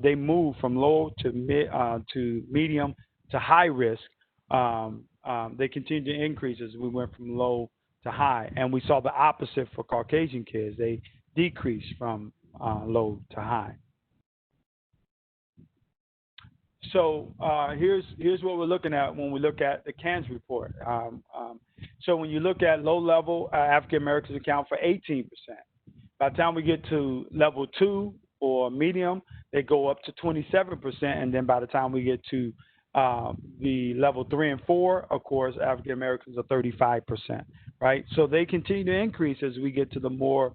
they move from low to medium to high risk. They continue to increase as we went from low to high, and we saw the opposite for Caucasian kids. They decreased from low to high. So here's what we're looking at when we look at the CANS report. So when you look at low level, African Americans account for 18%. By the time we get to level 2 or medium, they go up to 27%, and then by the time we get to the level 3 and 4, of course, African Americans are 35%, right? So they continue to increase as we get to the more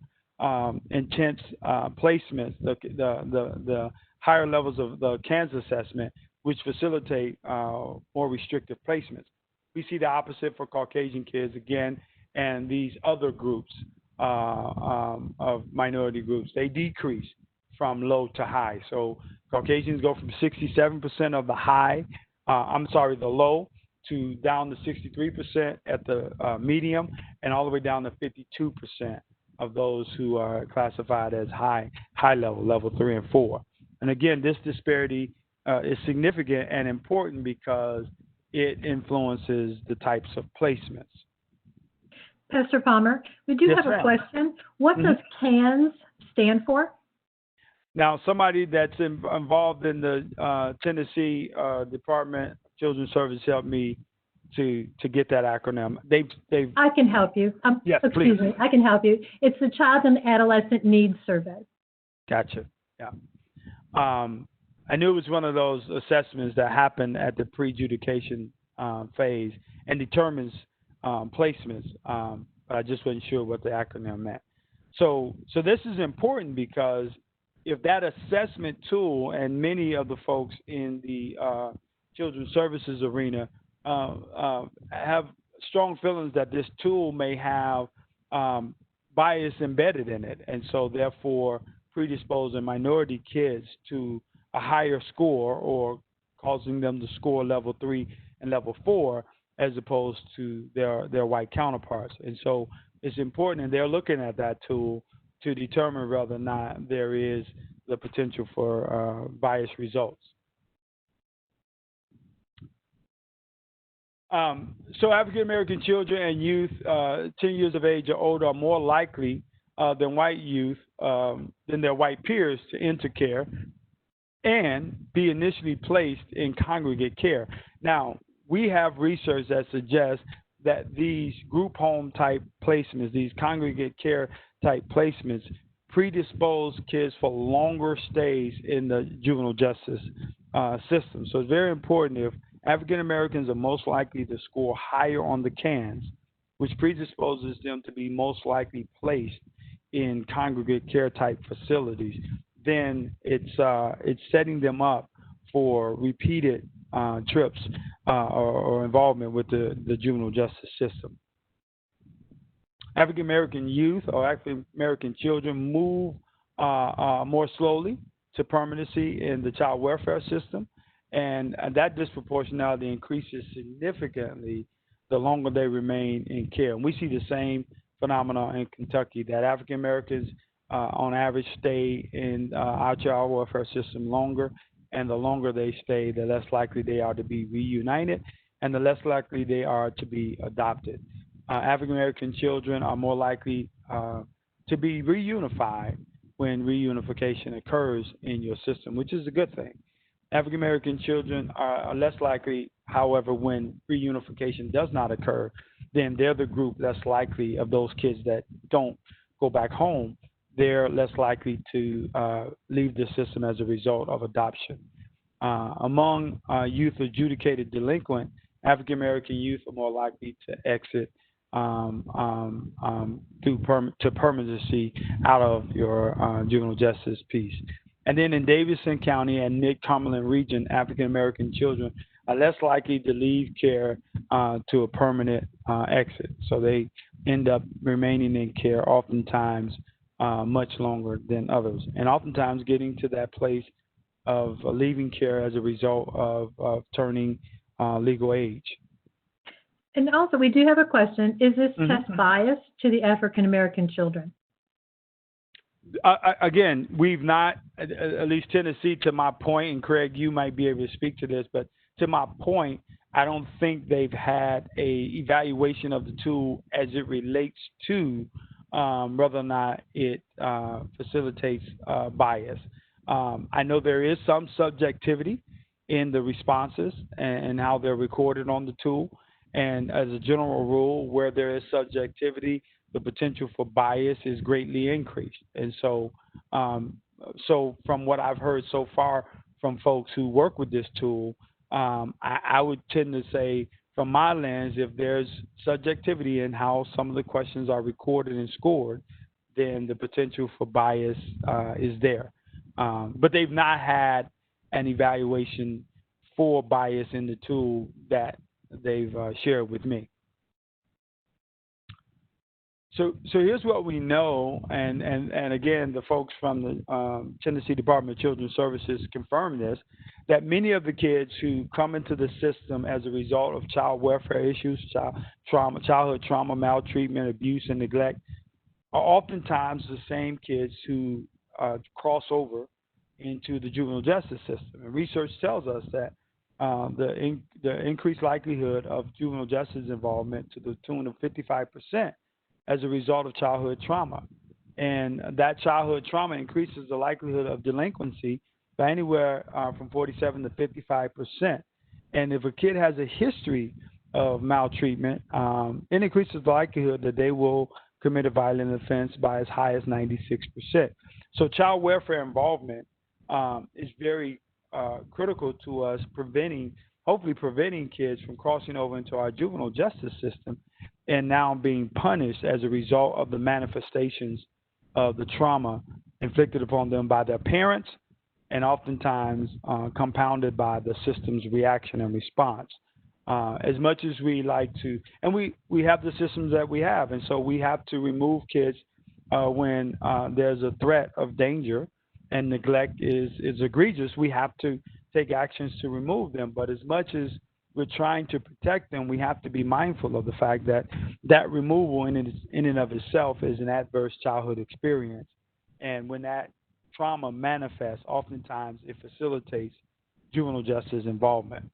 intense placements, the higher levels of the CANS assessment, which facilitate more restrictive placements. We see the opposite for Caucasian kids again, and these other groups of minority groups. They decrease from low to high. So Caucasians go from 67% of the low to down to 63% at the medium, and all the way down to 52% of those who are classified as high level, level 3 and 4. And again, this disparity is significant and important because it influences the types of placements. Pastor Palmer, we do have a question. What does CANS stand for? Now, somebody that's involved in the Tennessee Department of Children's Services helped me to get that acronym. They've I can help you. Yes, excuse please. me. I can help you. It's the Child and Adolescent Needs Survey. Gotcha. Yeah. I knew it was one of those assessments that happen at the pre-adjudication phase and determines placements, but I just wasn't sure what the acronym meant. So this is important because if that assessment tool, and many of the folks in the children's services arena have strong feelings that this tool may have bias embedded in it, and so therefore predisposing minority kids to a higher score or causing them to score level 3 and level 4 as opposed to their white counterparts. And so it's important, and they're looking at that tool to determine whether or not there is the potential for biased results. So African American children and youth 10 years of age or older are more likely than white youth, than their white peers, to enter care and be initially placed in congregate care. Now, we have research that suggests that these group home type placements, these congregate care type placements, predispose kids for longer stays in the juvenile justice system. So it's very important. If African Americans are most likely to score higher on the CANS, which predisposes them to be most likely placed in congregate care type facilities, then it's setting them up for repeated trips or involvement with the juvenile justice system. African American youth or African American children move more slowly to permanency in the child welfare system, and that disproportionality increases significantly the longer they remain in care. And we see the same phenomenon in Kentucky, that African Americans on average stay in our child welfare system longer, and the longer they stay, the less likely they are to be reunited, and the less likely they are to be adopted. African American children are more likely to be reunified when reunification occurs in your system, which is a good thing. African American children are less likely, however, when reunification does not occur, then they're the group less likely of those kids that don't go back home. They're less likely to leave the system as a result of adoption. Among youth adjudicated delinquent, African American youth are more likely to exit to permanency out of your juvenile justice piece. And then in Davidson County and Mid-Cumberland region, African American children are less likely to leave care to a permanent exit. So they end up remaining in care oftentimes much longer than others, and oftentimes getting to that place of leaving care as a result of turning legal age. And also, we do have a question. Is this test biased to the African American children? Again, we've not, at least Tennessee, to my point, and Craig, you might be able to speak to this, but to my point, I don't think they've had a evaluation of the tool as it relates to whether or not it facilitates bias. I know there is some subjectivity in the responses and how they're recorded on the tool. And as a general rule, where there is subjectivity, the potential for bias is greatly increased. And um, so from what I've heard so far from folks who work with this tool, I would tend to say, from my lens, if there's subjectivity in how some of the questions are recorded and scored, then the potential for bias is there. But they've not had an evaluation for bias in the tool that they've shared with me. So here's what we know, and again, the folks from the Tennessee Department of Children's Services confirm this, that many of the kids who come into the system as a result of child welfare issues, childhood trauma, maltreatment, abuse, and neglect, are oftentimes the same kids who cross over into the juvenile justice system. And research tells us that the increased likelihood of juvenile justice involvement to the tune of 55% as a result of childhood trauma. And that childhood trauma increases the likelihood of delinquency by anywhere from 47 to 55%. And if a kid has a history of maltreatment, it increases the likelihood that they will commit a violent offense by as high as 96%. So child welfare involvement is very critical to us hopefully preventing kids from crossing over into our juvenile justice system and now being punished as a result of the manifestations of the trauma inflicted upon them by their parents and oftentimes compounded by the system's reaction and response. As much as we like to, and we have the systems that we have, and so we have to remove kids when there's a threat of danger and neglect is egregious. We have to take actions to remove them, but as much as we're trying to protect them, we have to be mindful of the fact that that removal in and of itself is an adverse childhood experience. And when that trauma manifests, oftentimes it facilitates juvenile justice involvement.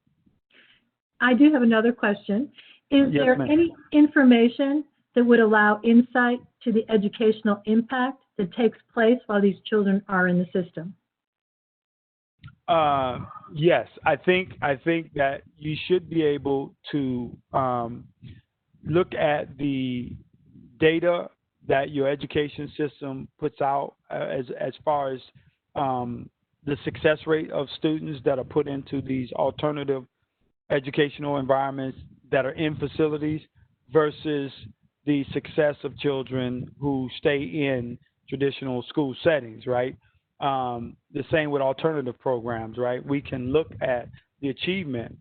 I do have another question. Is Yes, there ma'am. any information that would allow insight to the educational impact that takes place while these children are in the system? Yes, I think that you should be able to look at the data that your education system puts out as far as the success rate of students that are put into these alternative educational environments that are in facilities versus the success of children who stay in traditional school settings, right? The same with alternative programs, right? We can look at the achievement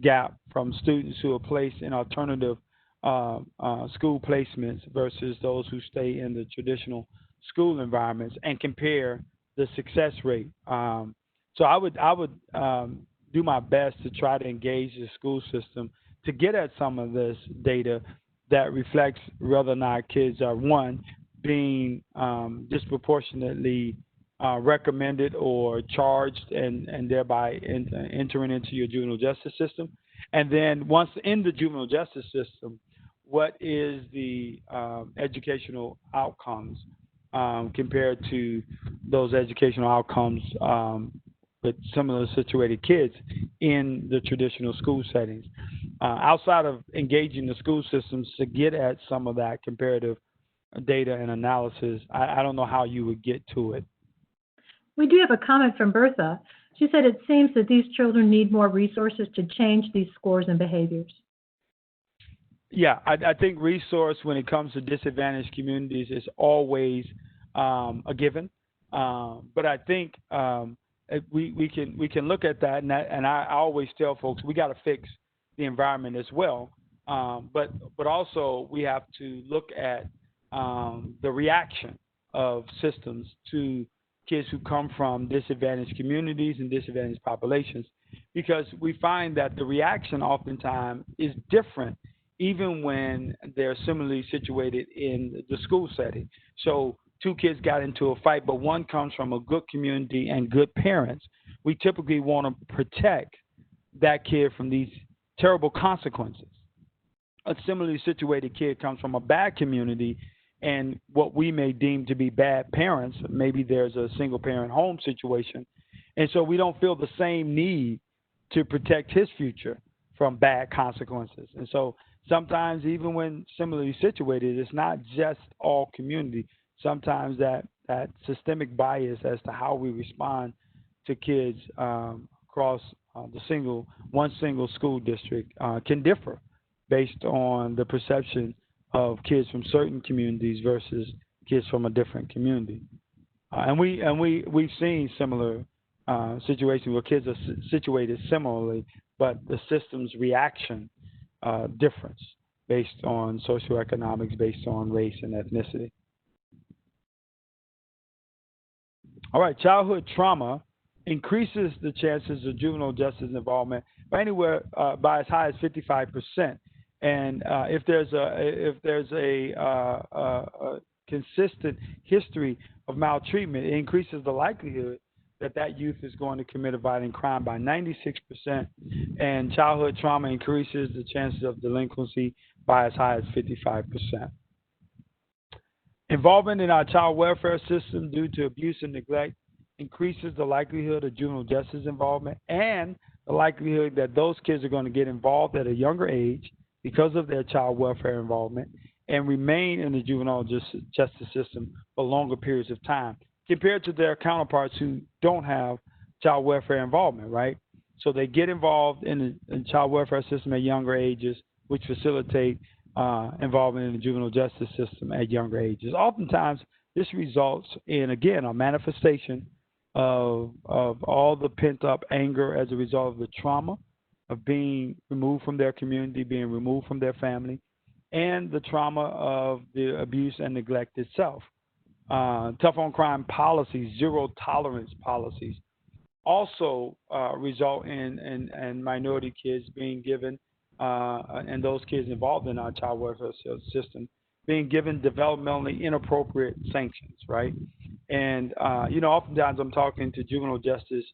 gap from students who are placed in alternative school placements versus those who stay in the traditional school environments and compare the success rate. So I would do my best to try to engage the school system to get at some of this data that reflects whether or not kids are, one, being disproportionately recommended or charged and thereby entering into your juvenile justice system. And then once in the juvenile justice system, what is the educational outcomes compared to those educational outcomes with similar situated kids in the traditional school settings? Outside of engaging the school systems to get at some of that comparative data and analysis, I don't know how you would get to it. We do have a comment from Bertha. She said it seems that these children need more resources to change these scores and behaviors. Yeah, I think resource when it comes to disadvantaged communities is always a given. But I think we can look at that, and I always tell folks we got to fix the environment as well. But also we have to look at the reaction of systems to kids who come from disadvantaged communities and disadvantaged populations, because we find that the reaction oftentimes is different even when they're similarly situated in the school setting. So two kids got into a fight, but one comes from a good community and good parents, we typically want to protect that kid from these terrible consequences. A similarly situated kid comes from a bad community and what we may deem to be bad parents. Maybe there's a single parent home situation. And so we don't feel the same need to protect his future from bad consequences. And so sometimes, even when similarly situated, it's not just all community. Sometimes that systemic bias as to how we respond to kids across one single school district can differ based on the perception of kids from certain communities versus kids from a different community. We've seen similar situations where kids are situated similarly, but the system's reaction difference based on socioeconomics, based on race and ethnicity. All right, childhood trauma increases the chances of juvenile justice involvement by anywhere by as high as 55%. And if there's a consistent history of maltreatment, it increases the likelihood that that youth is going to commit a violent crime by 96%, and childhood trauma increases the chances of delinquency by as high as 55%. Involvement in our child welfare system due to abuse and neglect increases the likelihood of juvenile justice involvement and the likelihood that those kids are going to get involved at a younger age because of their child welfare involvement and remain in the juvenile justice system for longer periods of time compared to their counterparts who don't have child welfare involvement, right? So they get involved in the child welfare system at younger ages, which facilitate involvement in the juvenile justice system at younger ages. Oftentimes, this results in, again, a manifestation of all the pent-up anger as a result of the trauma of being removed from their community, being removed from their family, and the trauma of the abuse and neglect itself. Tough on crime policies, zero tolerance policies, also result in minority kids being given, and those kids involved in our child welfare system, being given developmentally inappropriate sanctions, right? And, oftentimes I'm talking to juvenile justice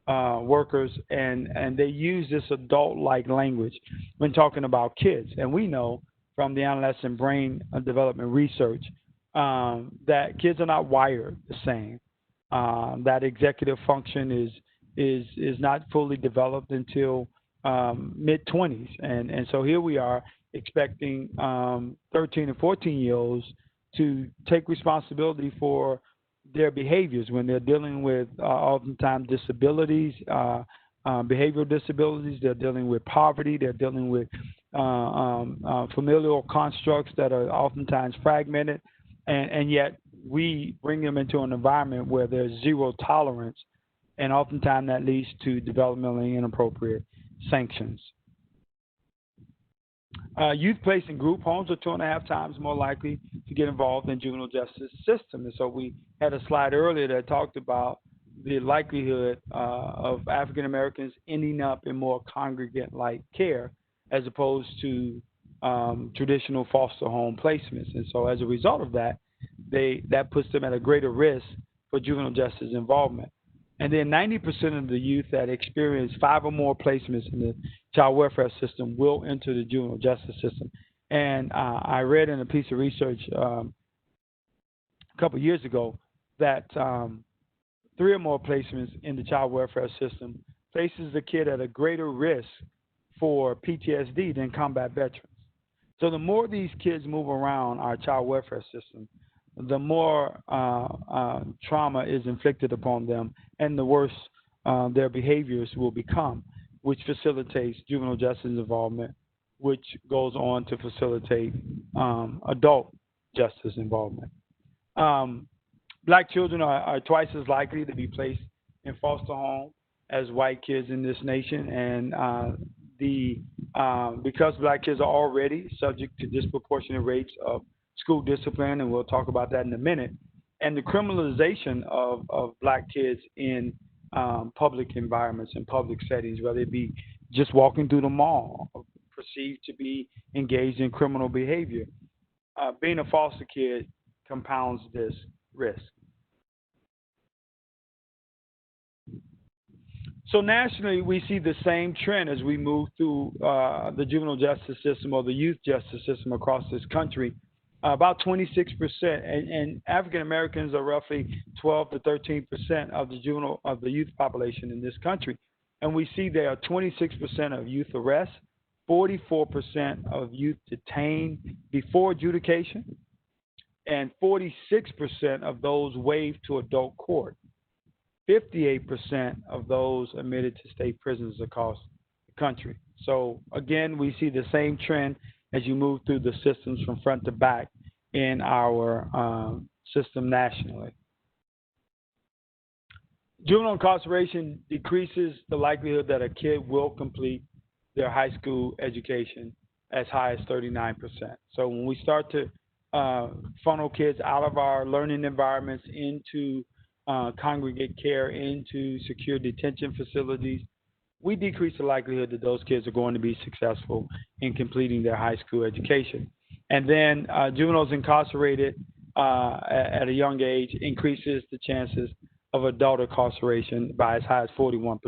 workers, and they use this adult-like language when talking about kids. And we know from the adolescent brain development research that kids are not wired the same. That executive function is not fully developed until mid-20s. And so here we are expecting 13 and 14-year-olds to take responsibility for their behaviors when they're dealing with oftentimes disabilities, behavioral disabilities. They're dealing with poverty. They're dealing with familial constructs that are oftentimes fragmented. And yet we bring them into an environment where there's zero tolerance, and oftentimes that leads to developmentally inappropriate sanctions. Youth placed in group homes are 2.5 times more likely to get involved in juvenile justice system. And so we had a slide earlier that talked about the likelihood of African Americans ending up in more congregate-like care as opposed to traditional foster home placements. And so as a result of that, that puts them at a greater risk for juvenile justice involvement. And then 90% of the youth that experience 5 or more placements in the child welfare system will enter the juvenile justice system. And I read in a piece of research a couple of years ago that 3 or more placements in the child welfare system places the kid at a greater risk for PTSD than combat veterans. So the more these kids move around our child welfare system, the more trauma is inflicted upon them, and the worse their behaviors will become, which facilitates juvenile justice involvement, which goes on to facilitate adult justice involvement. Black children are twice as likely to be placed in foster home as white kids in this nation, and because black kids are already subject to disproportionate rates of school discipline, and we'll talk about that in a minute, and the criminalization of black kids in public environments and public settings, whether it be just walking through the mall, perceived to be engaged in criminal behavior. Being a foster kid compounds this risk. So nationally, we see the same trend as we move through the juvenile justice system or the youth justice system across this country. About 26%, and African Americans are roughly 12 to 13% of the youth population in this country. And we see there are 26% of youth arrests, 44% of youth detained before adjudication, and 46% of those waived to adult court. 58% of those admitted to state prisons across the country. So again, we see the same trend as you move through the systems from front to back in our system nationally. Juvenile incarceration decreases the likelihood that a kid will complete their high school education as high as 39%. So when we start to funnel kids out of our learning environments into congregate care, into secure detention facilities, we decrease the likelihood that those kids are going to be successful in completing their high school education. And then juveniles incarcerated at a young age increases the chances of adult incarceration by as high as 41%.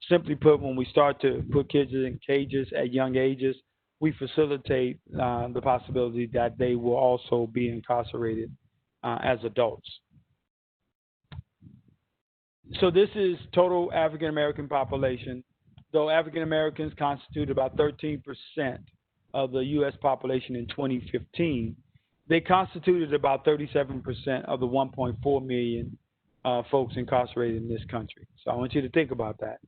Simply put, when we start to put kids in cages at young ages, we facilitate the possibility that they will also be incarcerated as adults. So this is total African American population. Though African Americans constitute about 13% of the U.S. population in 2015, they constituted about 37% of the 1.4 million folks incarcerated in this country. So I want you to think about that.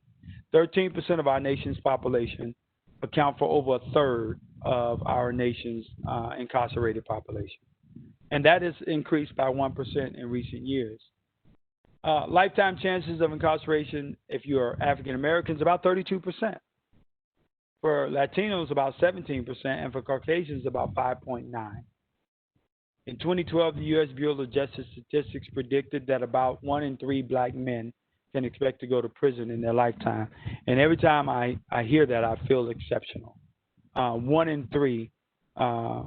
13% of our nation's population account for over a third of our nation's incarcerated population. And that has increased by 1% in recent years. Lifetime chances of incarceration, if you are African Americans, about 32%. For Latinos, about 17%, and for Caucasians, about 5.9%. In 2012, the U.S. Bureau of Justice Statistics predicted that about 1 in 3 black men can expect to go to prison in their lifetime. And every time I hear that, I feel exceptional. 1 in 3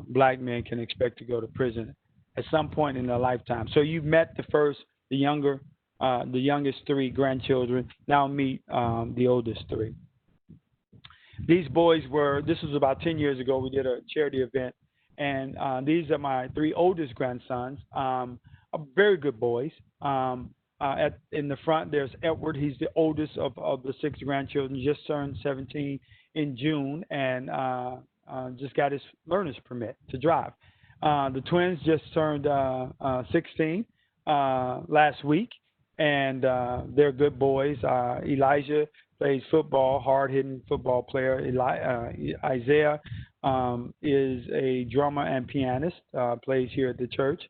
black men can expect to go to prison at some point in their lifetime. So you've met the youngest 3 grandchildren. Now meet the oldest 3. These boys this was about 10 years ago. We did a charity event, and these are my 3 oldest grandsons. Very good boys. In the front, there's Edward. He's the oldest of the 6 grandchildren. Just turned 17 in June, and just got his learner's permit to drive. The twins just turned 16 last week, and they're good boys. Elijah plays football, hard-hitting football player. Isaiah is a drummer and pianist, plays here at the church.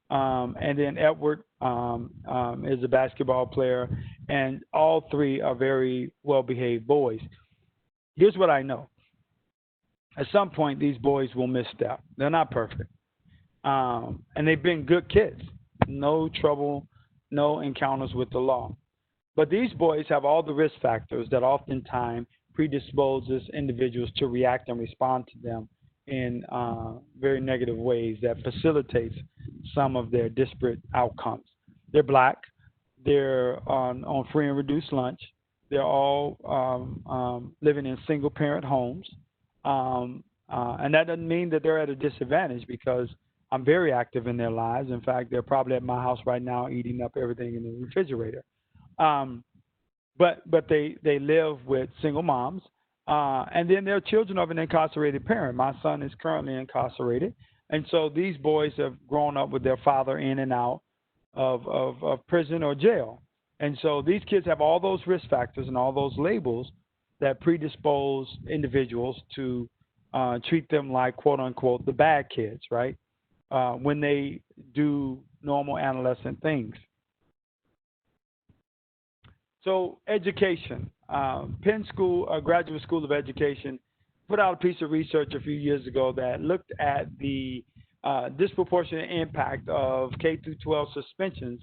And then Edward is a basketball player, and all 3 are very well-behaved boys. Here's what I know. At some point, these boys will misstep. They're not perfect. And they've been good kids. No trouble, no encounters with the law. But these boys have all the risk factors that oftentimes predisposes individuals to react and respond to them in very negative ways that facilitates some of their disparate outcomes. They're black. They're on free and reduced lunch. They're all living in single-parent homes. And that doesn't mean that they're at a disadvantage, because I'm very active in their lives. In fact, they're probably at my house right now eating up everything in the refrigerator. But they live with single moms. And then they're children of an incarcerated parent. My son is currently incarcerated. And so these boys have grown up with their father in and out of prison or jail. And so these kids have all those risk factors and all those labels that predispose individuals to treat them like, quote unquote, the bad kids, right? When they do normal adolescent things. So education. Penn School, Graduate School of Education, put out a piece of research a few years ago that looked at the disproportionate impact of K through 12 suspensions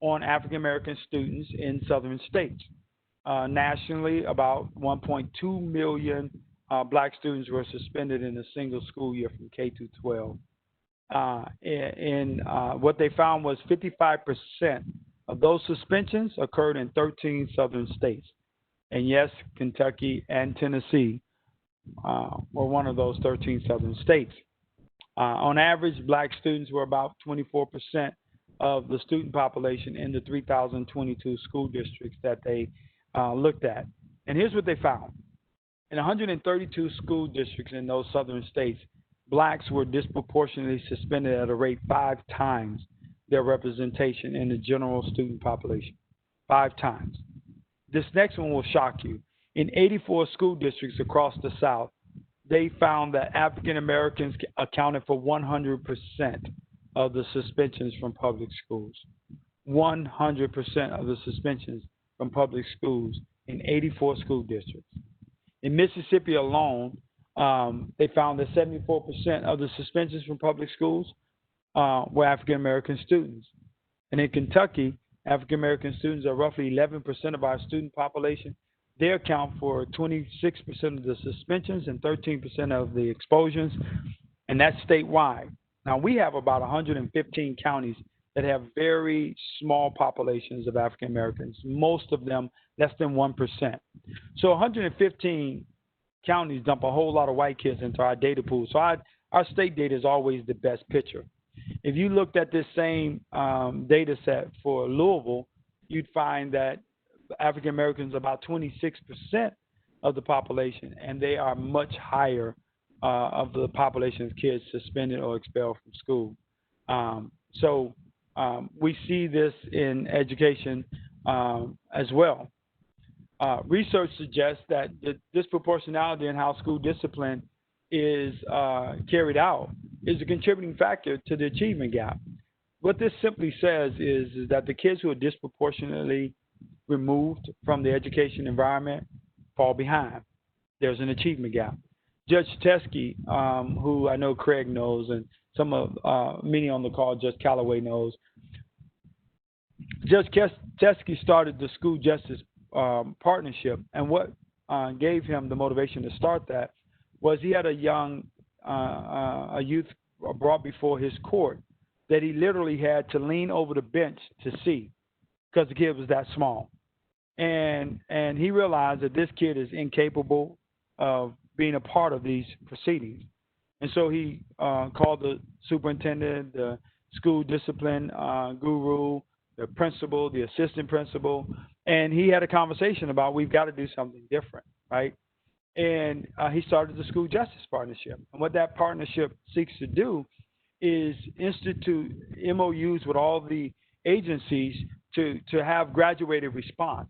on African American students in southern states. Nationally, about 1.2 million black students were suspended in a single school year from K through 12. What they found was 55% of those suspensions occurred in 13 southern states. And yes, Kentucky and Tennessee were one of those 13 southern states. On average, black students were about 24% of the student population in the 3,022 school districts that they looked at. And here's what they found. In 132 school districts in those southern states, blacks were disproportionately suspended at a rate 5 times their representation in the general student population. 5 times. This next one will shock you. In 84 school districts across the South, they found that African Americans accounted for 100% of the suspensions from public schools. 100% of the suspensions from public schools in 84 school districts. In Mississippi alone, they found that 74% of the suspensions from public schools were African American students. And in Kentucky, African American students are roughly 11% of our student population. They account for 26% of the suspensions and 13% of the expulsions, and that's statewide. Now, we have about 115 counties that have very small populations of African Americans, most of them less than 1%. So 115 counties dump a whole lot of white kids into our data pool. So our state data is always the best picture. If you looked at this same data set for Louisville, you'd find that African Americans are about 26% of the population, and they are much higher of the population of kids suspended or expelled from school. So we see this in education as well. Research suggests that the disproportionality in how school discipline is carried out is a contributing factor to the achievement gap. What this simply says is that the kids who are disproportionately removed from the education environment fall behind. There's an achievement gap. Judge Teskey, who I know Craig knows, and some of many on the call, Judge Calloway knows, Judge Teskey started the School Justice Partnership, and what gave him the motivation to start that was he had a youth brought before his court that he literally had to lean over the bench to see because the kid was that small. And he realized that this kid is incapable of being a part of these proceedings. And so he called the superintendent, the school discipline guru, the principal, the assistant principal, and he had a conversation about we've got to do something different, right? And he started the School Justice Partnership. And what that partnership seeks to do is institute MOUs with all the agencies to have graduated response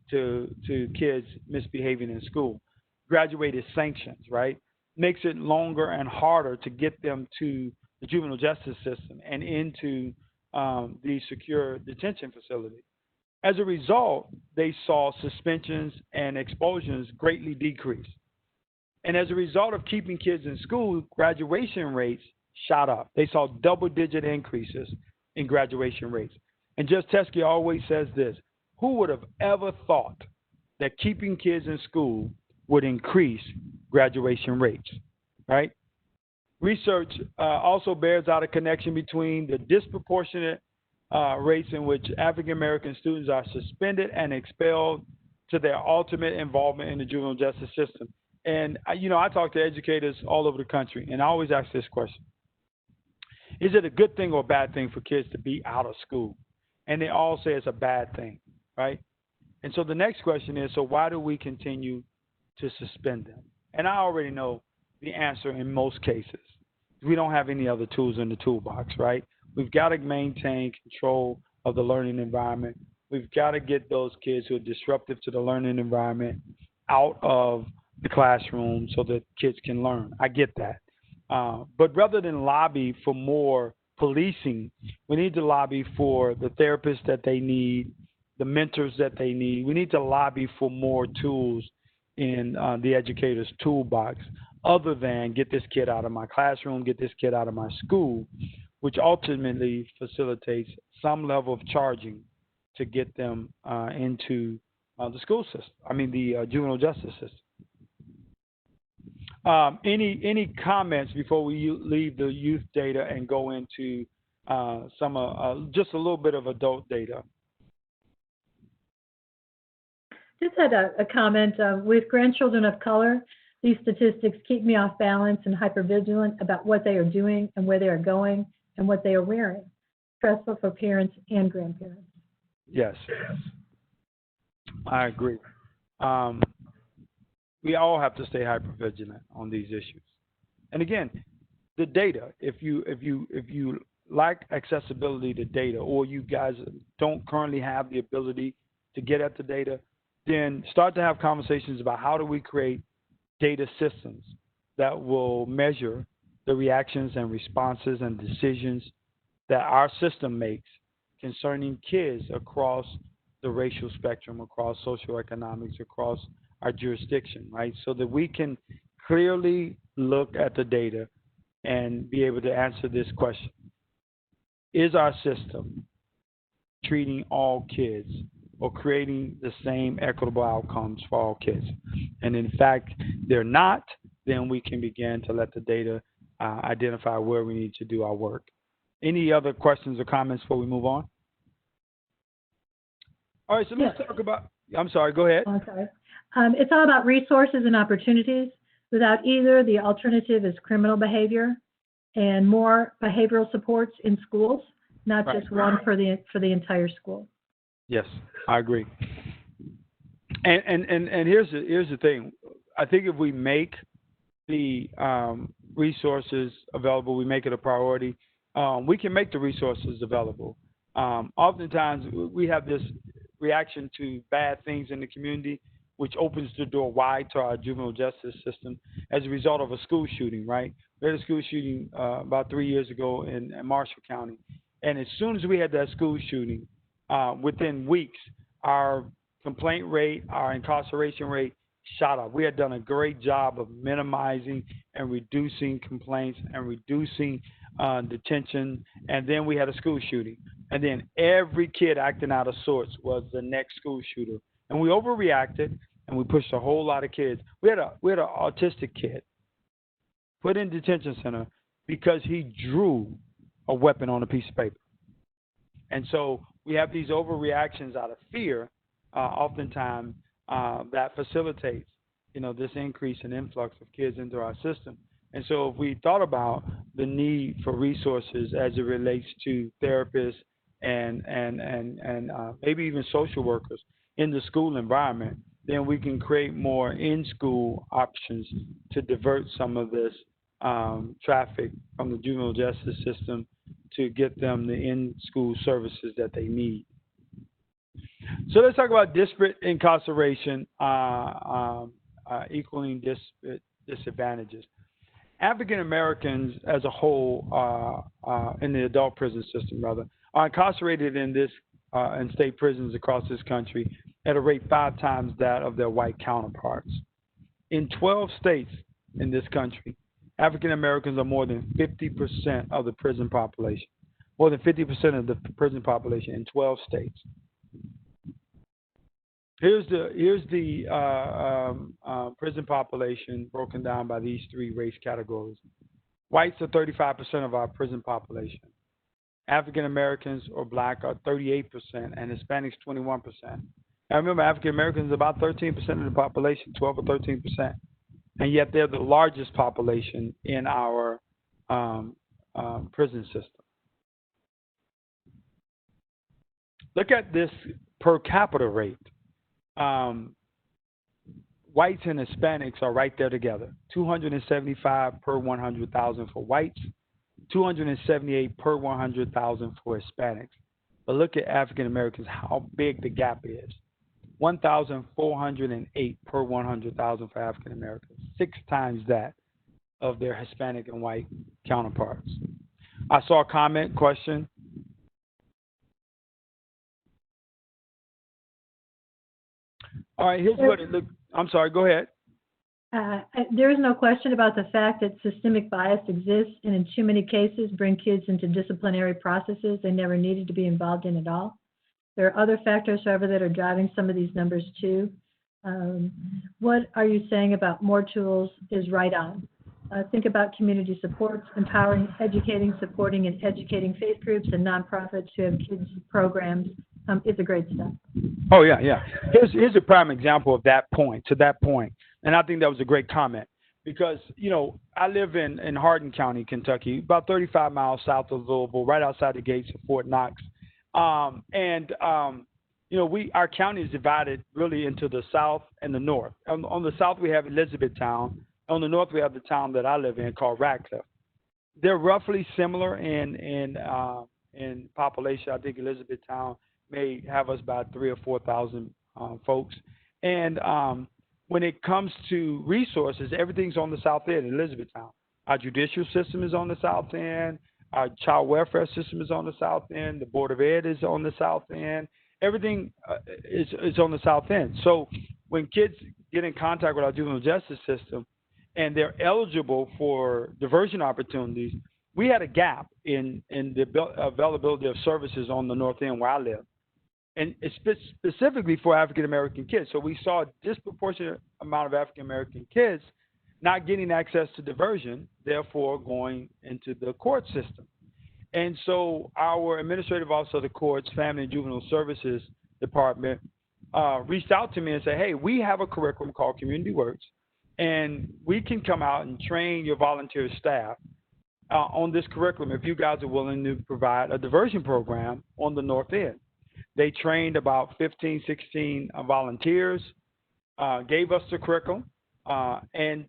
to kids misbehaving in school. Graduated sanctions, right? Makes it longer and harder to get them to the juvenile justice system and into the secure detention facility. As a result, they saw suspensions and expulsions greatly decrease. And as a result of keeping kids in school, graduation rates shot up. They saw double-digit increases in graduation rates. And Judge Teskey always says this: who would have ever thought that keeping kids in school would increase graduation rates, right? Research also bears out a connection between the disproportionate rates in which African American students are suspended and expelled to their ultimate involvement in the juvenile justice system. And, I talk to educators all over the country, and I always ask this question: is it a good thing or a bad thing for kids to be out of school? And they all say it's a bad thing, right? And so the next question is, so why do we continue to suspend them? And I already know the answer in most cases. We don't have any other tools in the toolbox, right? We've got to maintain control of the learning environment. We've got to get those kids who are disruptive to the learning environment out of the classroom so that kids can learn. I get that. But rather than lobby for more policing, we need to lobby for the therapists that they need, the mentors that they need. We need to lobby for more tools in the educator's toolbox other than get this kid out of my classroom, get this kid out of my school, which ultimately facilitates some level of charging to get them into the school system, the juvenile justice system. Any comments before we leave the youth data and go into some just a little bit of adult data? Just had a comment. With grandchildren of color, these statistics keep me off balance and hypervigilant about what they are doing and where they are going and what they are wearing. Stressful for parents and grandparents. Yes, I agree. We all have to stay hypervigilant on these issues. And again, the data. If you lack accessibility to data, or you guys don't currently have the ability to get at the data, then start to have conversations about how do we create data systems that will measure the reactions and responses and decisions that our system makes concerning kids across the racial spectrum, across socioeconomics, across our jurisdiction, right? So that we can clearly look at the data and be able to answer this question. Is our system treating all kids or creating the same equitable outcomes for all kids? And in fact, they're not, then we can begin to let the data identify where we need to do our work. Any other questions or comments before we move on? All right, so let's talk about, I'm sorry, go ahead. Oh, I'm sorry. It's all about resources and opportunities. Without either, the alternative is criminal behavior and more behavioral supports in schools, not just one for the entire school. Yes, I agree. And here's the thing. I think if we make the resources available, we make it a priority, we can make the resources available. Oftentimes, we have this reaction to bad things in the community, which opens the door wide to our juvenile justice system as a result of a school shooting, right? We had a school shooting about 3 years ago in Marshall County. And as soon as we had that school shooting, within weeks, our complaint rate, our incarceration rate shot up. We had done a great job of minimizing and reducing complaints and reducing detention. And then we had a school shooting. And then every kid acting out of sorts was the next school shooter. And we overreacted and we pushed a whole lot of kids. We had an autistic kid put in detention center because he drew a weapon on a piece of paper. And so we have these overreactions out of fear, oftentimes, that facilitates, this increase in influx of kids into our system. And so if we thought about the need for resources as it relates to therapists and maybe even social workers in the school environment, then we can create more in-school options to divert some of this traffic from the juvenile justice system to get them the in-school services that they need. So let's talk about disparate incarceration equaling disparate disadvantages. African Americans as a whole, in the adult prison system, rather, are incarcerated in state prisons across this country at a rate 5 times that of their white counterparts. In 12 states in this country, African Americans are more than 50% of the prison population. More than 50% of the prison population in 12 states. Here's the prison population broken down by these 3 race categories. Whites are 35% of our prison population. African Americans or Black are 38%, and Hispanics 21%. Now remember, African Americans are about 13% of the population, 12 or 13%, and yet they're the largest population in our prison system. Look at this per capita rate. Whites and Hispanics are right there together. 275 per 100,000 for whites, 278 per 100,000 for Hispanics. But look at African Americans, how big the gap is. 1,408 per 100,000 for African Americans, 6 times that of their Hispanic and white counterparts. I saw a comment, question. All right, here's what it looked. I'm sorry, go ahead. There is no question about the fact that systemic bias exists and in too many cases bring kids into disciplinary processes they never needed to be involved in at all. There are other factors, however, that are driving some of these numbers too. What are you saying about more tools is right on. Think about community supports, empowering, educating, supporting, and educating faith groups and nonprofits who have kids programs. It's a great step. Oh, yeah, yeah. Here's a prime example of that point, to that point. And I think that was a great comment because, I live in Hardin County, Kentucky, about 35 miles south of Louisville, right outside the gates of Fort Knox. Our county is divided really into the south and the north. On the south, we have Elizabethtown. On the north, we have the town that I live in called Radcliffe. They're roughly similar in population. I think Elizabethtown may have us about 3,000 or 4,000 folks. And when it comes to resources, everything's on the south end in Elizabethtown. Our judicial system is on the south end. Our child welfare system is on the south end. The Board of Ed is on the south end. Everything is on the south end. So when kids get in contact with our juvenile justice system and they're eligible for diversion opportunities, we had a gap in the availability of services on the north end where I live, and it's specifically for African American kids. So we saw a disproportionate amount of African American kids not getting access to diversion, therefore going into the court system. And so our administrative officer of the courts, Family and Juvenile Services Department, reached out to me and said, hey, we have a curriculum called Community Works, and we can come out and train your volunteer staff on this curriculum if you guys are willing to provide a diversion program on the north end. They trained about 15, 16 volunteers, gave us the curriculum, and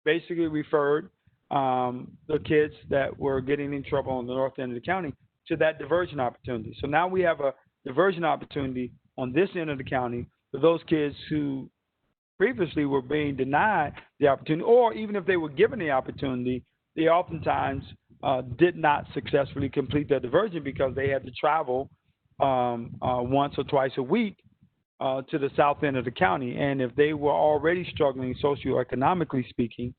basically referred the kids that were getting in trouble on the north end of the county to that diversion opportunity. So now we have a diversion opportunity on this end of the county for those kids who previously were being denied the opportunity, or even if they were given the opportunity, they oftentimes did not successfully complete their diversion because they had to travel once or twice a week to the south end of the county. And if they were already struggling socioeconomically speaking,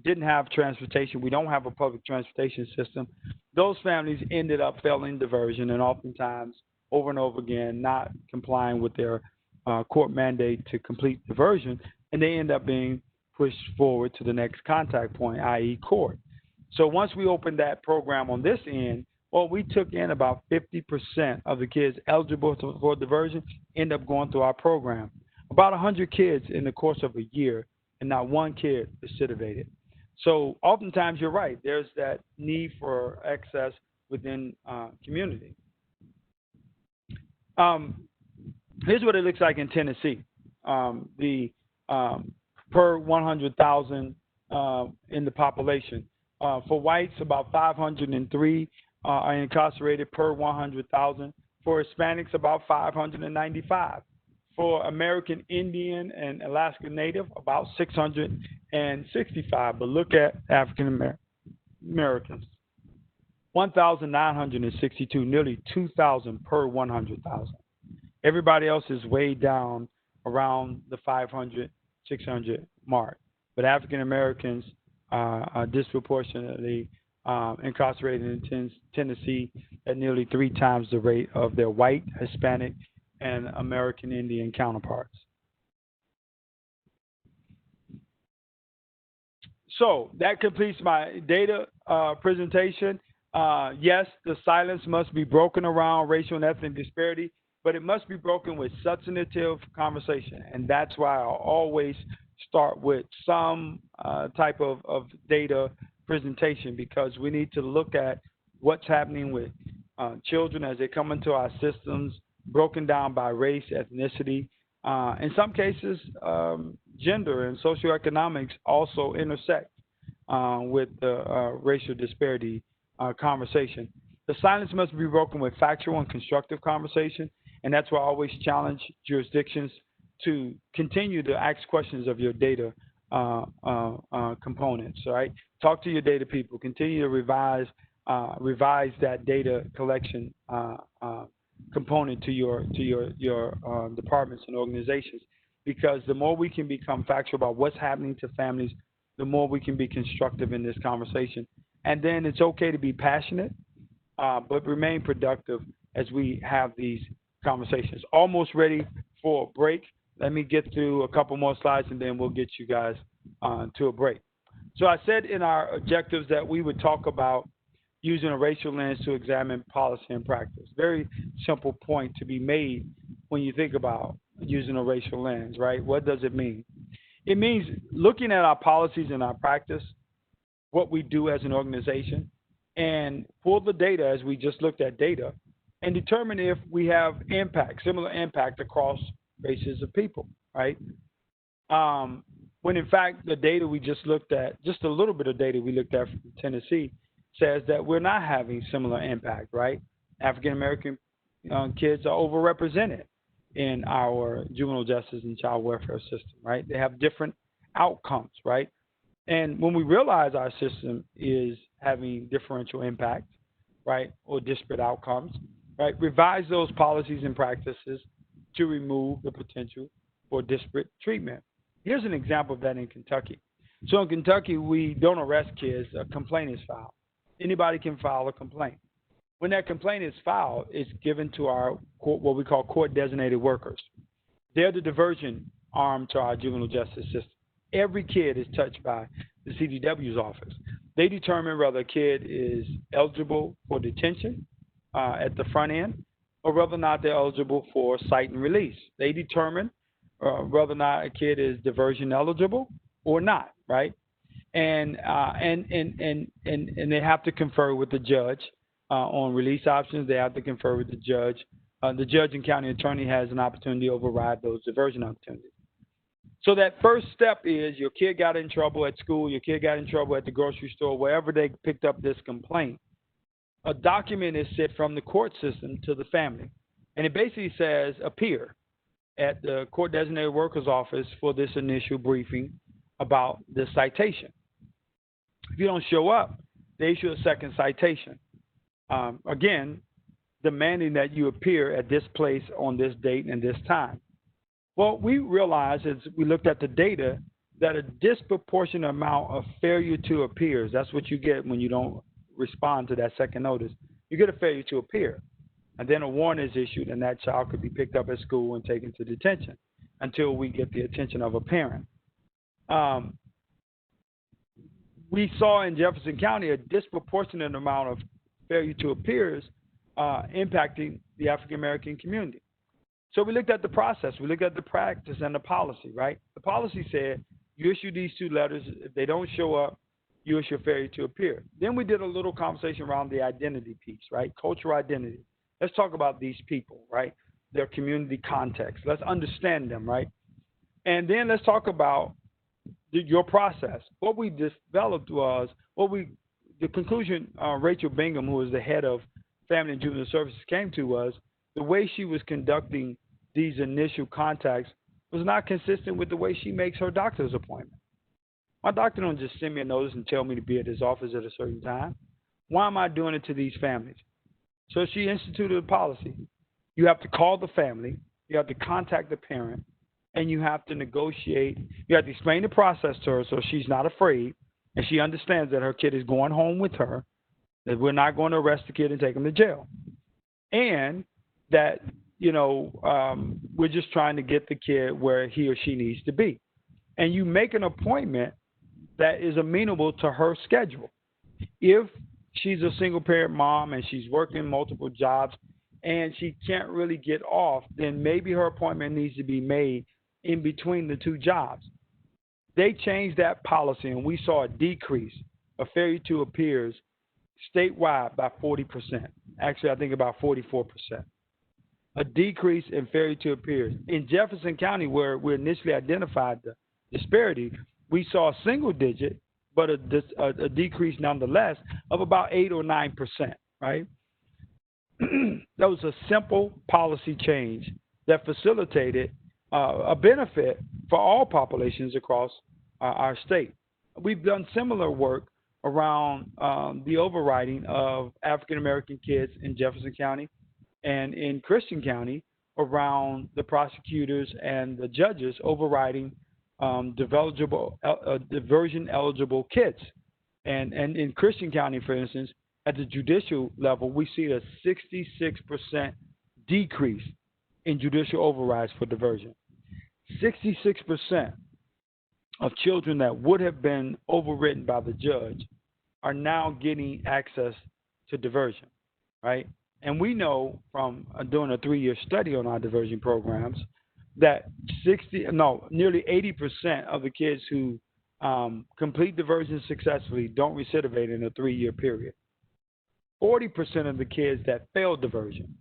didn't have transportation, we don't have a public transportation system, those families ended up failing diversion and oftentimes over and over again not complying with their court mandate to complete diversion, and they end up being pushed forward to the next contact point, i.e. court. So once we opened that program on this end, well, we took in about 50% of the kids eligible for diversion end up going through our program. About 100 kids in the course of a year, and not one kid recidivated. So oftentimes you're right. There's that need for access within community. Here's what it looks like in Tennessee. The per 100,000 in the population. For whites, about 503 are incarcerated per 100,000. For Hispanics, about 595. For American Indian and Alaska Native, about 665. But look at African Americans. 1,962, nearly 2,000 per 100,000. Everybody else is way down around the 500, 600 mark. But African Americans are disproportionately incarcerated in Tennessee at nearly 3 times the rate of their white, Hispanic, and American Indian counterparts. So that completes my data presentation. Yes, the silence must be broken around racial and ethnic disparity, but it must be broken with substantive conversation. And that's why I'll always start with some type of data presentation, because we need to look at what's happening with children as they come into our systems, broken down by race, ethnicity. In some cases, gender and socioeconomics also intersect with the racial disparity conversation. The silence must be broken with factual and constructive conversation, and that's why I always challenge jurisdictions to continue to ask questions of your data components, right? Talk to your data people, continue to revise that data collection component to your departments and organizations, because the more we can become factual about what's happening to families, the more we can be constructive in this conversation. And then it's okay to be passionate, but remain productive as we have these conversations. Almost ready for a break. Let me get through a couple more slides, and then we'll get you guys to a break. So I said in our objectives that we would talk about using a racial lens to examine policy and practice. Very simple point to be made when you think about using a racial lens, right? What does it mean? It means looking at our policies and our practice, what we do as an organization, and pull the data as we just looked at data, and determine if we have impact, similar impact across races of people, right? When in fact the data we just looked at, just a little bit of data we looked at from Tennessee, says that we're not having similar impact, right? African American kids are overrepresented in our juvenile justice and child welfare system, right? They have different outcomes, right? And when we realize our system is having differential impact, right, or disparate outcomes, right, revise those policies and practices to remove the potential for disparate treatment. Here's an example of that in Kentucky. So in Kentucky, we don't arrest kids. A complaint is filed. Anybody can file a complaint. When that complaint is filed, it's given to our what we call court-designated workers. They're the diversion arm to our juvenile justice system. Every kid is touched by the CDW's office. They determine whether a kid is eligible for detention at the front end, or whether or not they're eligible for cite and release. They determine whether or not a kid is diversion eligible or not, right? And they have to confer with the judge on release options. They have to confer with the judge. The judge and county attorney has an opportunity to override those diversion opportunities. So that first step is your kid got in trouble at school, your kid got in trouble at the grocery store, wherever they picked up this complaint. A document is sent from the court system to the family. And it basically says appear at the court designated workers office for this initial briefing about the citation. If you don't show up, they issue a second citation. Again, demanding that you appear at this place on this date and this time. Well, we realized as we looked at the data that a disproportionate amount of failure to appear, that's what you get when you don't respond to that second notice. You get a failure to appear. And then a warrant is issued, and that child could be picked up at school and taken to detention until we get the attention of a parent. We saw in Jefferson County a disproportionate amount of failure to appears impacting the African American community. So we looked at the process, we looked at the practice and the policy, right? The policy said you issue these two letters. If they don't show up, you issue a failure to appear. Then we did a little conversation around the identity piece, right? Cultural identity. Let's talk about these people, right? Their community context. Let's understand them, right? And then let's talk about your process. What we developed was, the conclusion Rachel Bingham, who was the head of Family and Juvenile Services, came to was the way she was conducting these initial contacts was not consistent with the way she makes her doctor's appointment. My doctor don't just send me a notice and tell me to be at his office at a certain time. Why am I doing it to these families? So she instituted a policy. You have to call the family, you have to contact the parent, and you have to negotiate. You have to explain the process to her so she's not afraid, and she understands that her kid is going home with her, that we're not going to arrest the kid and take him to jail. And that, we're just trying to get the kid where he or she needs to be. And you make an appointment that is amenable to her schedule. If she's a single parent mom and she's working multiple jobs and she can't really get off, then maybe her appointment needs to be made in between the two jobs. They changed that policy, and we saw a decrease of failure to appears statewide by 40%. Actually, I think about 44%. A decrease in failure to appears. In Jefferson County, where we initially identified the disparity, we saw a single digit, but a decrease nonetheless of about 8 or 9%, right? That was a simple policy change that facilitated a benefit for all populations across our state. We've done similar work around the overriding of African American kids in Jefferson County and in Christian County around the prosecutors and the judges overriding diversion eligible kids. And in Christian County, for instance, at the judicial level, we see a 66% decrease in judicial overrides for diversion. 66% of children that would have been overwritten by the judge are now getting access to diversion, right? And we know from doing a 3-year study on our diversion programs that nearly 80% of the kids who complete diversion successfully don't recidivate in a 3-year period. 40% of the kids that fail diversion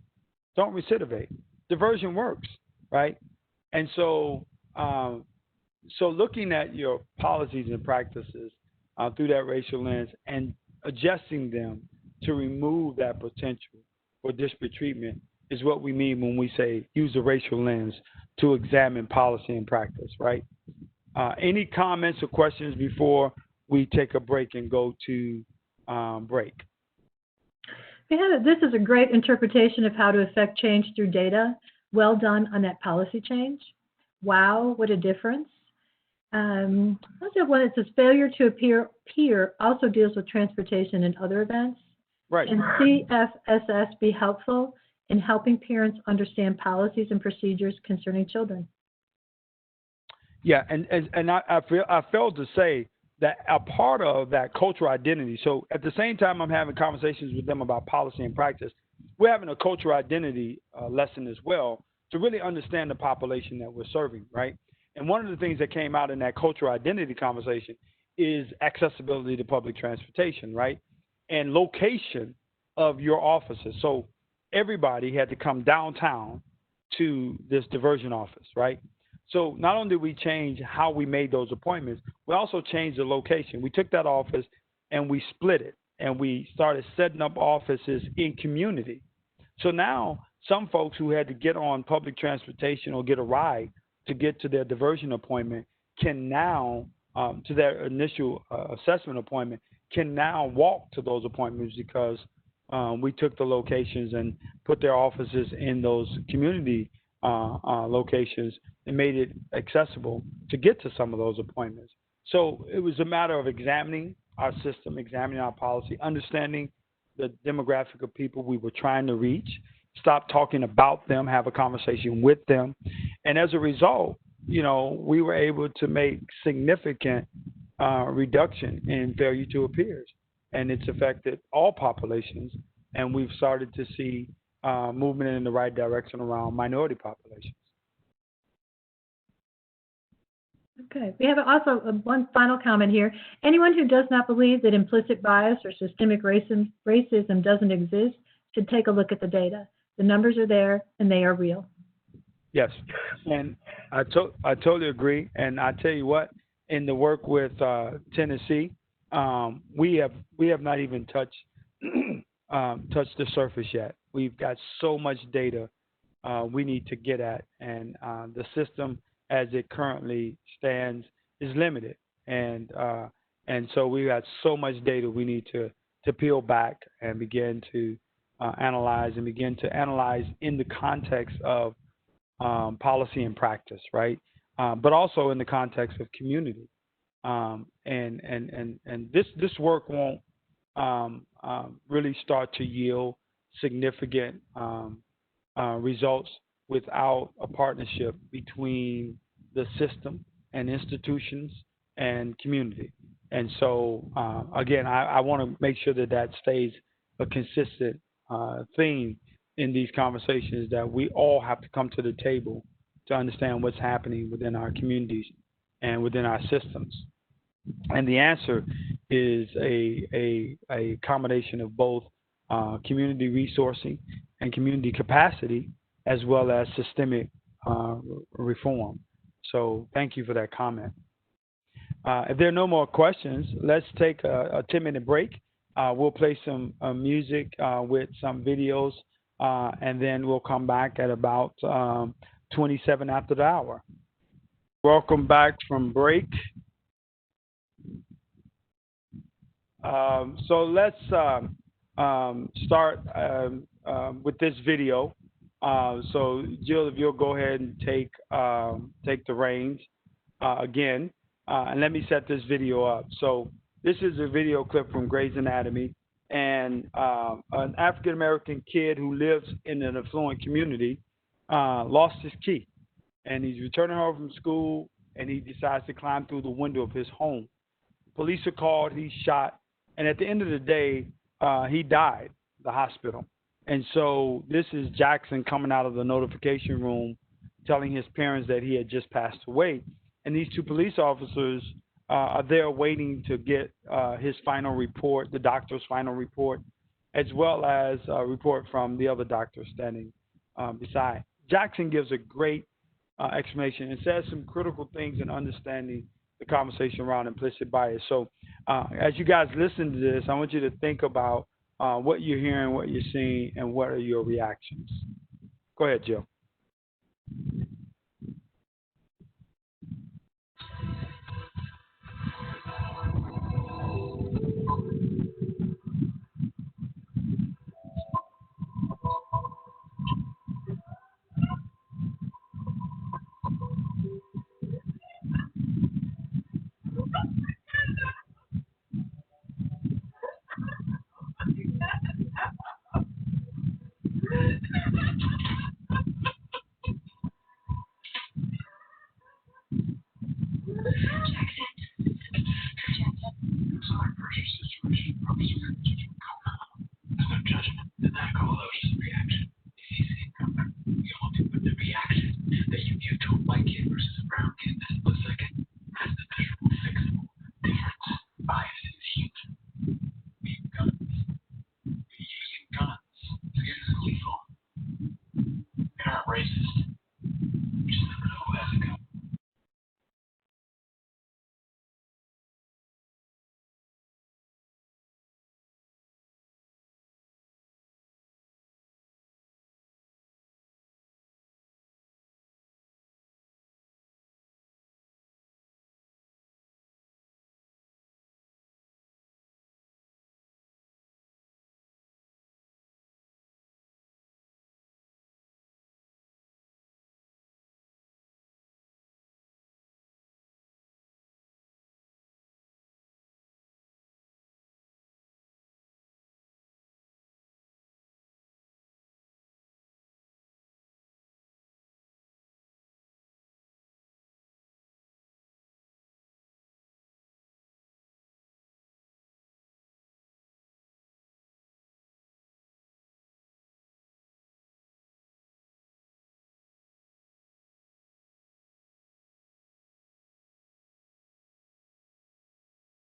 don't recidivate. Diversion works, right? And so, so looking at your policies and practices through that racial lens and adjusting them to remove that potential for disparate treatment is what we mean when we say use the racial lens to examine policy and practice, right? Any comments or questions before we take a break and go to break? This is a great interpretation of how to affect change through data. Well done on that policy change. Wow, what a difference. Also, when it says failure to appear also deals with transportation and other events. Right. Can CFSS be helpful in helping parents understand policies and procedures concerning children? Yeah, and I failed to say that a part of that cultural identity. So at the same time I'm having conversations with them about policy and practice, we're having a cultural identity lesson as well to really understand the population that we're serving, right? And one of the things that came out in that cultural identity conversation is accessibility to public transportation, right? And location of your offices. So everybody had to come downtown to this diversion office, right? So not only did we change how we made those appointments, we also changed the location. We took that office and we split it, and we started setting up offices in community. So now some folks who had to get on public transportation or get a ride to get to their diversion appointment can now, to their initial assessment appointment, can now walk to those appointments because we took the locations and put their offices in those community locations and made it accessible to get to some of those appointments. So it was a matter of examining our system, examining our policy, understanding the demographic of people we were trying to reach, stop talking about them, have a conversation with them. And as a result, you know, we were able to make significant reduction in failure to appears. And it's affected all populations. And we've started to see movement in the right direction around minority populations. Okay. We have also one final comment here. Anyone who does not believe that implicit bias or systemic racism doesn't exist should take a look at the data. The numbers are there, and they are real. Yes, and I totally agree. And I tell you what, in the work with Tennessee, we have not even touched the surface yet. We've got so much data we need to get at, and the system as it currently stands is limited, and so we got so much data we need to peel back and begin to analyze in the context of policy and practice, right? But also in the context of community, and this work won't really start to yield significant results without a partnership between the system and institutions and community. And so, again, I want to make sure that stays a consistent theme in these conversations, that we all have to come to the table to understand what's happening within our communities and within our systems. And the answer is a combination of both community resourcing and community capacity, as well as systemic reform. So thank you for that comment. If there are no more questions, let's take a 10-minute break. We'll play some music with some videos, and then we'll come back at about 27 after the hour. Welcome back from break. So let's start with this video. So Jill, if you'll go ahead and take the reins again, and let me set this video up. So this is a video clip from Grey's Anatomy, and an African-American kid who lives in an affluent community lost his key. and he's returning home from school, and he decides to climb through the window of his home. Police are called, he's shot, and at the end of the day, he died at the hospital. And so this is Jackson coming out of the notification room telling his parents that he had just passed away. And these two police officers are there waiting to get his final report, the doctor's final report, as well as a report from the other doctor standing beside. Jackson gives a great explanation and says some critical things in understanding the conversation around implicit bias. So as you guys listen to this, I want you to think about what you're hearing, what you're seeing, and what are your reactions. Go ahead, Jill.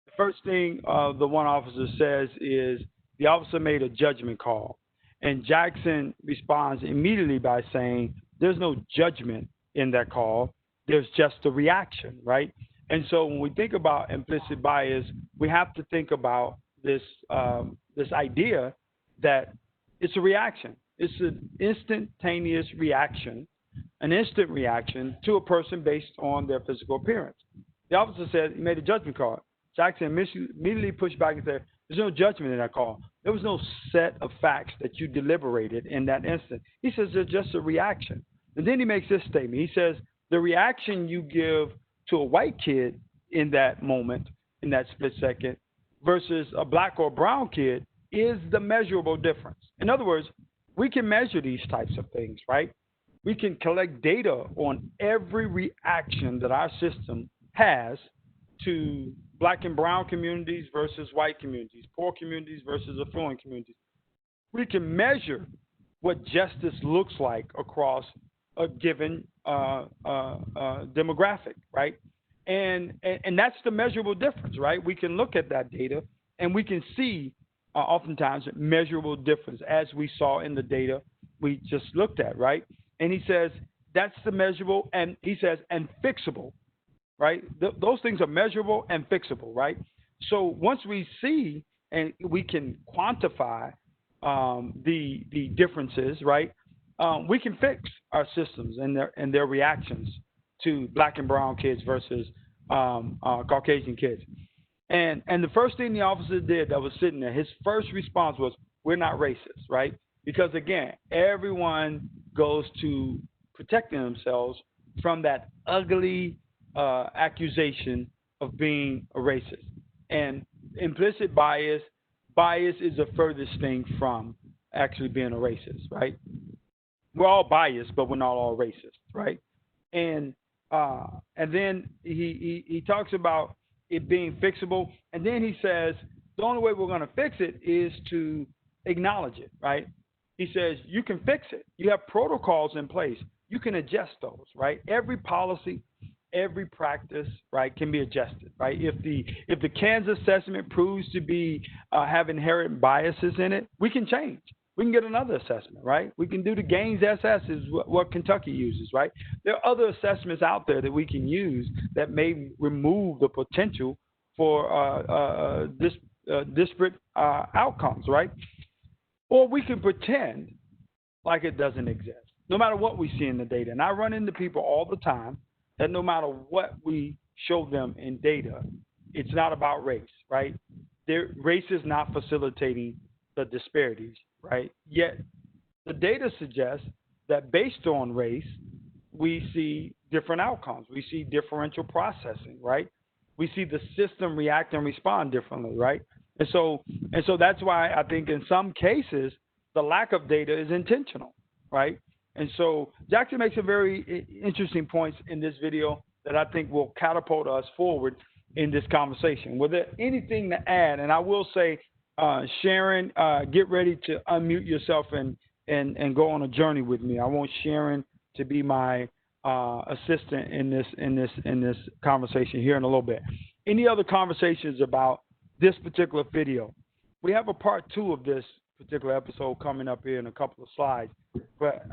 The first thing the one officer says is the officer made a judgment call. And Jackson responds immediately by saying, there's no judgment in that call, there's just a reaction, right? And so when we think about implicit bias, we have to think about this idea that it's a reaction. It's an instantaneous reaction, an instant reaction to a person based on their physical appearance. The officer said he made a judgment call. Jackson immediately pushed back and said, there's no judgment in that call. There was no set of facts that you deliberated in that instant. He says there's just a reaction. And then he makes this statement. He says the reaction you give to a white kid in that moment, in that split second, versus a black or brown kid is the measurable difference. In other words, we can measure these types of things, right? We can collect data on every reaction that our system has to black and brown communities versus white communities, poor communities versus affluent communities. We can measure what justice looks like across a given demographic, right? And that's the measurable difference, right? We can look at that data and we can see oftentimes measurable difference, as we saw in the data we just looked at, right? And he says that's the measurable, and he says and fixable, right? Those things are measurable and fixable, right? So once we see and we can quantify the differences, right? We can fix our systems and their reactions to black and brown kids versus Caucasian kids. And the first thing the officer did that was sitting there, his first response was, we're not racist, right? Because again, everyone goes to protecting themselves from that ugly accusation of being a racist. And implicit bias is the furthest thing from actually being a racist, right? We're all biased, but we're not all racist, right? and then he talks about it being fixable, and then he says the only way we're going to fix it is to acknowledge it, right? He says you can fix it. You have protocols in place. You can adjust those, right? Every policy, every practice, right, can be adjusted, right? If the Kansas assessment proves to be have inherent biases in it, we can change. We can get another assessment, right? We can do the Gaines SS is what Kentucky uses, right? There are other assessments out there that we can use that may remove the potential for disparate outcomes, right? Or we can pretend like it doesn't exist, no matter what we see in the data. And I run into people all the time that no matter what we show them in data, it's not about race, right? Race is not facilitating the disparities, right? Yet the data suggests that based on race, we see different outcomes. We see differential processing, right? We see the system react and respond differently, right? And so that's why I think in some cases the lack of data is intentional, right? And so Jackson makes some very interesting points in this video that I think will catapult us forward in this conversation. Was there anything to add? And I will say, Sharon, get ready to unmute yourself and go on a journey with me. I want Sharon to be my assistant in this conversation here in a little bit. Any other conversations about this particular video? We have a part 2 of this particular episode coming up here in a couple of slides. But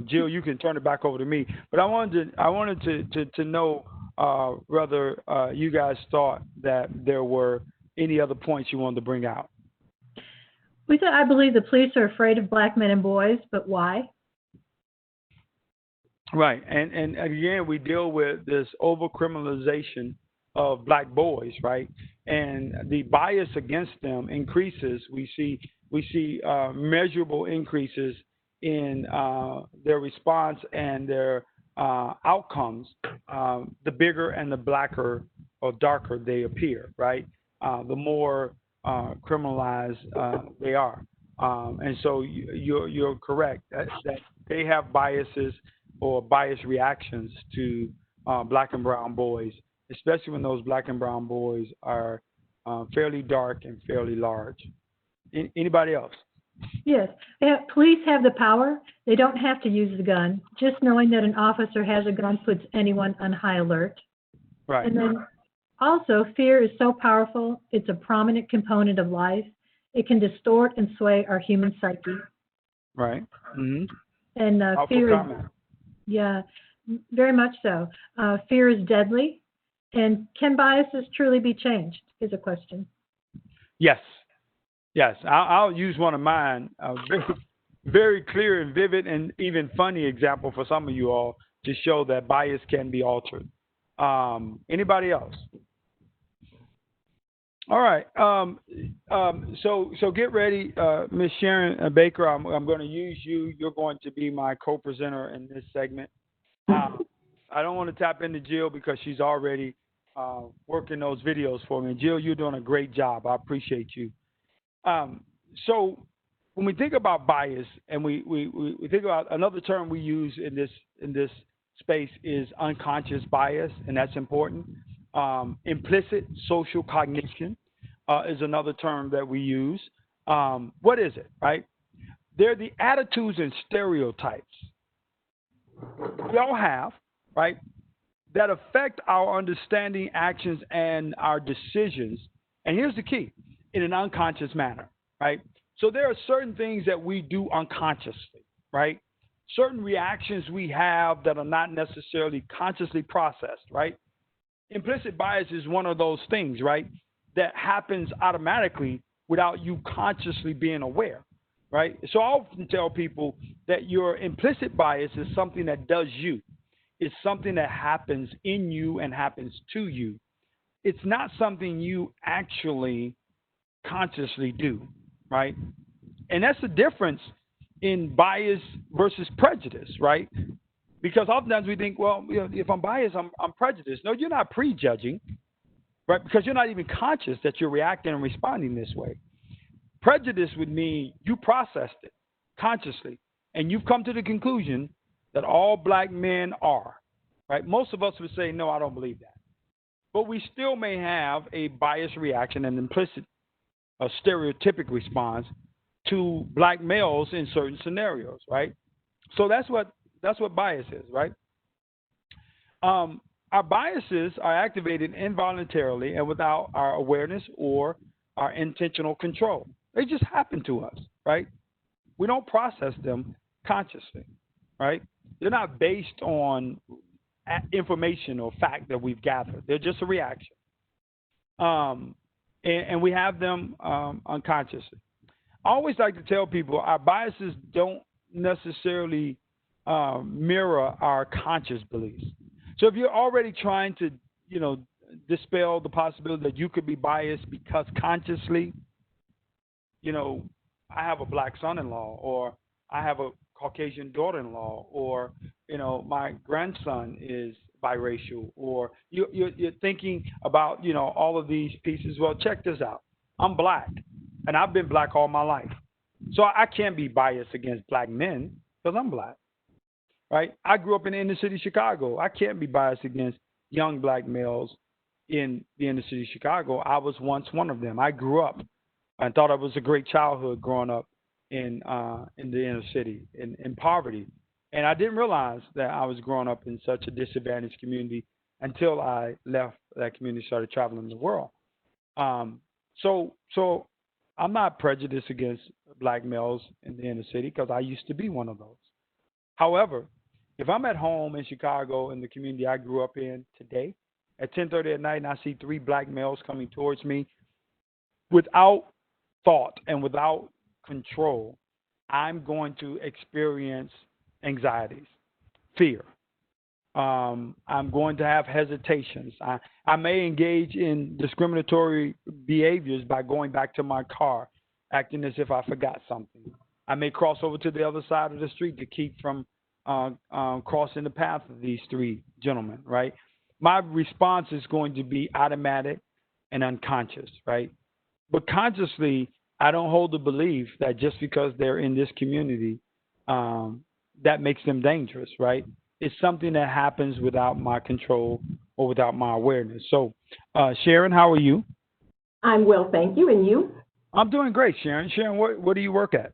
Jill, you can turn it back over to me. But I wanted to know whether you guys thought that there were any other points you wanted to bring out. I believe the police are afraid of black men and boys, but why? Right, and again, we deal with this overcriminalization of black boys, right? And the bias against them increases. We see measurable increases in their response and their outcomes. The bigger and the blacker or darker they appear, right? The more criminalized they are. And so you're correct that they have biases or biased reactions to black and brown boys, especially when those black and brown boys are fairly dark and fairly large. Anybody else? Yes. Police have the power. They don't have to use the gun. Just knowing that an officer has a gun puts anyone on high alert. Right. And then also, fear is so powerful. It's a prominent component of life. It can distort and sway our human psyche. Right. Mm-hmm. And fear is, yeah, very much so. Fear is deadly. And can biases truly be changed is a question. Yes. Yes. I'll use one of mine, very clear and vivid and even funny example for some of you all to show that bias can be altered. Anybody else? All right. So get ready, Ms. Sharon Baker. I'm going to use you. You're going to be my co-presenter in this segment. I don't want to tap into Jill because she's already working those videos for me. Jill, you're doing a great job. I appreciate you. So when we think about bias, and we think about another term we use in this space is unconscious bias, and that's important. Implicit social cognition is another term that we use. What is it, right? They're the attitudes and stereotypes we all have, right, that affect our understanding, actions, and our decisions. And here's the key, in an unconscious manner, right? So there are certain things that we do unconsciously, right? Certain reactions we have that are not necessarily consciously processed, right? Implicit bias is one of those things, right, that happens automatically without you consciously being aware, right? So I often tell people that your implicit bias is something that does you. It's something that happens in you and happens to you. It's not something you actually consciously do, right? And that's the difference in bias versus prejudice, right? Because oftentimes we think, well, you know, if I'm biased, I'm prejudiced. No, you're not prejudging, right? Because you're not even conscious that you're reacting and responding this way. Prejudice would mean you processed it consciously, and you've come to the conclusion that all black men are, right? Most of us would say, no, I don't believe that. But we still may have a biased reaction, an implicit, a stereotypic response to black males in certain scenarios, right? So that's what bias is, right? Our biases are activated involuntarily and without our awareness or our intentional control. They just happen to us, right? We don't process them consciously, right? They're not based on information or fact that we've gathered. They're just a reaction. And we have them unconsciously. I always like to tell people our biases don't necessarily mirror our conscious beliefs. So if you're already trying to, dispel the possibility that you could be biased because consciously, I have a black son-in-law, or I have a Caucasian daughter-in-law, or my grandson is biracial, or you're thinking about all of these pieces. Well, check this out. I'm black, and I've been black all my life, so I can't be biased against black men because I'm black, right? I grew up in the inner city of Chicago. I can't be biased against young black males in the inner city of Chicago. I was once one of them. I grew up and thought it was a great childhood growing up in the inner city in poverty. And I didn't realize that I was growing up in such a disadvantaged community until I left that community, started traveling the world. So I'm not prejudiced against black males in the inner city because I used to be one of those. However, if I'm at home in Chicago in the community I grew up in today, at 10:30 at night, and I see 3 black males coming towards me without thought and without control, I'm going to experience anxieties, fear. I'm going to have hesitations. I may engage in discriminatory behaviors by going back to my car, acting as if I forgot something. I may cross over to the other side of the street to keep from crossing the path of these 3 gentlemen, right? My response is going to be automatic and unconscious, right? But consciously, I don't hold the belief that just because they're in this community, that makes them dangerous, right? It's something that happens without my control or without my awareness. So, Sharon, how are you? I'm well, thank you. And you? I'm doing great, Sharon. Sharon, what do you work at?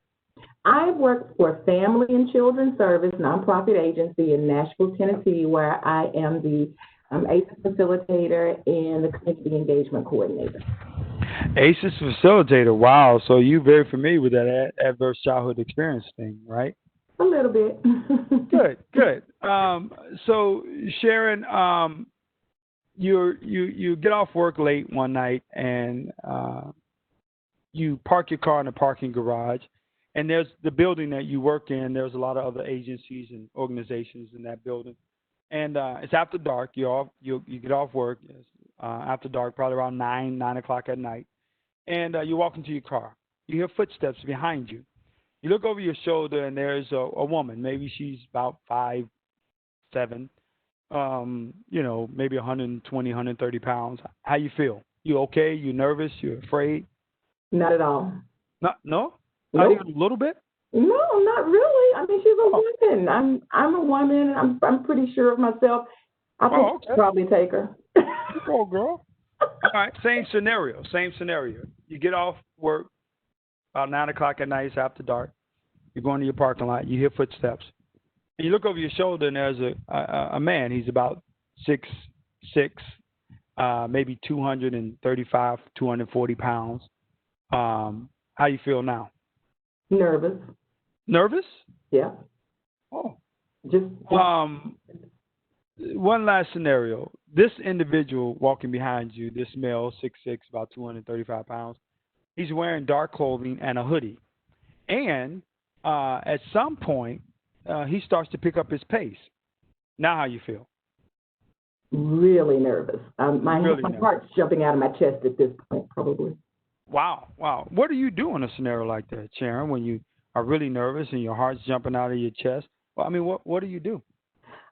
I work for Family and Children's Service nonprofit agency in Nashville, Tennessee, where I am the ACES facilitator and the community engagement coordinator. ACES facilitator, wow. So you're very familiar with that adverse childhood experience thing, right? A little bit. Good. So Sharon, you get off work late one night and you park your car in a parking garage, and there's the building that you work in. There's a lot of other agencies and organizations in that building, and it's after dark. You get off work after dark, probably around 9 o'clock at night, and you walk into your car. You hear footsteps behind you. You look over your shoulder, and there's a woman. Maybe she's about 5'7", maybe 120, 130 pounds. How you feel? You okay? You nervous? You afraid? Not at all. No? Nope. Not even a little bit? No, not really. I mean, she's a woman. I'm a woman. I'm pretty sure of myself. I think I'll probably take her. Go, girl. All right, same scenario. You get off work about 9 o'clock at night. It's after dark. You're going to your parking lot. You hear footsteps. And you look over your shoulder, and there's a man. He's about 6'6", maybe 235, 240 pounds. How you feel now? Nervous. Nervous? Yeah. Oh. Just one last scenario. This individual walking behind you, this male, 6'6", about 235 pounds, he's wearing dark clothing and a hoodie. And at some point, he starts to pick up his pace. Now how you feel? Really nervous. My heart's jumping out of my chest at this point, probably. Wow. What do you do in a scenario like that, Sharon, when you are really nervous and your heart's jumping out of your chest? Well, I mean, what do you do?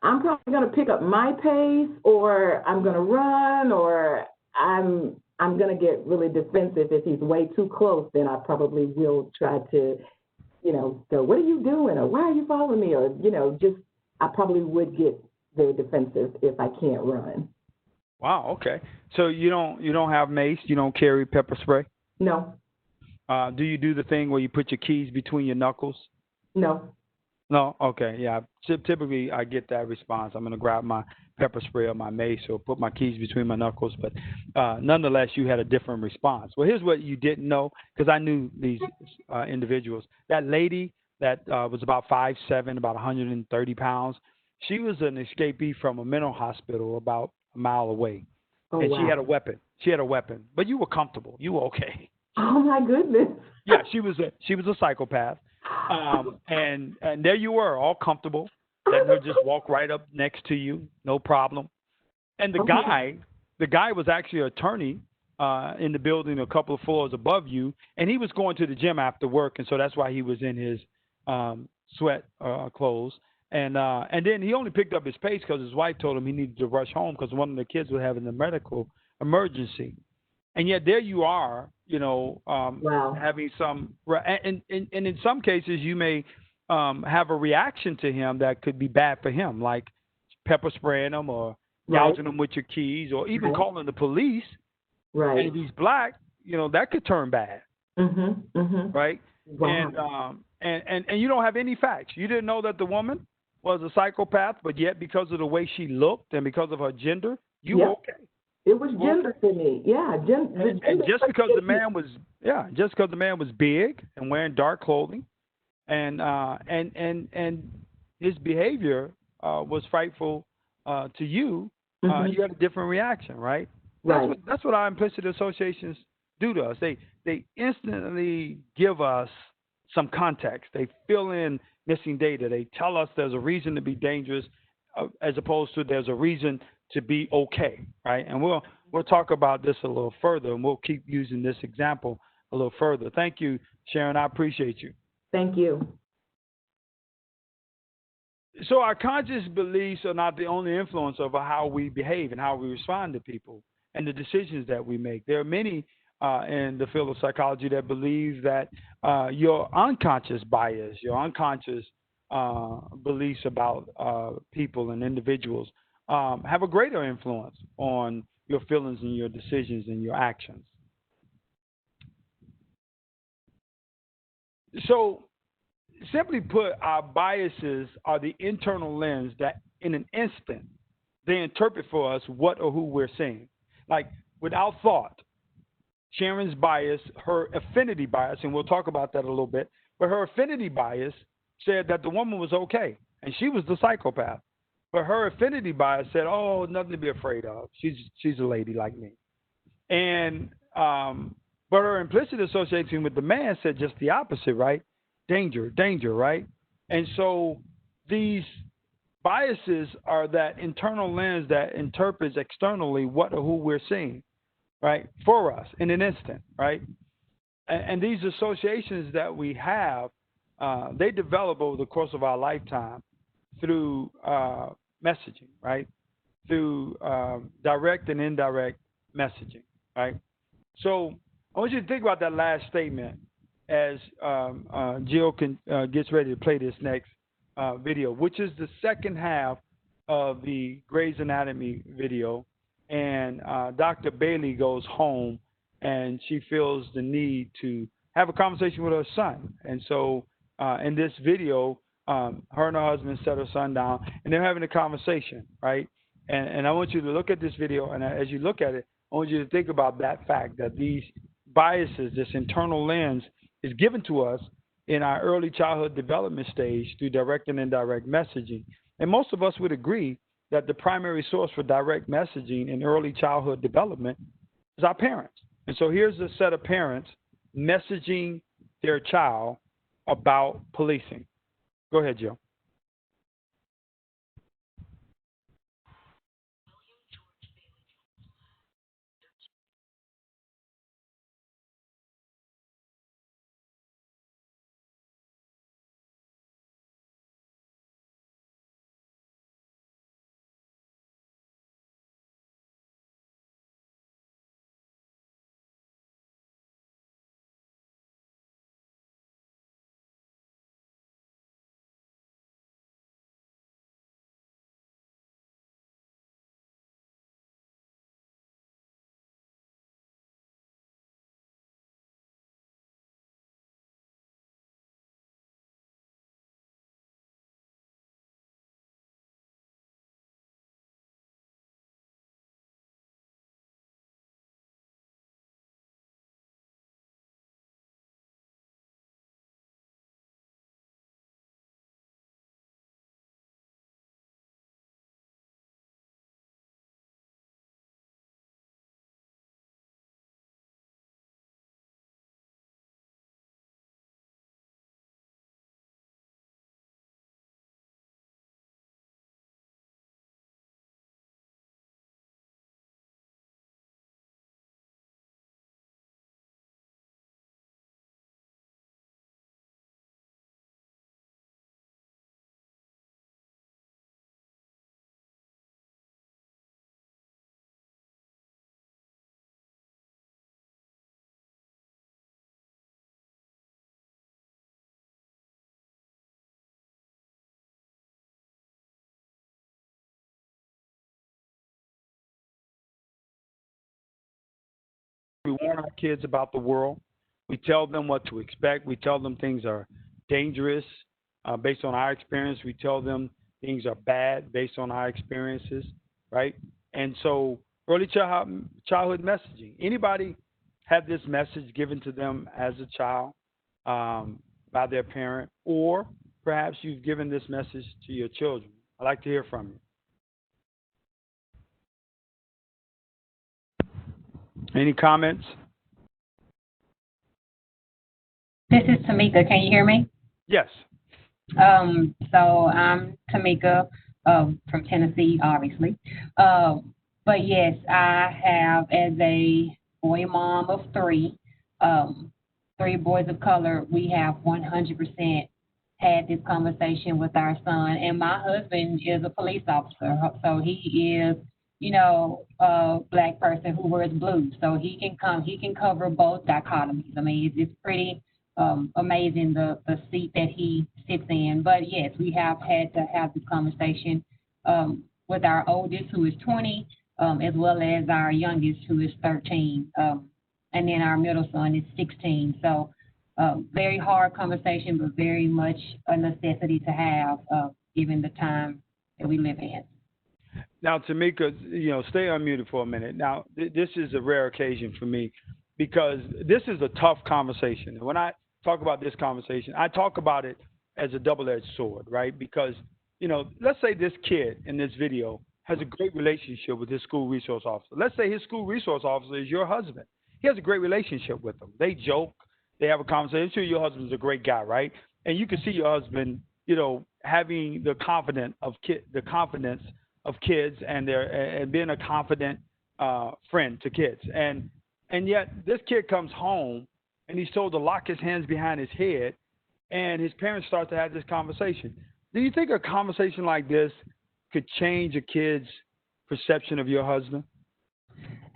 I'm probably going to pick up my pace, or I'm going to run, or I'm going to get really defensive. If he's way too close, then I probably will try to, go, what are you doing? Or why are you following me? Or, just I probably would get very defensive if I can't run. Wow. Okay. So you don't have mace. You don't carry pepper spray. No, Do you do the thing where you put your keys between your knuckles? no. No. Okay. Yeah. Typically, I get that response. I'm going to grab my pepper spray or my mace or put my keys between my knuckles. But nonetheless, you had a different response. Well, here's what you didn't know, because I knew these individuals. That lady that was about 5'7", about 130 pounds. She was an escapee from a mental hospital about a mile away, Oh, and she had wow. a weapon. She had a weapon, but you were comfortable. You were okay. Oh, my goodness. Yeah, she was a psychopath, and there you were, all comfortable, letting her just walk right up next to you, no problem. And Okay. the guy was actually an attorney in the building a couple of floors above you, and he was going to the gym after work, and so that's why he was in his sweat clothes. And then he only picked up his pace because his wife told him he needed to rush home because one of the kids was having a medical emergency. And yet there you are, Wow. having some, and in some cases you may have a reaction to him that could be bad for him, like pepper spraying him or Right. gouging him with your keys or even Right. calling the police. And Right. if he's black, that could turn bad, Mhm. Mhm. right? Wow. And you don't have any facts. You didn't know that the woman was a psychopath, but yet because of the way she looked and because of her gender, you were Yep. okay. It was You were okay. gender for me. Yeah. The And gender just stuff because the that you. man was just because the man was big and wearing dark clothing, and his behavior was frightful to you, Mhm. you had a different reaction, right? Right. That's what our implicit associations do to us. They instantly give us some context. They fill in missing data. They tell us there's a reason to be dangerous, as opposed to there's a reason to be okay, right? And we'll talk about this a little further, and we'll keep using this example a little further. Thank you, Sharon. I appreciate you. Thank you. So our conscious beliefs are not the only influence over how we behave and how we respond to people and the decisions that we make. There are many in the field of psychology that believe that your unconscious bias, your unconscious beliefs about people and individuals have a greater influence on your feelings and your decisions and your actions. So simply put, our biases are the internal lens that, in an instant, they interpret for us what or who we're seeing. Like, without thought, Sharon's bias, her affinity bias, and we'll talk about that a little bit, but her affinity bias said that the woman was okay, and she was the psychopath. But her affinity bias said, "Oh, nothing to be afraid of. She's a lady like me." And but her implicit association with the man said just the opposite, right? Danger, danger, right? And so these biases are that internal lens that interprets externally what or who we're seeing, right, for us in an instant, right? And these associations that we have, they develop over the course of our lifetime through messaging, right? Through direct and indirect messaging, right? So I want you to think about that last statement as Jill gets ready to play this next video, which is the second half of the Grey's Anatomy video. And Dr. Bailey goes home and she feels the need to have a conversation with her son. And so in this video, her and her husband set her son down and they're having a conversation, right? And I want you to look at this video, and as you look at it, I want you to think about that fact that these biases, this internal lens, is given to us in our early childhood development stage through direct and indirect messaging. And most of us would agree that the primary source for direct messaging in early childhood development is our parents. And so here's a set of parents messaging their child about policing. Go ahead, Jill. We warn our kids about the world. We tell them what to expect. We tell them things are dangerous based on our experience. We tell them things are bad based on our experiences, right? And so early childhood messaging. Anybody have this message given to them as a child by their parent, or perhaps you've given this message to your children? I'd like to hear from you. Any comments? This is Tamika. Can you hear me? Yes. So I'm Tamika from Tennessee, obviously. But yes, I have, as a boy mom of three boys of color, we have 100% had this conversation with our son. And my husband is a police officer, so he is, a black person who wears blue. So he can cover both dichotomies. I mean, it's pretty amazing the seat that he sits in. But yes, we have had to have this conversation with our oldest, who is 20, as well as our youngest, who is 13, and then our middle son is 16. So very hard conversation, but very much a necessity to have given the time that we live in. Now, Tamika, stay unmuted for a minute. Now, this is a rare occasion for me because this is a tough conversation. And when I talk about this conversation, I talk about it as a double-edged sword, right? Because, let's say this kid in this video has a great relationship with his school resource officer. Let's say his school resource officer is your husband. He has a great relationship with them. They joke. They have a conversation. I'm sure your husband's a great guy, right? And you can see your husband, having the confidence of kids and being a confident friend to kids. And yet this kid comes home and he's told to lock his hands behind his head, and his parents start to have this conversation. Do you think a conversation like this could change a kid's perception of your husband?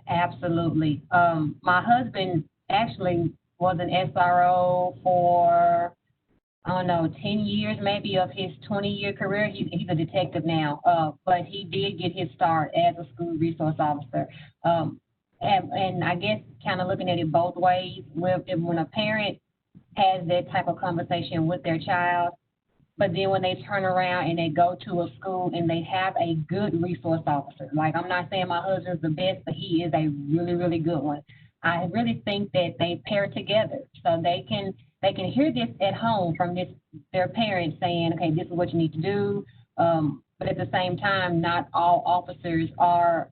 Absolutely. My husband actually was an SRO for, 10 years maybe of his 20-year career. He's a detective now, but he did get his start as a school resource officer. And I guess kind of looking at it both ways, when a parent has that type of conversation with their child, but then when they turn around and they go to a school and they have a good resource officer, like I'm not saying my husband's the best, but he is a really, really good one. I really think that they pair together so they can hear this at home from their parents saying, okay, this is what you need to do. But at the same time, not all officers are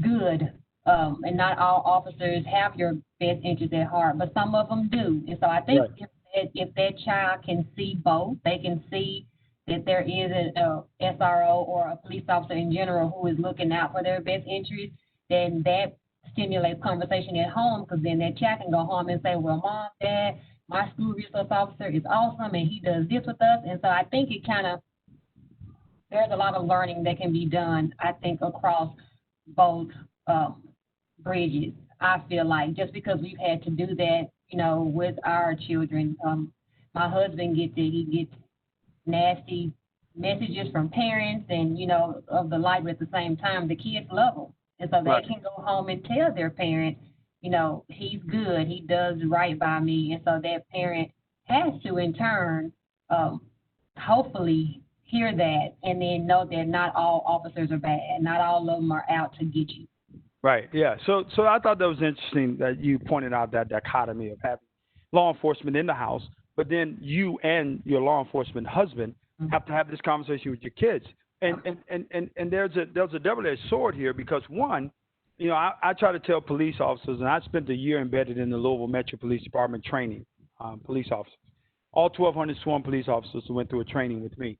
good, and not all officers have your best interest at heart, but some of them do. And so I think if that child can see both, they can see that there is a SRO or a police officer in general who is looking out for their best interest, then that stimulates conversation at home, because then that child can go home and say, well, Mom, Dad, my school resource officer is awesome and he does this with us. And so I think there's a lot of learning that can be done, I think, across both bridges. I feel like just because we've had to do that, with our children, my husband gets nasty messages from parents and, of the like, but at the same time, the kids love them. And so they can go home and tell their parent, he's good, he does right by me. And so that parent has to, in turn, hopefully hear that and then know that not all officers are bad. Not all of them are out to get you. Right, yeah. So I thought that was interesting that you pointed out that dichotomy of having law enforcement in the house, but then you and your law enforcement husband have to have this conversation with your kids. And there's a double-edged sword here because, one, I try to tell police officers, and I spent a year embedded in the Louisville Metro Police Department training police officers. All 1,200 sworn police officers who went through a training with me.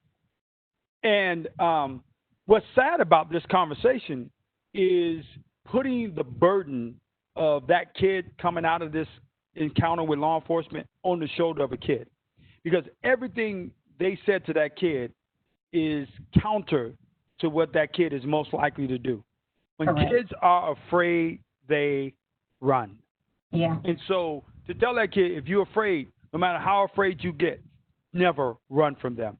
And what's sad about this conversation is putting the burden of that kid coming out of this encounter with law enforcement on the shoulder of a kid. Because everything they said to that kid is counter to what that kid is most likely to do. When kids are afraid, they run. Yeah. And so to tell that kid, if you're afraid, no matter how afraid you get, never run from them.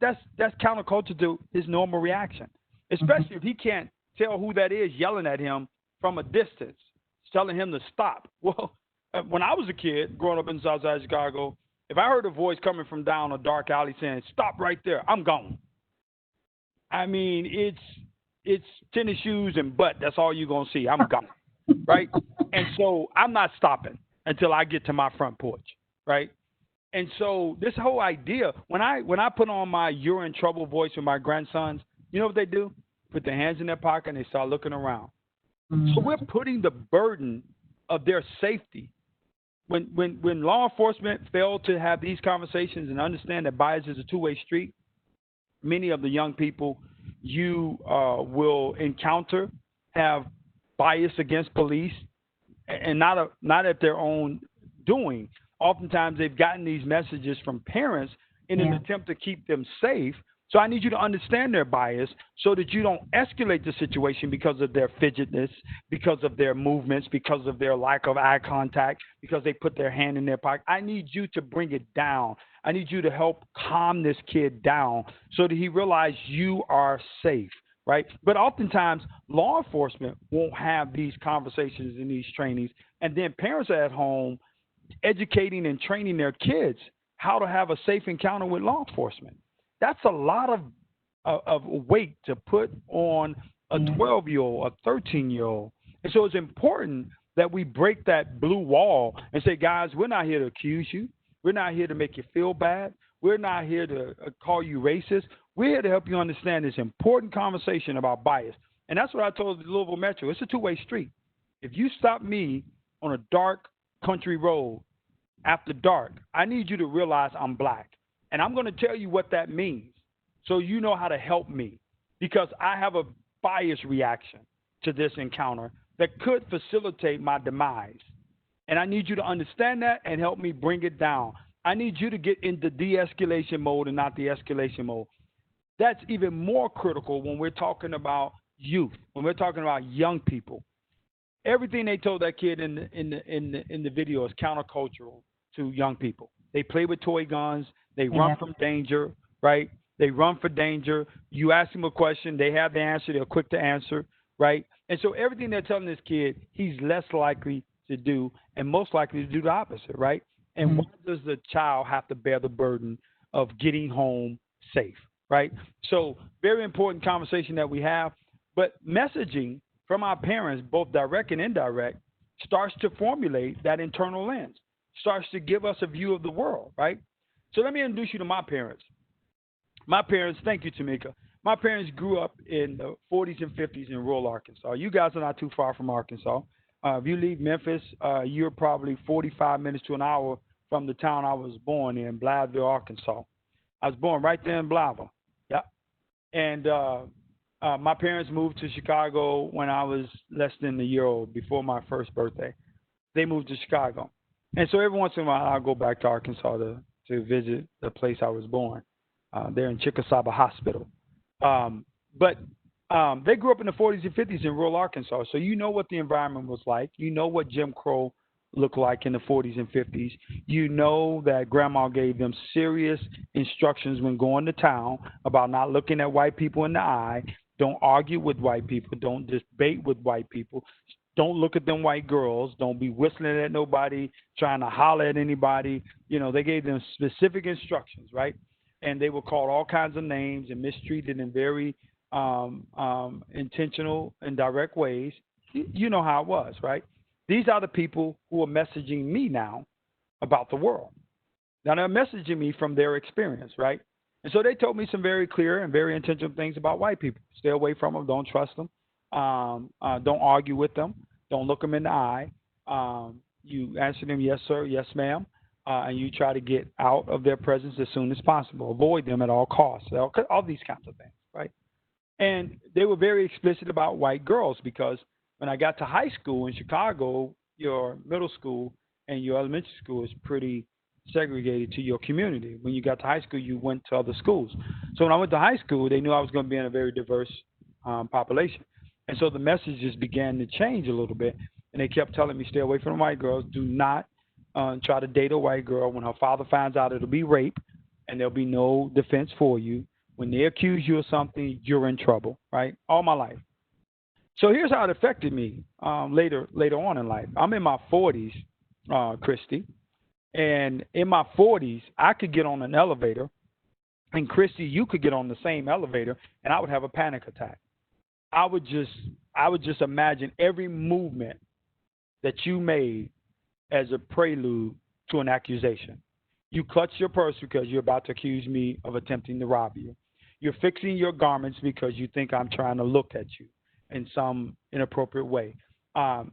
That's counterculture to his normal reaction, especially if he can't tell who that is yelling at him from a distance. telling him to stop. Well, when I was a kid growing up in South Side Chicago, if I heard a voice coming from down a dark alley saying, "Stop right there," I'm gone. I mean, it's tennis shoes and butt. That's all you're going to see. I'm gone, right? And so I'm not stopping until I get to my front porch, right? And so this whole idea, when I put on my "you're in trouble" voice with my grandsons, you know what they do? Put their hands in their pocket and they start looking around. So we're putting the burden of their safety. When law enforcement fail to have these conversations and understand that bias is a two-way street, many of the young people you will encounter have bias against police, and not at their own doing. Oftentimes, they've gotten these messages from parents in an attempt to keep them safe. So I need you to understand their bias so that you don't escalate the situation because of their fidgetness, because of their movements, because of their lack of eye contact, because they put their hand in their pocket. I need you to bring it down. I need you to help calm this kid down so that he realizes you are safe, right? But oftentimes, law enforcement won't have these conversations in these trainings, and then parents are at home educating and training their kids how to have a safe encounter with law enforcement. That's a lot of weight to put on a 12-year-old, a 13-year-old. And so it's important that we break that blue wall and say, guys, we're not here to accuse you. We're not here to make you feel bad. We're not here to call you racist. We're here to help you understand this important conversation about bias. And that's what I told the Louisville Metro. It's a two-way street. If you stop me on a dark country road after dark, I need you to realize I'm black. And I'm going to tell you what that means so you know how to help me, because I have a bias reaction to this encounter that could facilitate my demise. And I need you to understand that and help me bring it down. I need you to get into de-escalation mode and not the escalation mode. That's even more critical when we're talking about youth, when we're talking about young people. Everything they told that kid in the video is countercultural to young people. They play with toy guns. They run from danger, right? They run for danger. You ask them a question, they have the answer. They're quick to answer, right? And so everything they're telling this kid, he's less likely to do and most likely to do the opposite, right? And why does the child have to bear the burden of getting home safe, right? So very important conversation that we have. But messaging from our parents, both direct and indirect, starts to formulate that internal lens, starts to give us a view of the world, right? So let me introduce you to my parents. My parents, thank you, Tamika. My parents grew up in the 40s and 50s in rural Arkansas. You guys are not too far from Arkansas. If you leave Memphis, you're probably 45 minutes to an hour from the town I was born in, Blytheville, Arkansas. I was born right there in Blytheville. Yeah. And my parents moved to Chicago when I was less than a year old, before my first birthday. They moved to Chicago. And so every once in a while, I'll go back to Arkansas to visit the place I was born. They're in Chickasaw Hospital. But they grew up in the 40s and 50s in rural Arkansas. So you know what the environment was like. You know what Jim Crow looked like in the 40s and 50s. You know that grandma gave them serious instructions when going to town about not looking at white people in the eye. Don't argue with white people. Don't debate with white people. Don't look at them white girls. Don't be whistling at nobody, trying to holler at anybody. You know, they gave them specific instructions, right? And they were called all kinds of names and mistreated in very intentional and direct ways. You know how it was, right? These are the people who are messaging me now about the world. Now, they're messaging me from their experience, right? And so they told me some very clear and very intentional things about white people. Stay away from them. Don't trust them. Don't argue with them. Don't look them in the eye. You answer them, yes, sir, yes, ma'am. And you try to get out of their presence as soon as possible. Avoid them at all costs. All these kinds of things, right? And they were very explicit about white girls, because when I got to high school in Chicago, your middle school and your elementary school is pretty segregated to your community. When you got to high school, you went to other schools. So when I went to high school, they knew I was going to be in a very diverse population. And so the messages began to change a little bit. And they kept telling me, stay away from the white girls. Do not try to date a white girl. When her father finds out, it'll be rape, and there'll be no defense for you. When they accuse you of something, you're in trouble, right? All my life. So here's how it affected me later on in life. I'm in my 40s, Christy, and in my 40s, I could get on an elevator, and Christy, you could get on the same elevator, and I would have a panic attack. I would just imagine every movement that you made as a prelude to an accusation. You clutch your purse because you're about to accuse me of attempting to rob you. You're fixing your garments because you think I'm trying to look at you in some inappropriate way. And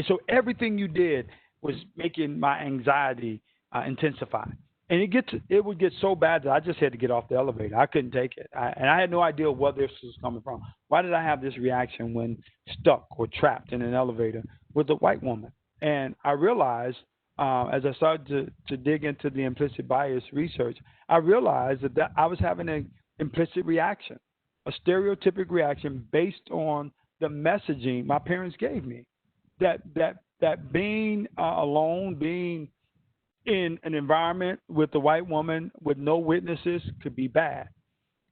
so everything you did was making my anxiety intensify. And it would get so bad that I just had to get off the elevator. I couldn't take it. And I had no idea where this was coming from. Why did I have this reaction when stuck or trapped in an elevator with a white woman? And I realized, as I started to dig into the implicit bias research, I realized that I was having an implicit reaction, a stereotypic reaction based on the messaging my parents gave me. That being alone, being in an environment with a white woman with no witnesses could be bad.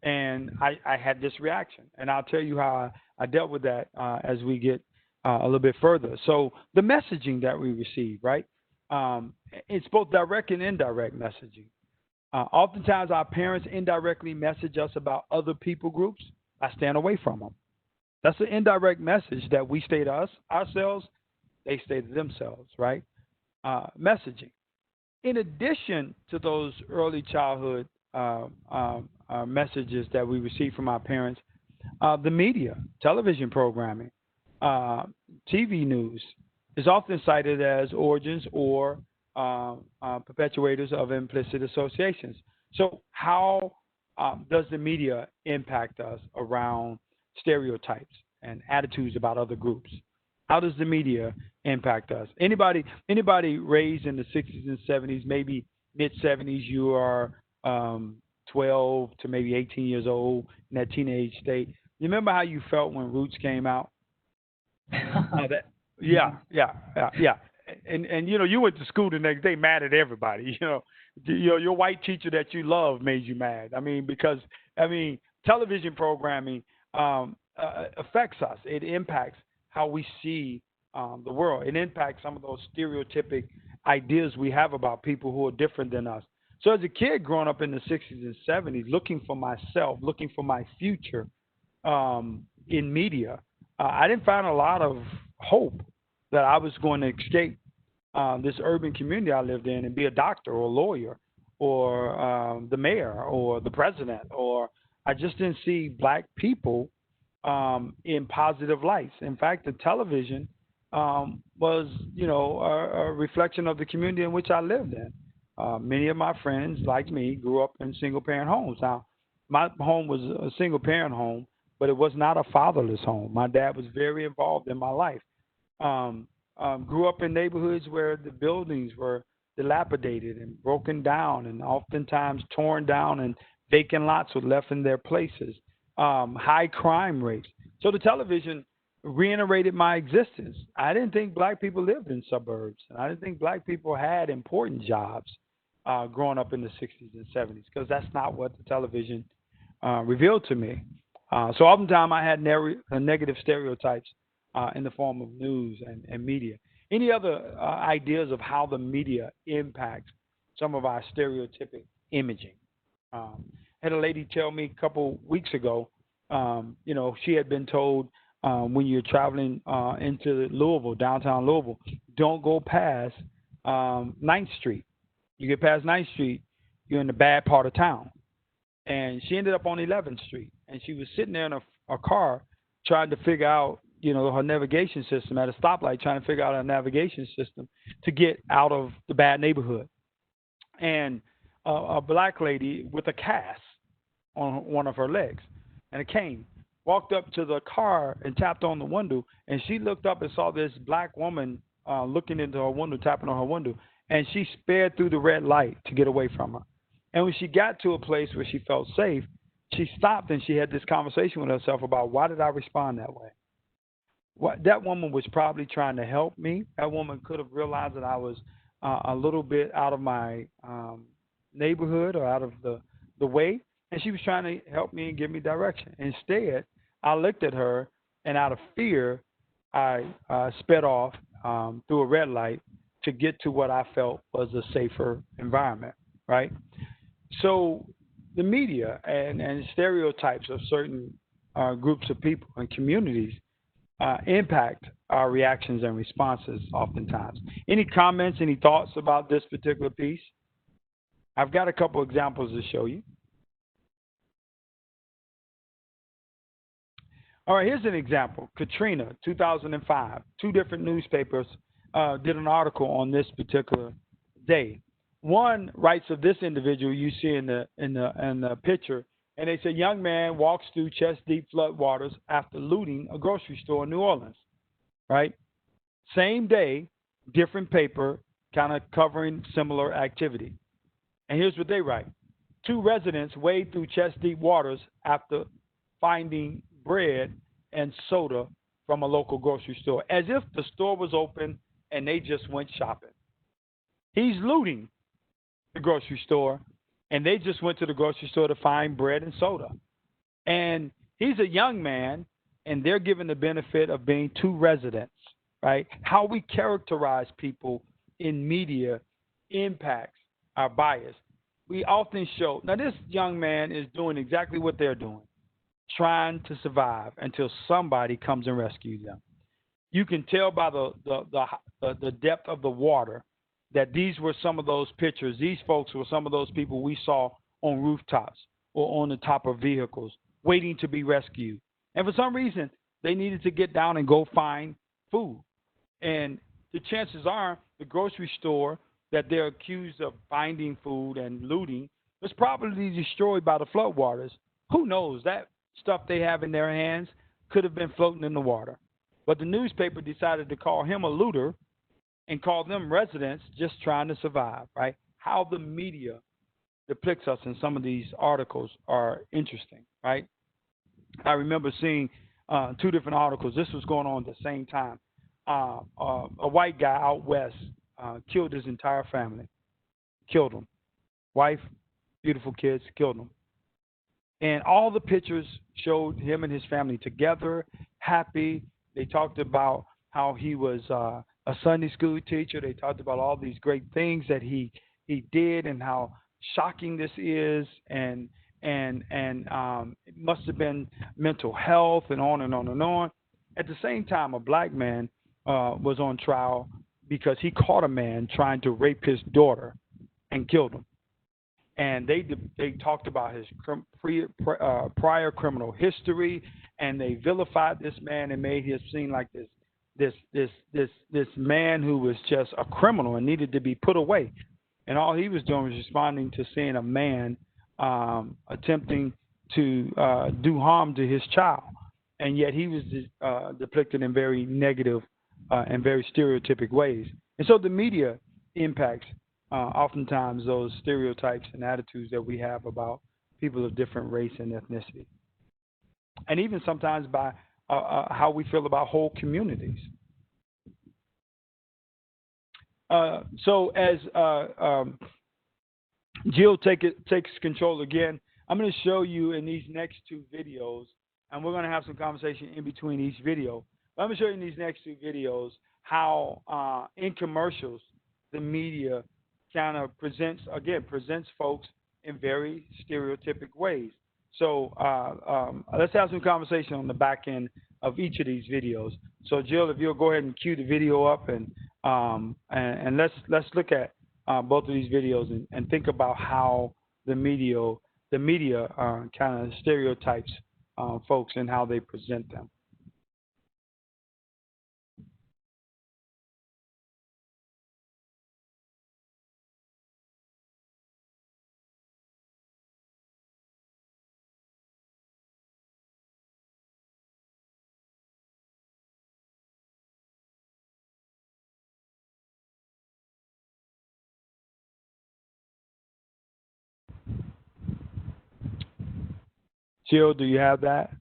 And I had this reaction. And I'll tell you how I dealt with that as we get a little bit further. So the messaging that we receive, right? It's both direct and indirect messaging. Oftentimes our parents indirectly message us about other people groups. I stand away from them. That's an indirect message that we say to ourselves, they say to themselves, right? Messaging. In addition to those early childhood messages that we receive from our parents, the media, television programming, TV news is often cited as origins or perpetuators of implicit associations. So how does the media impact us around stereotypes and attitudes about other groups? How does the media impact us? Anybody raised in the 60s and 70s, maybe mid-70s, you are 12 to maybe 18 years old in that teenage state. You remember how you felt when Roots came out? Yeah. And you went to school the next day mad at everybody. Your white teacher that you love made you mad. Because television programming affects us. It impacts how we see the world. It impacts some of those stereotypic ideas we have about people who are different than us. So as a kid growing up in the 60s and 70s, looking for myself, looking for my future in media, I didn't find a lot of hope that I was going to escape this urban community I lived in and be a doctor or a lawyer or the mayor or the president, or I just didn't see black people in positive lights. In fact, the television was, a reflection of the community in which I lived in. Many of my friends, like me, grew up in single-parent homes. Now, my home was a single-parent home, but it was not a fatherless home. My dad was very involved in my life. Grew up in neighborhoods where the buildings were dilapidated and broken down and oftentimes torn down, and vacant lots were left in their places. High crime rates. So the television reiterated my existence. I didn't think black people lived in suburbs. I didn't think black people had important jobs growing up in the 60s and 70s, because that's not what the television revealed to me. So oftentimes I had negative stereotypes in the form of news and media. Any other ideas of how the media impacts some of our stereotypic imaging? Had a lady tell me a couple weeks ago, she had been told when you're traveling into Louisville, downtown Louisville, don't go past 9th Street. You get past 9th Street, you're in the bad part of town. And she ended up on 11th Street, and she was sitting there in a car trying to figure out, her navigation system at a stoplight, trying to figure out a navigation system to get out of the bad neighborhood. And a black lady with a cast on one of her legs and a cane walked up to the car and tapped on the window, and she looked up and saw this black woman looking into her window, tapping on her window, and she sped through the red light to get away from her. And when she got to a place where she felt safe, she stopped and she had this conversation with herself about, why did I respond that way? That woman was probably trying to help me. That woman could have realized that I was a little bit out of my neighborhood or out of the way, and she was trying to help me and give me direction. Instead, I looked at her and out of fear, I sped off through a red light to get to what I felt was a safer environment, right? So the media and stereotypes of certain groups of people and communities impact our reactions and responses oftentimes. Any comments, any thoughts about this particular piece? I've got a couple examples to show you. All right, here's an example. Katrina, 2005. Two different newspapers did an article on this particular day. One writes of this individual you see in the picture, and they say, young man walks through chest-deep floodwaters after looting a grocery store in New Orleans, right? Same day, different paper, kind of covering similar activity. And here's what they write. Two residents wade through chest-deep waters after finding bread and soda from a local grocery store, as if the store was open and they just went shopping. He's looting the grocery store, and they just went to the grocery store to find bread and soda. And he's a young man, and they're given the benefit of being two residents, right? How we characterize people in media impacts our bias. We often show, now this young man is doing exactly what they're doing, trying to survive until somebody comes and rescues them. You can tell by the depth of the water that these were some of those pictures. These folks were some of those people we saw on rooftops or on the top of vehicles waiting to be rescued. And for some reason, they needed to get down and go find food. And the chances are the grocery store that they're accused of finding food and looting was probably destroyed by the floodwaters. Who knows? That stuff they have in their hands could have been floating in the water. But the newspaper decided to call him a looter and call them residents just trying to survive, right? How the media depicts us in some of these articles are interesting, right? I remember seeing two different articles. This was going on at the same time. A white guy out west killed his entire family, killed them. Wife, beautiful kids, killed them. And all the pictures showed him and his family together, happy. They talked about how he was a Sunday school teacher. They talked about all these great things that he did and how shocking this is, and it must have been mental health and on and on and on. At the same time, a black man was on trial because he caught a man trying to rape his daughter and killed him. And they talked about his prior criminal history, and they vilified this man and made him seem like this man who was just a criminal and needed to be put away. And all he was doing was responding to seeing a man attempting to do harm to his child, and yet he was depicted in very negative and very stereotypic ways. And so the media impacts oftentimes those stereotypes and attitudes that we have about people of different race and ethnicity, and even sometimes by how we feel about whole communities. So as Jill takes control again, I'm going to show you in these next two videos, and we're going to have some conversation in between each video. But I'm going to show you in these next two videos how in commercials the media kind of presents folks in very stereotypic ways. So let's have some conversation on the back end of each of these videos. So Jill, if you'll go ahead and cue the video up, and let's look at both of these videos and think about how the media kind of stereotypes folks and how they present them. Jill, do you have that?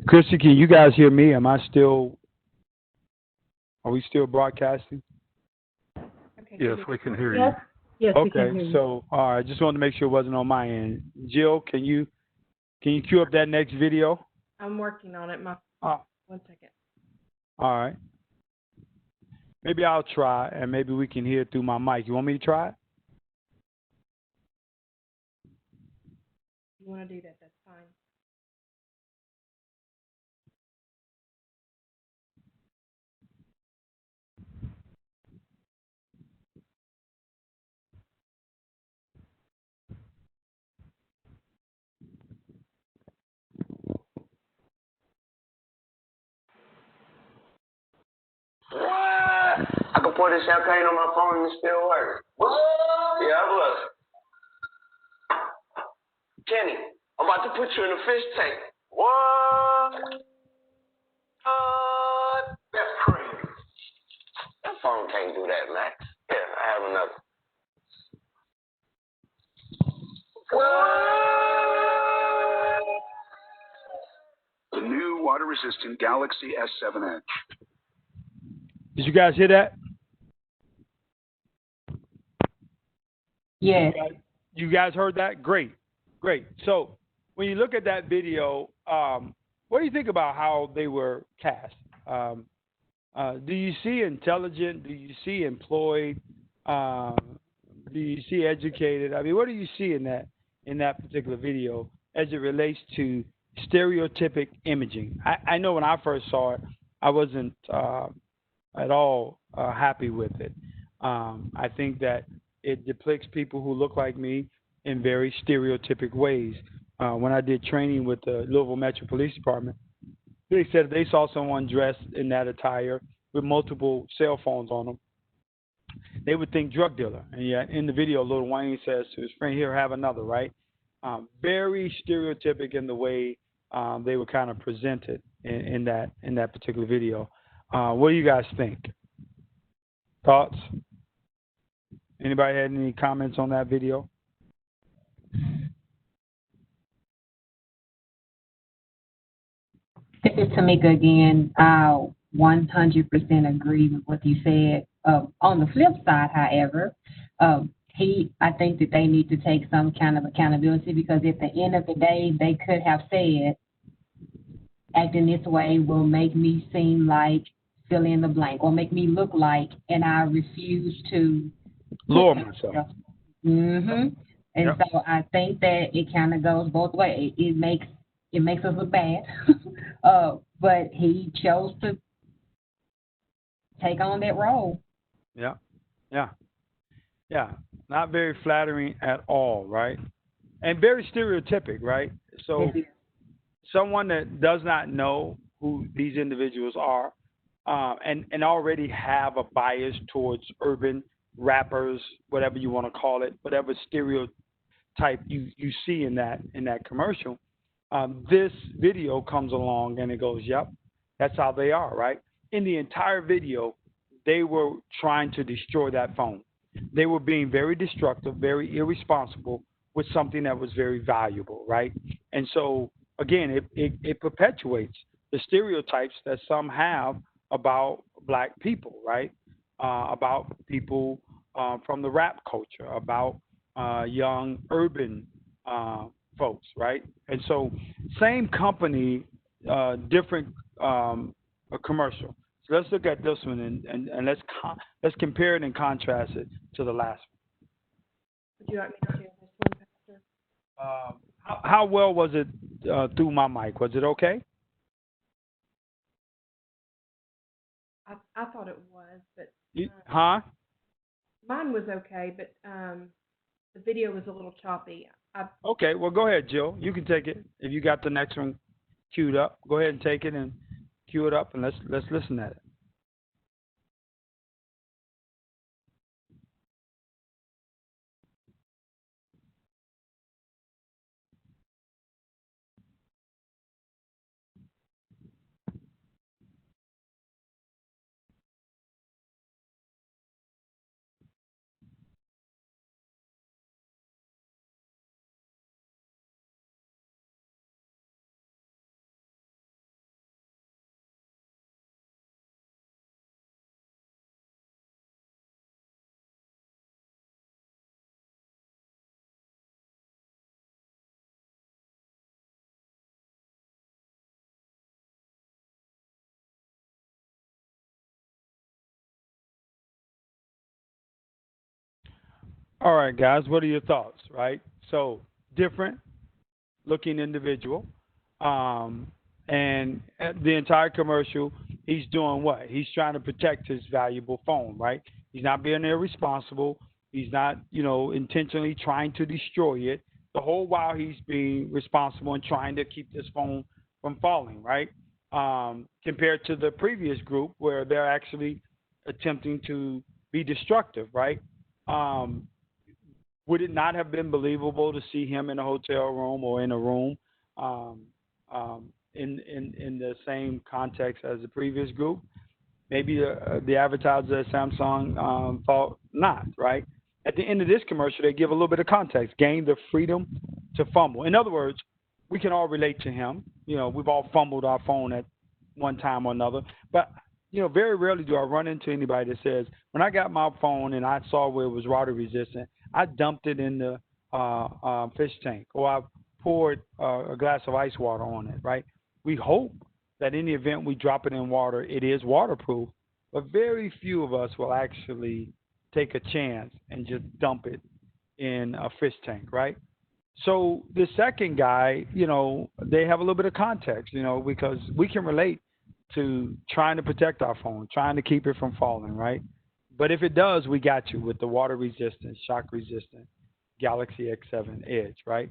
Christy, can you guys hear me? Are we still broadcasting? Yes, we can hear you. Yes. Yes, we can hear Okay, you. so all right, just wanted to make sure it wasn't on my end. Jill, can you cue up that next video? I'm working on it. 1 second. All right. Maybe I'll try, and maybe we can hear it through my mic. You want me to try it? If you want to do that, that's fine. What? I can pour this champagne on my phone and it still work. What? Yeah, look. Kenny, I'm about to put you in a fish tank. What? That's crazy. That phone can't do that, Max. Yeah, I have another. What? The new water-resistant Galaxy S7 Edge. Did you guys hear that? Yes. You guys heard that? Great, great. So when you look at that video, what do you think about how they were cast? Do you see intelligent? Do you see employed? Do you see educated? I mean, what do you see in that particular video as it relates to stereotypic imaging? I know when I first saw it, I wasn't at all happy with it. I think that it depicts people who look like me in very stereotypic ways. When I did training with the Louisville Metro Police Department, they said if they saw someone dressed in that attire with multiple cell phones on them, they would think drug dealer. And yet in the video, Lil Wayne says to his friend, "Here, have another," right? Very stereotypic in the way they were kind of presented in that particular video. What do you guys think? Thoughts? Anybody had any comments on that video? This is Tamika again. I 100% agree with what you said. On the flip side, however, I think that they need to take some kind of accountability, because at the end of the day, they could have said, acting this way will make me seem like fill in the blank, or make me look like, and I refuse to Lower myself. And Yep. so I think that it kind of goes both ways. It makes us look bad, but he chose to take on that role. Yeah. Not very flattering at all, right? And very stereotypic, right? So someone that does not know who these individuals are, and already have a bias towards urban rappers, whatever you want to call it, whatever stereotype you see in that commercial, this video comes along and it goes, yep, that's how they are, right? In the entire video, they were trying to destroy that phone. They were being very destructive, very irresponsible with something that was very valuable, right? And so, again, it perpetuates the stereotypes that some have about black people, right? About people from the rap culture, about young urban folks, right? And so, same company, different commercial. So let's look at this one and let's compare it and contrast it to the last Would you like me to share this one, Pastor? one. How well was it through my mic? Was it okay? I thought it was, but Huh? mine was okay, but the video was a little choppy. Okay, well, go ahead, Jill. You can take it. If you got the next one queued up, go ahead and take it and cue it up, and let's listen at it. All right, guys, what are your thoughts, right? So, different looking individual. And the entire commercial, he's doing what? He's trying to protect his valuable phone, right? He's not being irresponsible. He's not, intentionally trying to destroy it. The whole while he's being responsible and trying to keep this phone from falling, right? Compared to the previous group where they're actually attempting to be destructive, right? Um, would it not have been believable to see him in a hotel room or in a room um, in the same context as the previous group? Maybe the advertiser at Samsung thought not, right? At the end of this commercial, they give a little bit of context, gain the freedom to fumble. In other words, we can all relate to him. We've all fumbled our phone at one time or another. But, very rarely do I run into anybody that says, when I got my phone and I saw where it was water resistant, I dumped it in the fish tank, or I poured a glass of ice water on it, right? We hope that in the event we drop it in water, it is waterproof, but very few of us will actually take a chance and just dump it in a fish tank, right? So the second guy, they have a little bit of context, because we can relate to trying to protect our phone, trying to keep it from falling, right? But if it does, we got you with the water resistant, shock resistant Galaxy S7 Edge, right?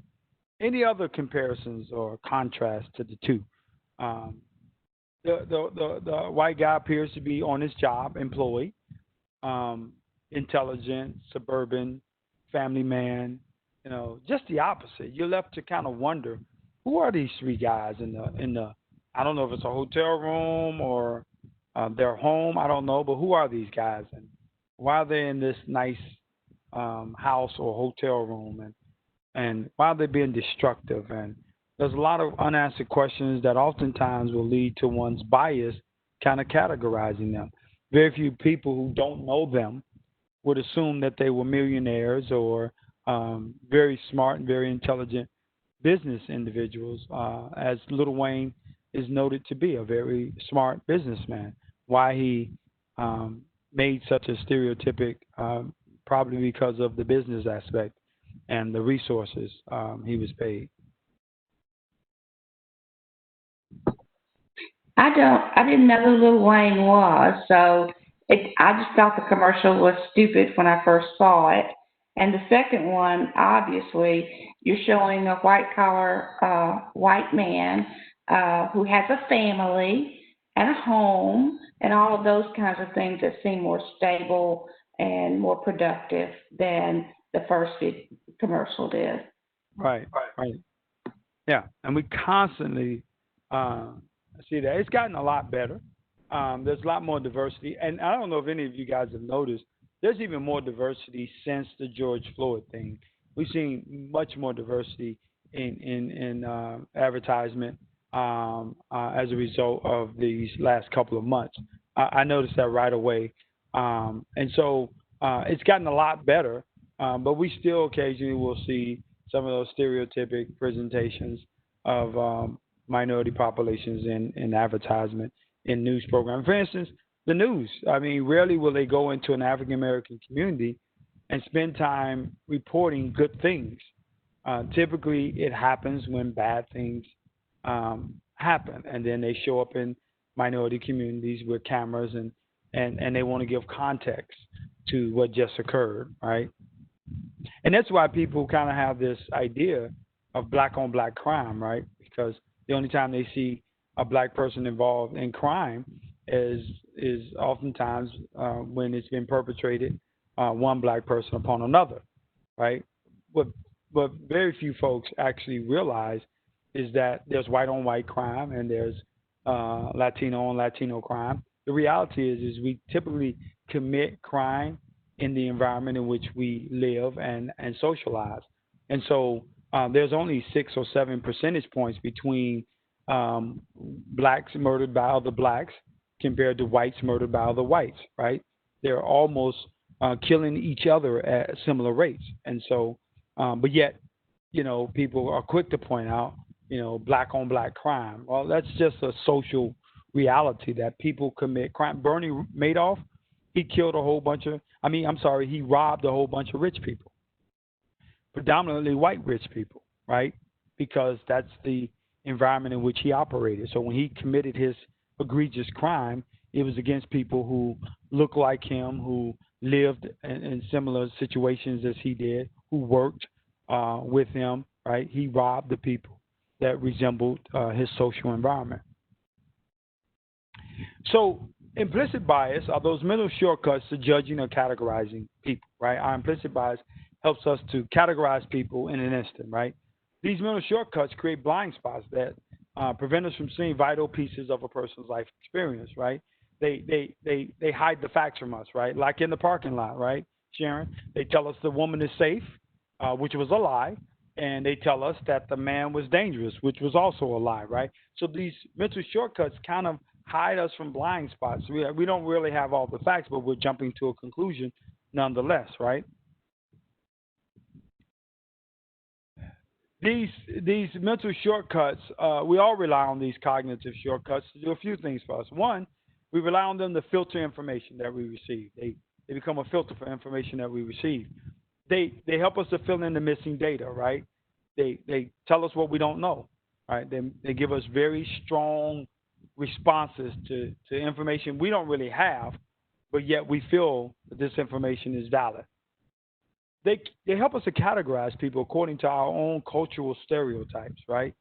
Any other comparisons or contrast to the two? Um, the white guy appears to be on his job, employed, intelligent, suburban, family man. Just the opposite. You're left to kind of wonder, who are these three guys in the I don't know if it's a hotel room or their home. I don't know, but who are these guys and why are they in this nice house or hotel room and why are they being destructive? And there's a lot of unanswered questions that oftentimes will lead to one's bias kind of categorizing them. Very few people who don't know them would assume that they were millionaires or very smart and very intelligent business individuals, as Little Wayne is noted to be a very smart businessman. Why he made such a stereotypic, probably because of the business aspect and the resources he was paid. I didn't know who Lil Wayne was, so I just thought the commercial was stupid when I first saw it. And the second one, obviously, you're showing a white collar white man who has a family and a home and all of those kinds of things that seem more stable and more productive than the first commercial did. Right, right. Yeah, and we constantly see that. It's gotten a lot better. There's a lot more diversity. And I don't know if any of you guys have noticed, there's even more diversity since the George Floyd thing. We've seen much more diversity in advertisement as a result of these last couple of months. I noticed that right away. And so it's gotten a lot better, but we still occasionally will see some of those stereotypic presentations of minority populations in advertisement, in news programs. For instance, the news. I mean, rarely will they go into an African American community and spend time reporting good things. Typically, it happens when bad things happen, and then they show up in minority communities with cameras and they want to give context to what just occurred, right? And that's why people kind of have this idea of black on black crime, right? Because the only time they see a black person involved in crime is oftentimes when it's been perpetrated one black person upon another, right? What very few folks actually realize is that there's white on white crime and there's Latino on Latino crime. The reality is we typically commit crime in the environment in which we live and socialize. And so there's only 6 or 7 percentage points between blacks murdered by other blacks compared to whites murdered by other whites, right? They're almost killing each other at similar rates. And so, but yet, people are quick to point out, black on black crime. Well, that's just a social reality that people commit crime. Bernie Madoff, he killed a whole bunch of, he robbed a whole bunch of rich people, predominantly white rich people, right? Because that's the environment in which he operated. So when he committed his egregious crime, it was against people who looked like him, who lived in similar situations as he did, who worked with him, right? He robbed the people that resembled his social environment. So implicit bias are those mental shortcuts to judging or categorizing people, right? Our implicit bias helps us to categorize people in an instant, right? These mental shortcuts create blind spots that prevent us from seeing vital pieces of a person's life experience, right? They hide the facts from us, right? Like in the parking lot, right, Sharon? They tell us the woman is safe, which was a lie, and they tell us that the man was dangerous, which was also a lie, right? So these mental shortcuts kind of hide us from blind spots. We don't really have all the facts, but we're jumping to a conclusion nonetheless, right? These mental shortcuts, we all rely on these cognitive shortcuts to do a few things for us. One, we rely on them to filter information that we receive. They become a filter for information that we receive. They help us to fill in the missing data, right? They tell us what we don't know, right? They give us very strong responses to information we don't really have, but yet we feel that this information is valid. They help us to categorize people according to our own cultural stereotypes, right?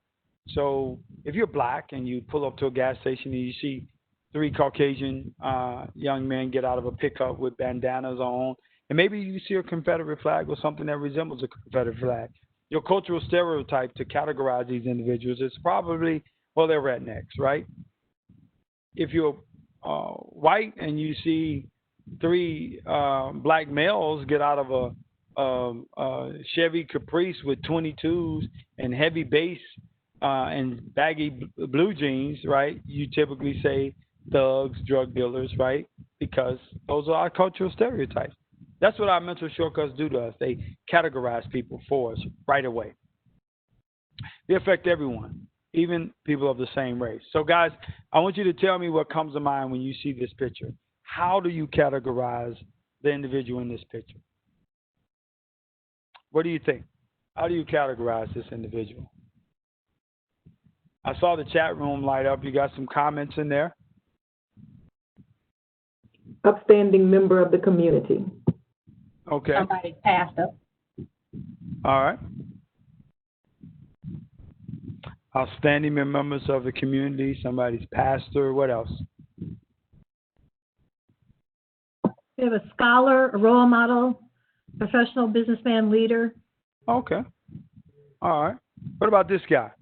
So if you're black and you pull up to a gas station and you see three Caucasian young men get out of a pickup with bandanas on, and maybe you see a Confederate flag or something that resembles a Confederate flag, your cultural stereotype to categorize these individuals is probably, well, they're rednecks, right? If you're white and you see three black males get out of a Chevy Caprice with 22s and heavy bass and baggy blue jeans, right? You typically say thugs, drug dealers, right? Because those are our cultural stereotypes. That's what our mental shortcuts do to us. They categorize people for us right away. They affect everyone, even people of the same race. So, guys, I want you to tell me what comes to mind when you see this picture. How do you categorize the individual in this picture? What do you think? How do you categorize this individual? I saw the chat room light up. You got some comments in there? Upstanding member of the community. Okay. Somebody's pastor. All right. Outstanding members of the community, somebody's pastor. What else? We have a scholar, a role model, professional businessman, leader. Okay. All right. What about this guy?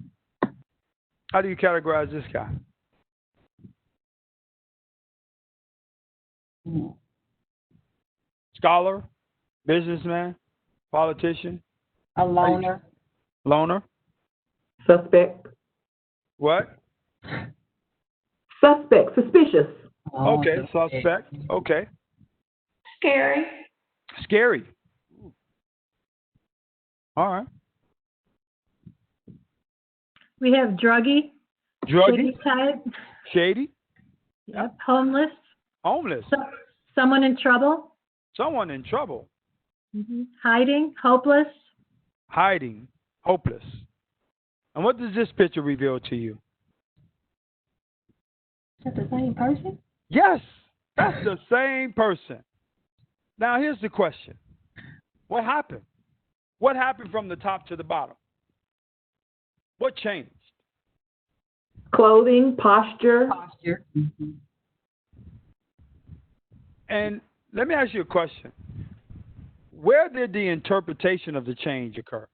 How do you categorize this guy? Scholar, businessman, politician? A loner. Loner? Suspect. What? Suspect. Suspicious. Okay, suspect. Okay. Scary. Scary. All right. We have druggy. Druggy. Shady type. Shady. Yep. Homeless. Homeless. Someone in trouble. Someone in trouble. Hiding. Hopeless. Hiding. Hopeless. And what does this picture reveal to you? Is that the same person? Yes, that's the same person. Now, here's the question. What happened? What happened from the top to the bottom? What changed? Clothing, posture. Posture. Mm-hmm. And let me ask you a question. Where did the interpretation of the change occur?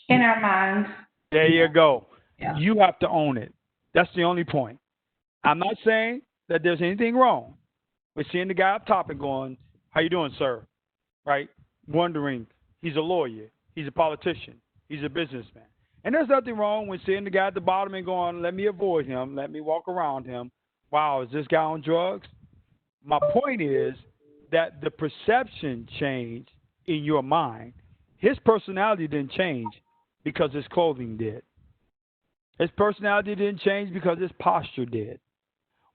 In our minds. There you go. Yeah. You have to own it. That's the only point. I'm not saying that there's anything wrong with seeing the guy up top and going, how you doing, sir? Right? Wondering, he's a lawyer. He's a politician. He's a businessman. And there's nothing wrong with seeing the guy at the bottom and going, let me avoid him. Let me walk around him. Wow, is this guy on drugs? My point is that the perception changed in your mind. His personality didn't change because his clothing did. His personality didn't change because his posture did.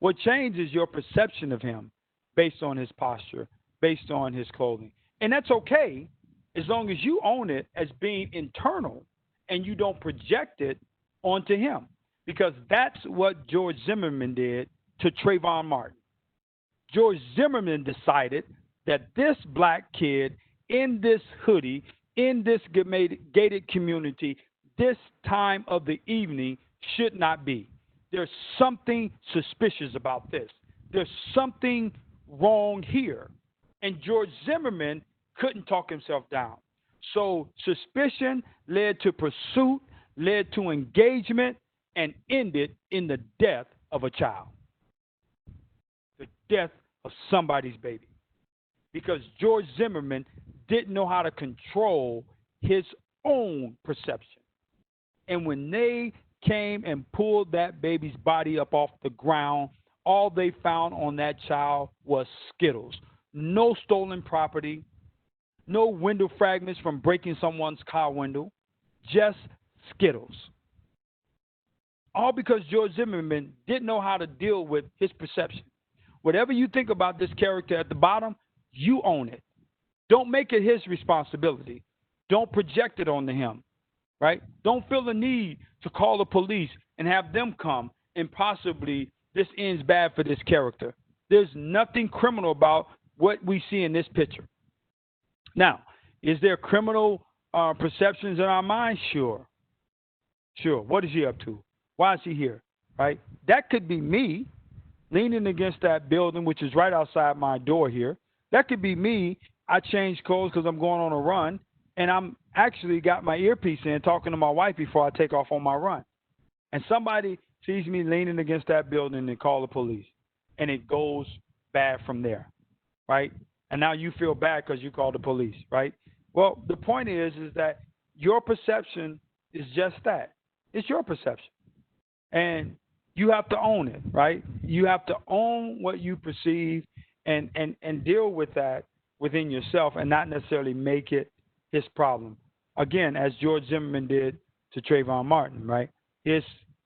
What changed is your perception of him based on his posture, based on his clothing. And that's okay as long as you own it as being internal and you don't project it onto him. Because that's what George Zimmerman did to Trayvon Martin. George Zimmerman decided that this black kid in this hoodie, in this gated community, this time of the evening should not be. There's something suspicious about this. There's something wrong here. And George Zimmerman couldn't talk himself down. So suspicion led to pursuit, led to engagement, and ended in the death of a child. The death of somebody's baby. Because George Zimmerman didn't know how to control his own perception. And when they came and pulled that baby's body up off the ground, all they found on that child was Skittles. No stolen property, no window fragments from breaking someone's car window, just Skittles. All because George Zimmerman didn't know how to deal with his perception. Whatever you think about this character at the bottom, you own it. Don't make it his responsibility. Don't project it onto him, right? Don't feel the need to call the police and have them come and possibly this ends bad for this character. There's nothing criminal about what we see in this picture. Now, is there criminal perceptions in our mind? Sure. What is he up to? Why is he here, right? That could be me leaning against that building, which is right outside my door here. That could be me. I changed clothes because I'm going on a run, and I'm actually got my earpiece in talking to my wife before I take off on my run. And somebody sees me leaning against that building and call the police, and it goes bad from there, right? And now you feel bad because you called the police, right? Well, the point is that your perception is just that. It's your perception. And you have to own it, right? You have to own what you perceive and deal with that within yourself and not necessarily make it his problem. Again, as George Zimmerman did to Trayvon Martin, right? His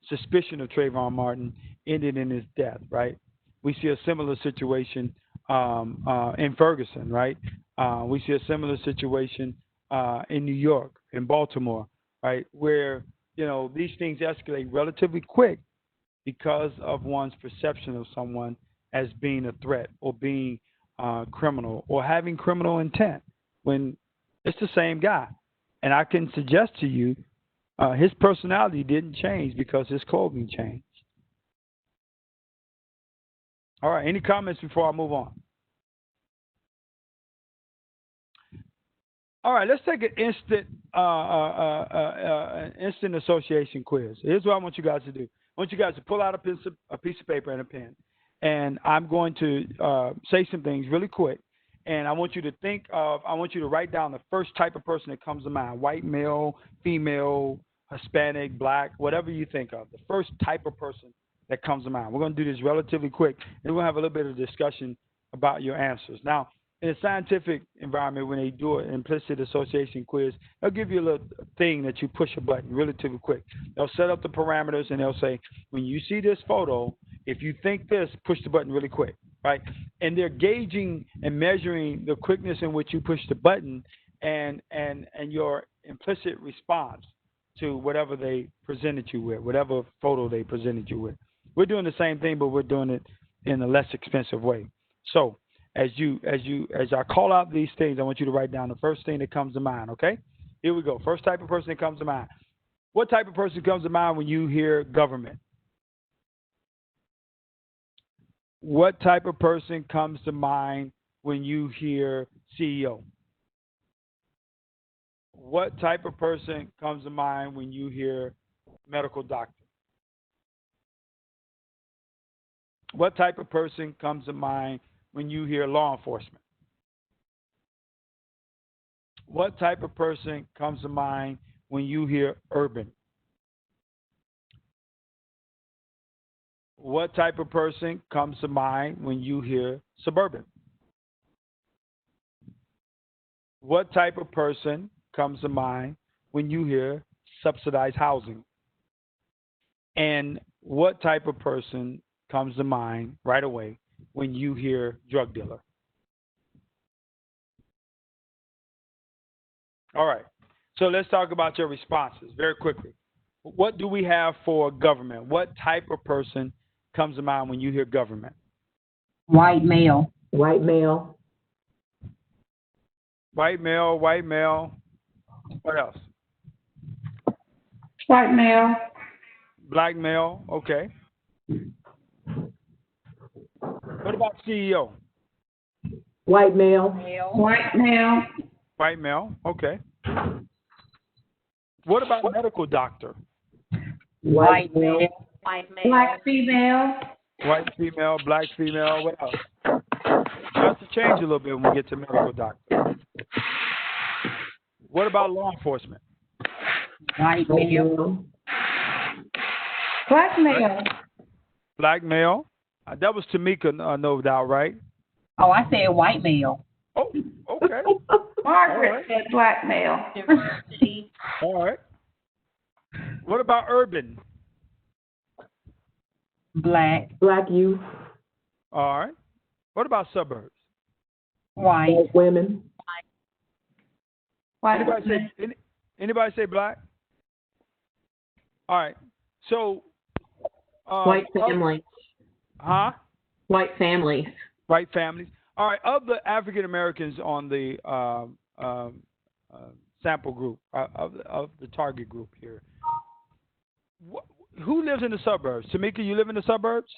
suspicion of Trayvon Martin ended in his death, right? We see a similar situation in Ferguson, right? We see a similar situation in New York, in Baltimore, right? Where, these things escalate relatively quick because of one's perception of someone as being a threat or being criminal or having criminal intent when it's the same guy. And I can suggest to you his personality didn't change because his clothing changed. All right, any comments before I move on? All right, let's take an instant association quiz. Here's what I want you guys to do. I want you guys to pull out a piece of paper and a pen, and I'm going to say some things really quick. And I want you to write down the first type of person that comes to mind: white, male, female, Hispanic, black, whatever you think of. The first type of person that comes to mind. We're going to do this relatively quick, and we're going to have a little bit of discussion about your answers. Now, in a scientific environment, when they do an implicit association quiz, they'll give you a little thing that you push a button relatively quick. They'll set up the parameters, and they'll say, when you see this photo, if you think this, push the button really quick, right? And they're gauging and measuring the quickness in which you push the button and your implicit response to whatever they presented you with, whatever photo they presented you with. We're doing the same thing, but we're doing it in a less expensive way. So, as I call out these things, I want you to write down the first thing that comes to mind, okay? Here we go. First type of person that comes to mind. What type of person comes to mind when you hear government? What type of person comes to mind when you hear CEO? What type of person comes to mind when you hear medical doctor? What type of person comes to mind when you hear law enforcement? What type of person comes to mind when you hear urban? What type of person comes to mind when you hear suburban? What type of person comes to mind when you hear subsidized housing? And what type of person comes to mind right away when you hear drug dealer? All right. So let's talk about your responses very quickly. What do we have for government? What type of person comes to mind when you hear government? White male. White male. White male, white male. What else? White male. Black male. Okay. What about CEO? White male. White male. White male. Okay. What about medical doctor? White male. White male. Black female. White female, black female. What else? Starts to change a little bit when we get to medical doctor. What about law enforcement? White male. Black male. Black male. That was Tamika, no doubt, right? Oh, I said white male. Oh, okay. Margaret said black male. All right. What about urban? Black. Black youth. All right. What about suburbs? White. White women. White Anybody say black? All right. So. White families. Huh? White families. White families. All right. Of the African Americans on the sample group of the target group here, who lives in the suburbs? Tamika, you live in the suburbs?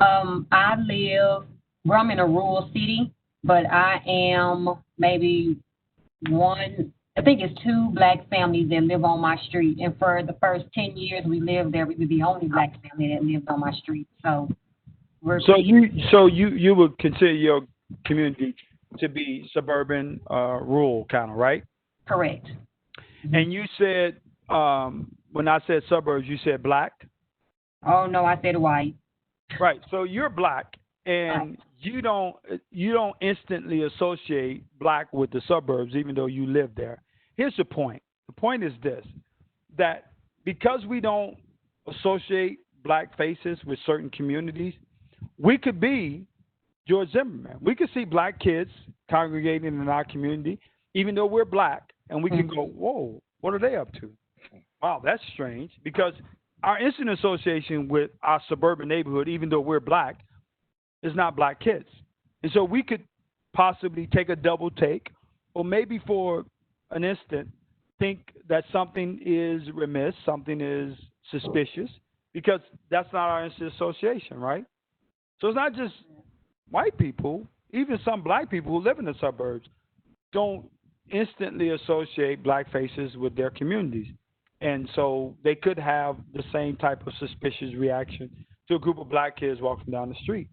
I'm in a rural city, but I am maybe I think it's 2 black families that live on my street. And for the first 10 years we lived there, we were the only black family that lived on my street. So you would consider your community to be suburban, rural kind of, right? Correct. And you said, when I said suburbs, you said black? Oh, no, I said white. Right. So you're black, and you don't instantly associate black with the suburbs, even though you live there. Here's the point. The point is this, that because we don't associate black faces with certain communities, we could be George Zimmerman. We could see black kids congregating in our community, even though we're black, and we can go, whoa, what are they up to? Wow, that's strange, because our instant association with our suburban neighborhood, even though we're black, is not black kids. And so we could possibly take a double take, or maybe for an instant think that something is remiss, something is suspicious, because that's not our instant association, right? So it's not just white people, even some black people who live in the suburbs don't instantly associate black faces with their communities. And so they could have the same type of suspicious reaction to a group of black kids walking down the street.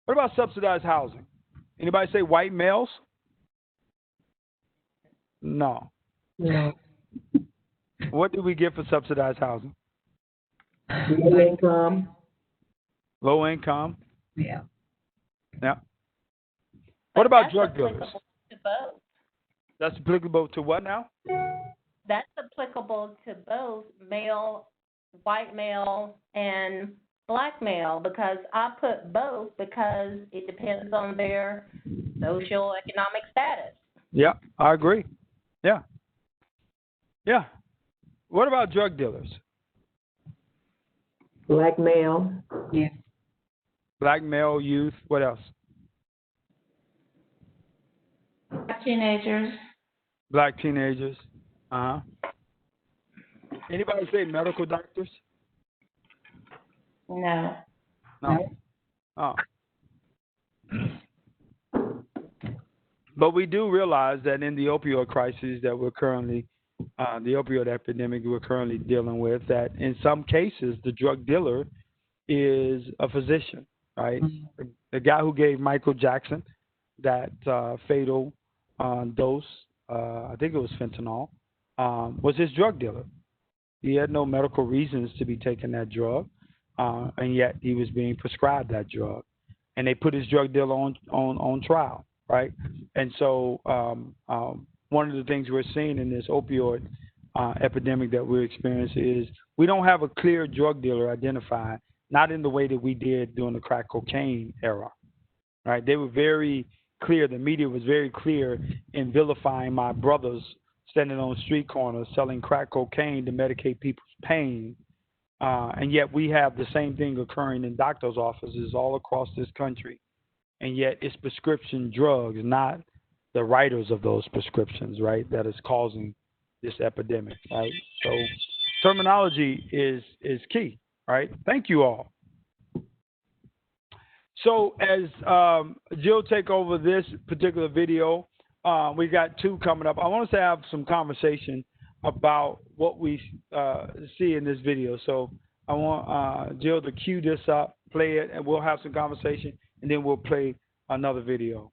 What about subsidized housing? Anybody say white males? No. No. What do we get for subsidized housing? Low income. Low income? Yeah. Yeah. What about That's drug dealers? applicable to both. That's applicable to what now? That's applicable to both male, white male, and black male, because I put both because it depends on their social economic status. Yeah, I agree. Yeah. Yeah. What about drug dealers? Black male. Yeah. Black male, youth, what else? Teenagers. Black teenagers. Uh-huh. Anybody say medical doctors? No. No. Oh. But we do realize that in the opioid crisis that we're currently, the opioid epidemic we're currently dealing with, that in some cases the drug dealer is a physician, right? Mm-hmm. The guy who gave Michael Jackson that fatal dose, I think it was fentanyl, was his drug dealer. He had no medical reasons to be taking that drug, and yet he was being prescribed that drug. And they put his drug dealer on trial, right? And so one of the things we're seeing in this opioid epidemic that we're experiencing is we don't have a clear drug dealer identified not in the way that we did during the crack cocaine era, right? They were very clear. The media was very clear in vilifying my brothers standing on street corners selling crack cocaine to medicate people's pain. And yet we have the same thing occurring in doctors' offices all across this country. And yet it's prescription drugs, not the writers of those prescriptions, right, that is causing this epidemic, right? So terminology is key, right? Thank you all. So as Jill take over this particular video, we got two coming up. I want us to have some conversation about what we see in this video. So I want Jill to cue this up, play it, and we'll have some conversation, and then we'll play another video.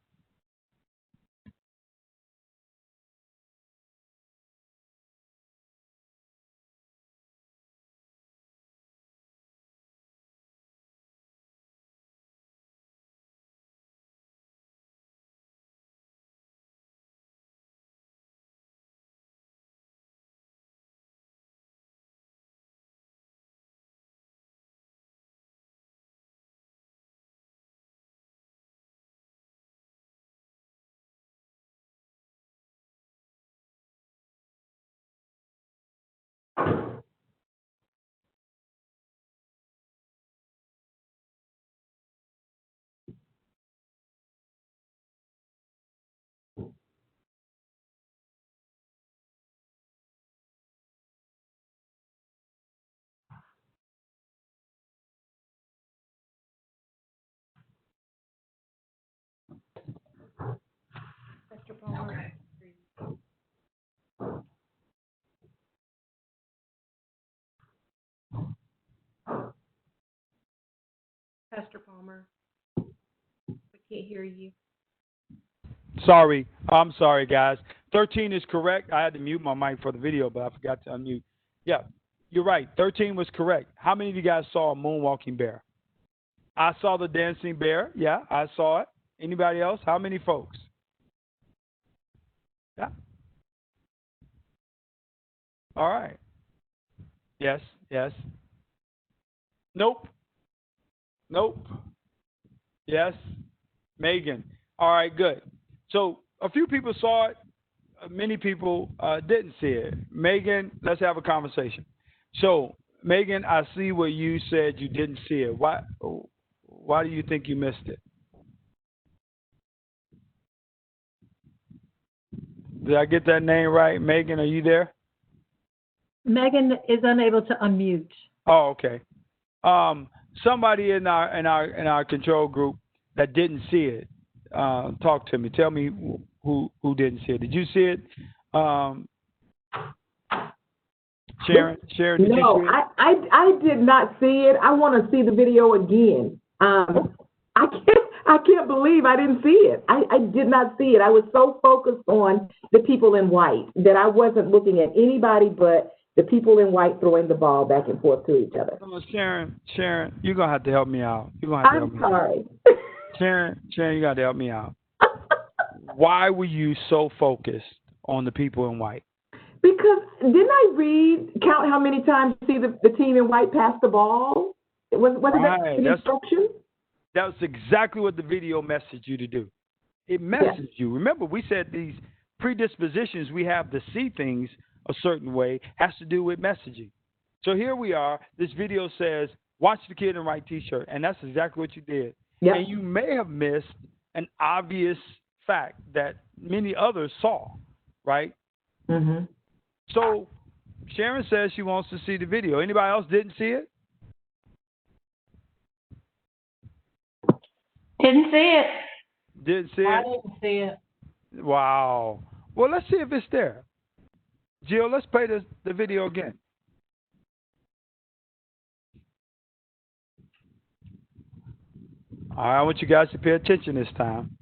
Pastor Palmer. Pastor Palmer. I can't hear you. Sorry. I'm sorry, guys. 13 is correct. I had to mute my mic for the video, but I forgot to unmute. Yeah, you're right. 13 was correct. How many of you guys saw a moonwalking bear? I saw the dancing bear. Yeah, I saw it. Anybody else? How many folks? Yeah. All right. Yes, yes. Nope. Nope. Yes. Megan. All right, good. So a few people saw it. Many people didn't see it. Megan, let's have a conversation. So, Megan, I see where you said you didn't see it. Why do you think you missed it? Did I get that name right? Megan, are you there? Megan is unable to unmute. Oh, okay. Somebody in our control group that didn't see it, talk to me. Tell me who didn't see it. Did you see it? Sharon, did you see it? No, I did not see it. I want to see the video again. I can't believe I didn't see it. I did not see it. I was so focused on the people in white that I wasn't looking at anybody but the people in white throwing the ball back and forth to each other. Oh, Sharon, you're going to have to help me out. I'm sorry. Sharon, you got to help me out. Why were you so focused on the people in white? Because didn't I count how many times you see the team in white pass the ball? Wasn't that the instruction? That's exactly what the video messaged you to do. It messaged you. Remember, we said these predispositions we have to see things a certain way has to do with messaging. So here we are. This video says, watch the kid in white T-shirt. And that's exactly what you did. Yep. And you may have missed an obvious fact that many others saw, right? Mm-hmm. So Sharon says she wants to see the video. Anybody else didn't see it? Didn't see it. Didn't see it? I didn't see it. Wow. Well, let's see if it's there. Jill, let's play the video again. All right, I want you guys to pay attention this time.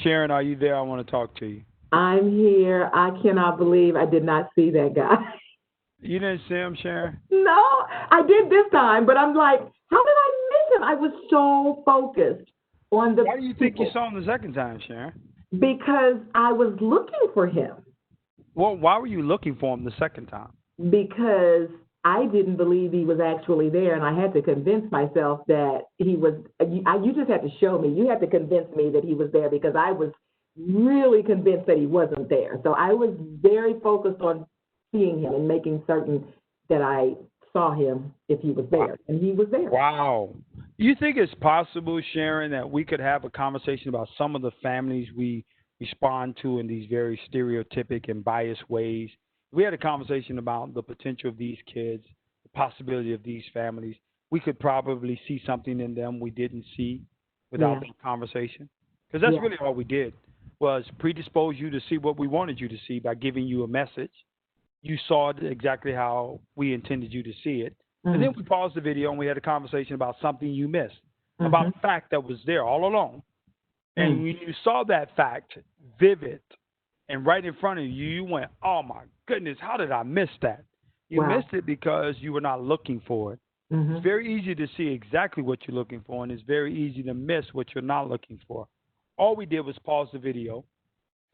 Sharon, are you there? I want to talk to you. I'm here. I cannot believe I did not see that guy. You didn't see him, Sharon? No, I did this time, but I'm like, how did I miss him? I was so focused on the Why do you think you saw him the second time, Sharon? Because I was looking for him. Well, why were you looking for him the second time? Because I didn't believe he was actually there, and I had to convince myself that he was. You just had to show me. You had to convince me that he was there, because I was really convinced that he wasn't there. So I was very focused on seeing him and making certain that I saw him if he was there, and he was there. Wow. You think it's possible, Sharon, that we could have a conversation about some of the families we respond to in these very stereotypic and biased ways? We had a conversation about the potential of these kids, the possibility of these families. We could probably see something in them we didn't see without that conversation. Because that's really all we did, was predispose you to see what we wanted you to see by giving you a message. You saw it exactly how we intended you to see it. And then we paused the video and we had a conversation about something you missed, about a fact that was there all along. And when you saw that fact vivid and right in front of you, you went, oh my goodness, how did I miss that? You missed it because you were not looking for it. It's very easy to see exactly what you're looking for, and it's very easy to miss what you're not looking for. All we did was pause the video,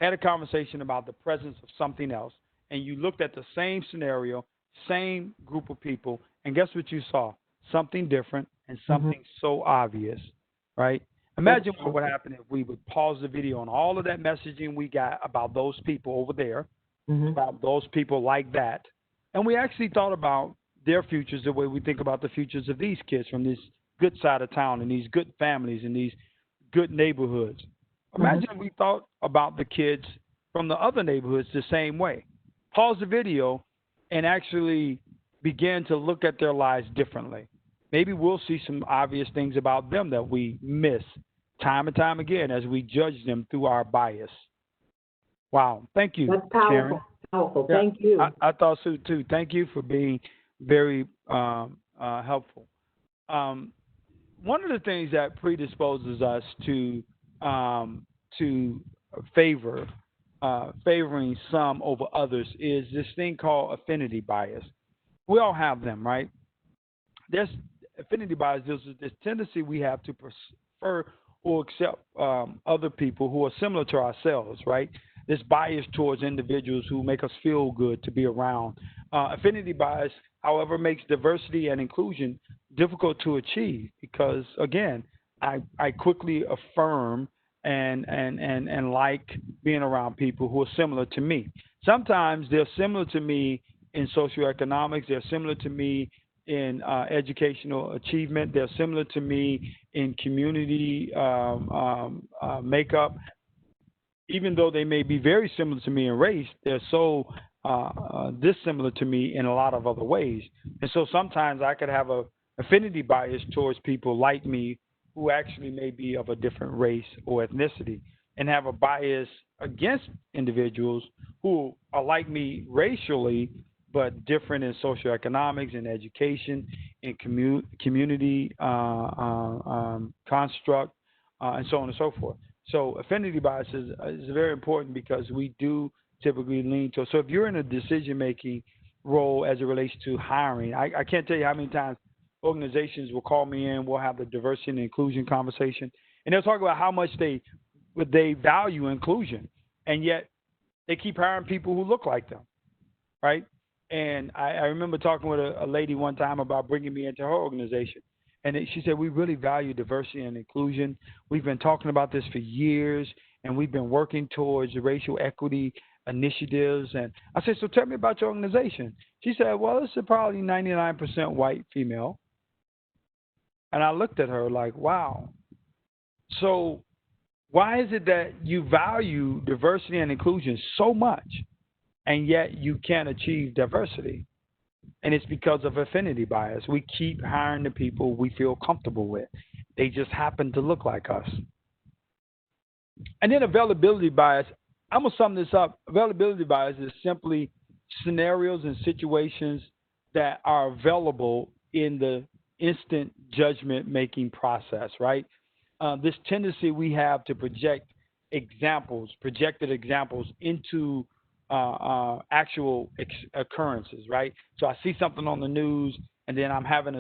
had a conversation about the presence of something else, and you looked at the same scenario, same group of people, and guess what you saw? Something different and something so obvious, right? Imagine what would happen if we would pause the video and all of that messaging we got about those people over there, about those people like that, and we actually thought about their futures the way we think about the futures of these kids from this good side of town and these good families and these good neighborhoods. Imagine we thought about the kids from the other neighborhoods the same way. Pause the video and actually begin to look at their lives differently. Maybe we'll see some obvious things about them that we miss time and time again as we judge them through our bias. Wow. Thank you, That's powerful. Sharon. Powerful. Thank you. I thought so too. Thank you for being very helpful. One of the things that predisposes us to favoring some over others is this thing called affinity bias. We all have them, right? There's affinity bias. There's this tendency we have to prefer or accept other people who are similar to ourselves, right? This bias towards individuals who make us feel good to be around. Affinity bias, however, makes diversity and inclusion difficult to achieve because, again, I quickly affirm and like being around people who are similar to me. Sometimes they're similar to me in socioeconomics. They're similar to me in educational achievement. They're similar to me in community makeup. Even though they may be very similar to me in race, they're so dissimilar to me in a lot of other ways. And so sometimes I could have a affinity bias towards people like me who actually may be of a different race or ethnicity, and have a bias against individuals who are like me racially, but different in socioeconomics and education and community construct, and so on and so forth. So affinity bias is very important because we do typically lean to. So if you're in a decision-making role as it relates to hiring, I can't tell you how many times organizations will call me in, we'll have the diversity and inclusion conversation, and they'll talk about how much they value inclusion, and yet they keep hiring people who look like them, right? And I remember talking with a lady one time about bringing me into her organization, and she said, we really value diversity and inclusion. We've been talking about this for years, and we've been working towards racial equity initiatives. And I said, so tell me about your organization. She said, well, it's probably 99% white female. And I looked at her like, wow. So why is it that you value diversity and inclusion so much, and yet you can't achieve diversity? And it's because of affinity bias. We keep hiring the people we feel comfortable with. They just happen to look like us. And then availability bias, I'm going to sum this up. Availability bias is simply scenarios and situations that are available in the instant judgment-making process, right? This tendency we have to project examples, projected examples into actual occurrences, right? So I see something on the news, and then I'm having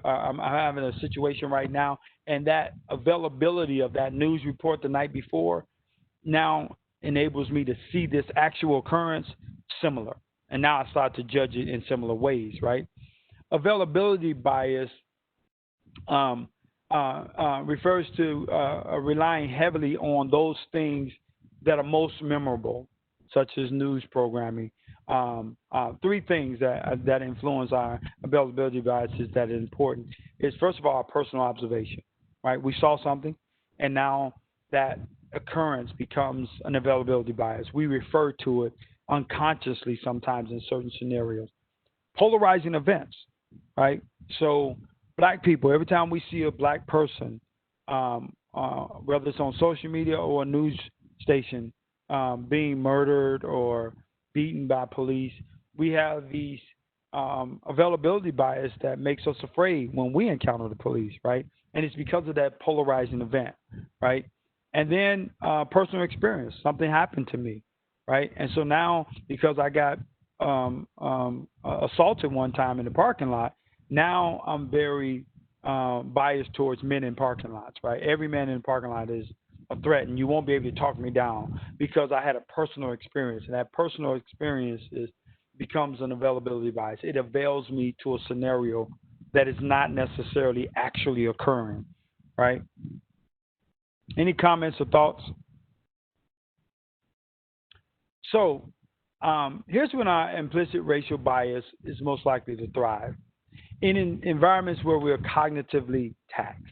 I'm having a situation right now, and that availability of that news report the night before now enables me to see this actual occurrence similar, and now I start to judge it in similar ways, right? Availability bias refers to relying heavily on those things that are most memorable, such as news programming. Three things that influence our availability biases that are important is, first of all, our personal observation, right? We saw something, and now that occurrence becomes an availability bias. We refer to it unconsciously sometimes in certain scenarios. Polarizing events, right? So black people, every time we see a black person, whether it's on social media or a news station, being murdered or beaten by police, we have these availability bias that makes us afraid when we encounter the police, right? And it's because of that polarizing event, right? And then personal experience, something happened to me, right? And so now, because I got assaulted one time in the parking lot, now I'm very biased towards men in parking lots, right? Every man in the parking lot is a threat, and you won't be able to talk me down because I had a personal experience, and that personal experience becomes an availability bias. It avails me to a scenario that is not necessarily actually occurring, right? Any comments or thoughts? So here's when our implicit racial bias is most likely to thrive. In environments where we're cognitively taxed,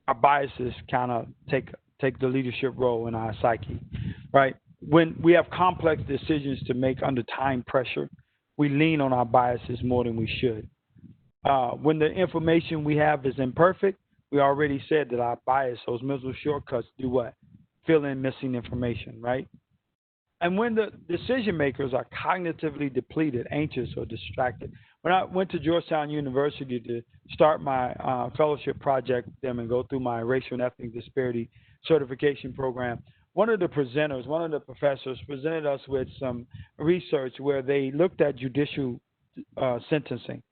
our biases kind of take the leadership role in our psyche, right? When we have complex decisions to make under time pressure, we lean on our biases more than we should. When the information we have is imperfect, we already said that our bias, those mental shortcuts, do what? Fill in missing information, right? And when the decision makers are cognitively depleted, anxious, or distracted. When I went to Georgetown University to start my fellowship project with them and go through my racial and ethnic disparity certification program, one of the professors presented us with some research where they looked at judicial sentencing.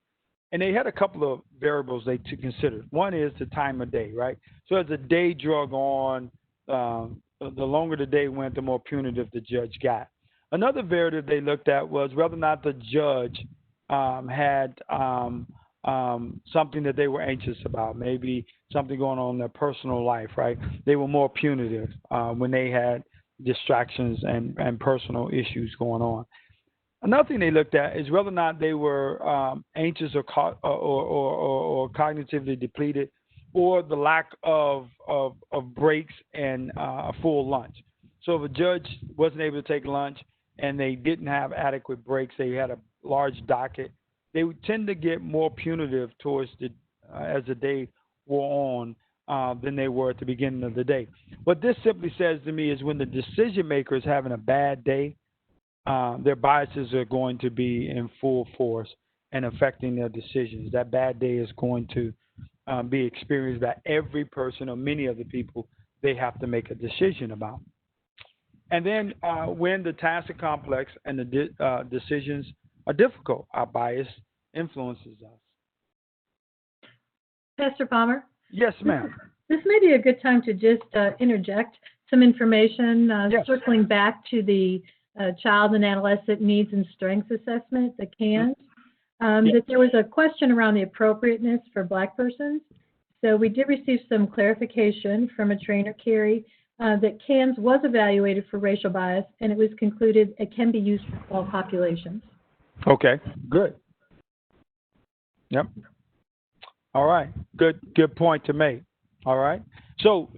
And they had a couple of variables they to consider. One is the time of day, right? So as the day drug on, the longer the day went, the more punitive the judge got. Another variable they looked at was whether or not the judge had something that they were anxious about, maybe something going on in their personal life, right? They were more punitive when they had distractions and personal issues going on. Another thing they looked at is whether or not they were anxious or cognitively depleted, or the lack of breaks and a full lunch. So if a judge wasn't able to take lunch and they didn't have adequate breaks, they had a large docket, they would tend to get more punitive towards as the day wore on than they were at the beginning of the day. What this simply says to me is when the decision maker is having a bad day, their biases are going to be in full force and affecting their decisions. That bad day is going to be experienced by every person or many of the people they have to make a decision about. And then when the tasks are complex and the decisions are difficult, our bias influences us. Pastor Palmer? Yes, ma'am. This may be a good time to just interject some information, yes. Circling back to the Child and Adolescent Needs and Strengths Assessment, the CANS. That there was a question around the appropriateness for Black persons. So we did receive some clarification from a trainer, Carrie, that CANS was evaluated for racial bias, and it was concluded it can be used for all populations. Okay, good. Yep. All right, good point to make. All right. So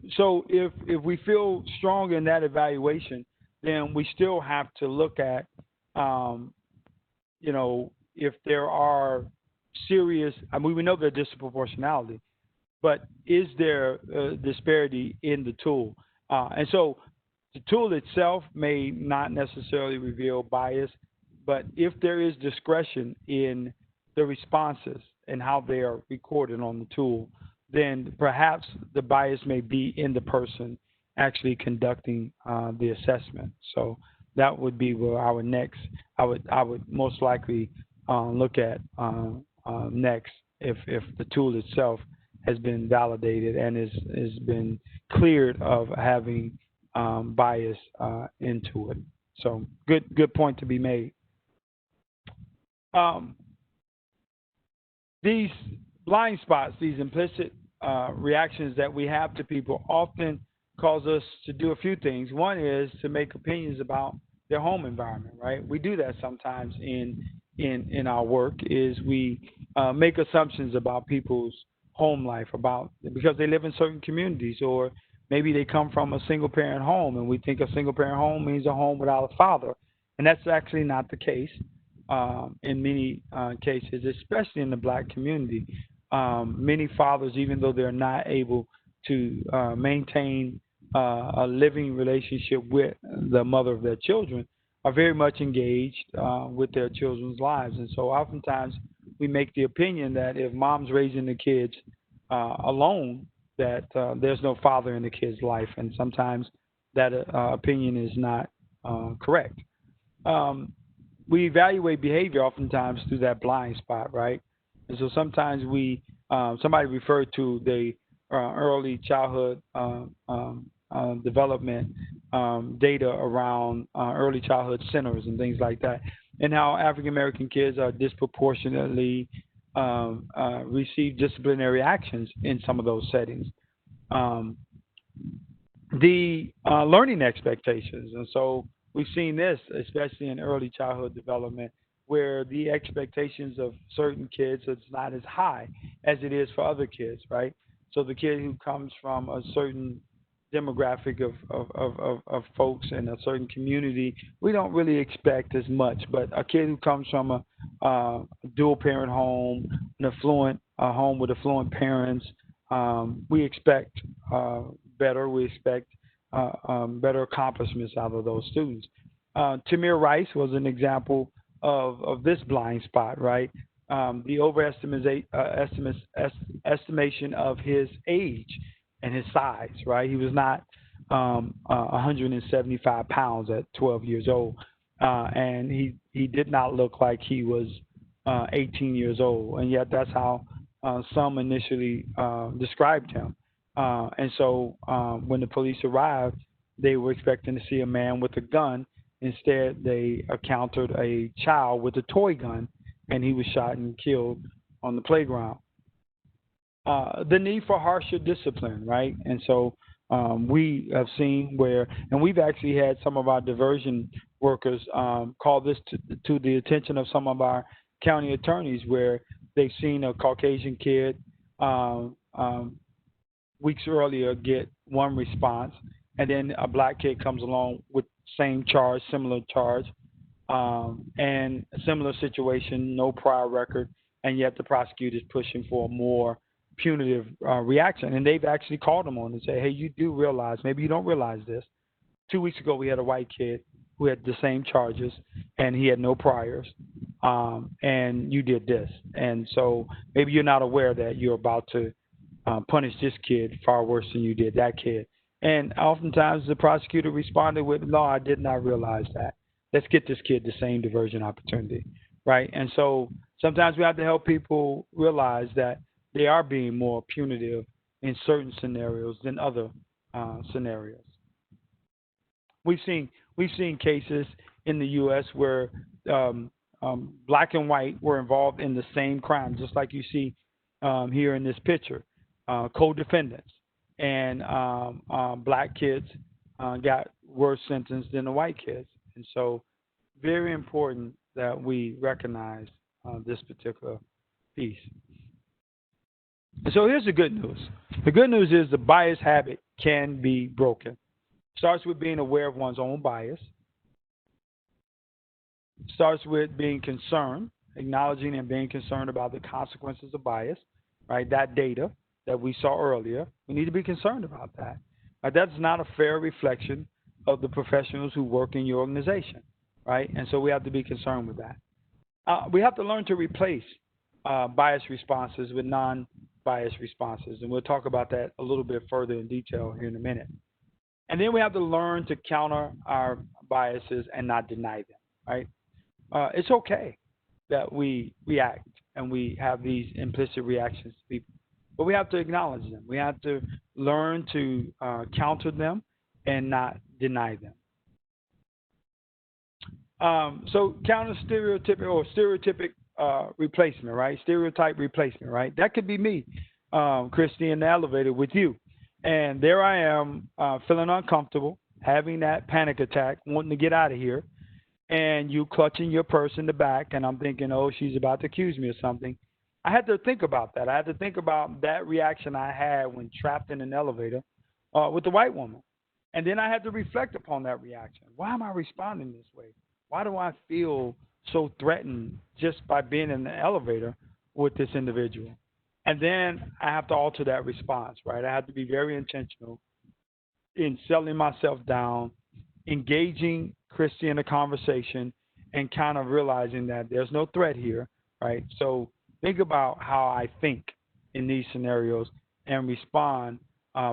if we feel strong in that evaluation, then we still have to look at, if there are serious, we know there's disproportionality, but is there disparity in the tool? And so the tool itself may not necessarily reveal bias, but if there is discretion in the responses and how they are recorded on the tool, then perhaps the bias may be in the person actually conducting the assessment. So that would be where our next, I would most likely look at next if the tool itself has been validated and is been cleared of having bias into it. So good point to be made. These blind spots, these implicit reactions that we have to people often cause us to do a few things. One is to make opinions about their home environment, right? We do that sometimes in our work, is we make assumptions about people's home life, about because they live in certain communities, or maybe they come from a single parent home and we think a single parent home means a home without a father. And that's actually not the case in many cases, especially in the black community. Many fathers, even though they're not able to maintain a living relationship with the mother of their children, are very much engaged with their children's lives. And so oftentimes we make the opinion that if mom's raising the kids alone, that there's no father in the kid's life. And sometimes that opinion is not correct. We evaluate behavior oftentimes through that blind spot, right? And so sometimes somebody referred to the early childhood development data around early childhood centers and things like that, and how African American kids are disproportionately receive disciplinary actions in some of those settings. The learning expectations, and so we've seen this, especially in early childhood development, where the expectations of certain kids is not as high as it is for other kids, right? So the kid who comes from a certain demographic of folks in a certain community, we don't really expect as much. But a kid who comes from a dual parent home, an affluent home with affluent parents, we expect better. We expect better accomplishments out of those students. Tamir Rice was an example of this blind spot, right? The estimation of his age and his size, right? He was not 175 pounds at 12 years old, and he did not look like he was 18 years old, and yet that's how some initially described him. And so when the police arrived, they were expecting to see a man with a gun. Instead, they encountered a child with a toy gun, and he was shot and killed on the playground. The need for harsher discipline, right? And so we have seen where, and we've actually had some of our diversion workers call this to the attention of some of our county attorneys, where they've seen a Caucasian kid weeks earlier get one response, and then a black kid comes along with same charge, similar charge, and a similar situation, no prior record, and yet the prosecutor's pushing for a more punitive reaction. And they've actually called them on and say, hey, you do realize, maybe you don't realize this. 2 weeks ago, we had a white kid who had the same charges, and he had no priors, and you did this. And so maybe you're not aware that you're about to punish this kid far worse than you did that kid. And oftentimes the prosecutor responded with, no, I did not realize that. Let's get this kid the same diversion opportunity, right? And so sometimes we have to help people realize that they are being more punitive in certain scenarios than other scenarios. We've seen cases in the U.S. where black and white were involved in the same crime, just like you see here in this picture, co-defendants. And black kids got worse sentence than the white kids. And so very important that we recognize this particular piece. And so here's the good news. The good news is the bias habit can be broken. It starts with being aware of one's own bias. It starts with being concerned, acknowledging and being concerned about the consequences of bias, right? That data that we saw earlier, we need to be concerned about that. That's not a fair reflection of the professionals who work in your organization, right? And so we have to be concerned with that. We have to learn to replace bias responses with non-bias responses, and we'll talk about that a little bit further in detail here in a minute. And then we have to learn to counter our biases and not deny them, right? It's okay that we react and we have these implicit reactions to people, but we have to acknowledge them. We have to learn to counter them and not deny them. So counter stereotypic or stereotypic replacement, right? Stereotype replacement, right? That could be me, Christy, in the elevator with you. And there I am feeling uncomfortable, having that panic attack, wanting to get out of here. And you clutching your purse in the back, and I'm thinking, oh, she's about to accuse me of something. I had to think about that. I had to think about that reaction I had when trapped in an elevator with the white woman. And then I had to reflect upon that reaction. Why am I responding this way? Why do I feel so threatened just by being in the elevator with this individual? And then I have to alter that response, right? I have to be very intentional in settling myself down, engaging Christy in a conversation, and kind of realizing that there's no threat here, right? So think about how I think in these scenarios and respond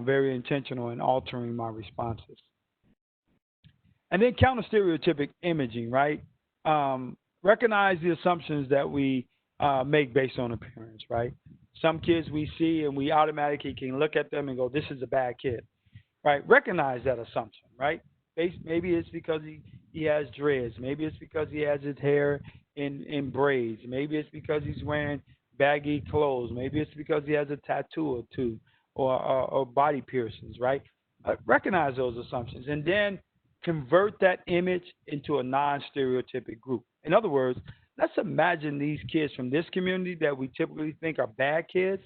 very intentional in altering my responses. And then counter stereotypic imaging, right? Recognize the assumptions that we make based on appearance, right? Some kids we see and we automatically can look at them and go, this is a bad kid, right? Recognize that assumption, right? Maybe it's because he has dreads. Maybe it's because he has his hair in braids. Maybe it's because he's wearing baggy clothes. Maybe it's because he has a tattoo or two or body piercings, right? Recognize those assumptions and then convert that image into a non-stereotypic group. In other words, let's imagine these kids from this community that we typically think are bad kids.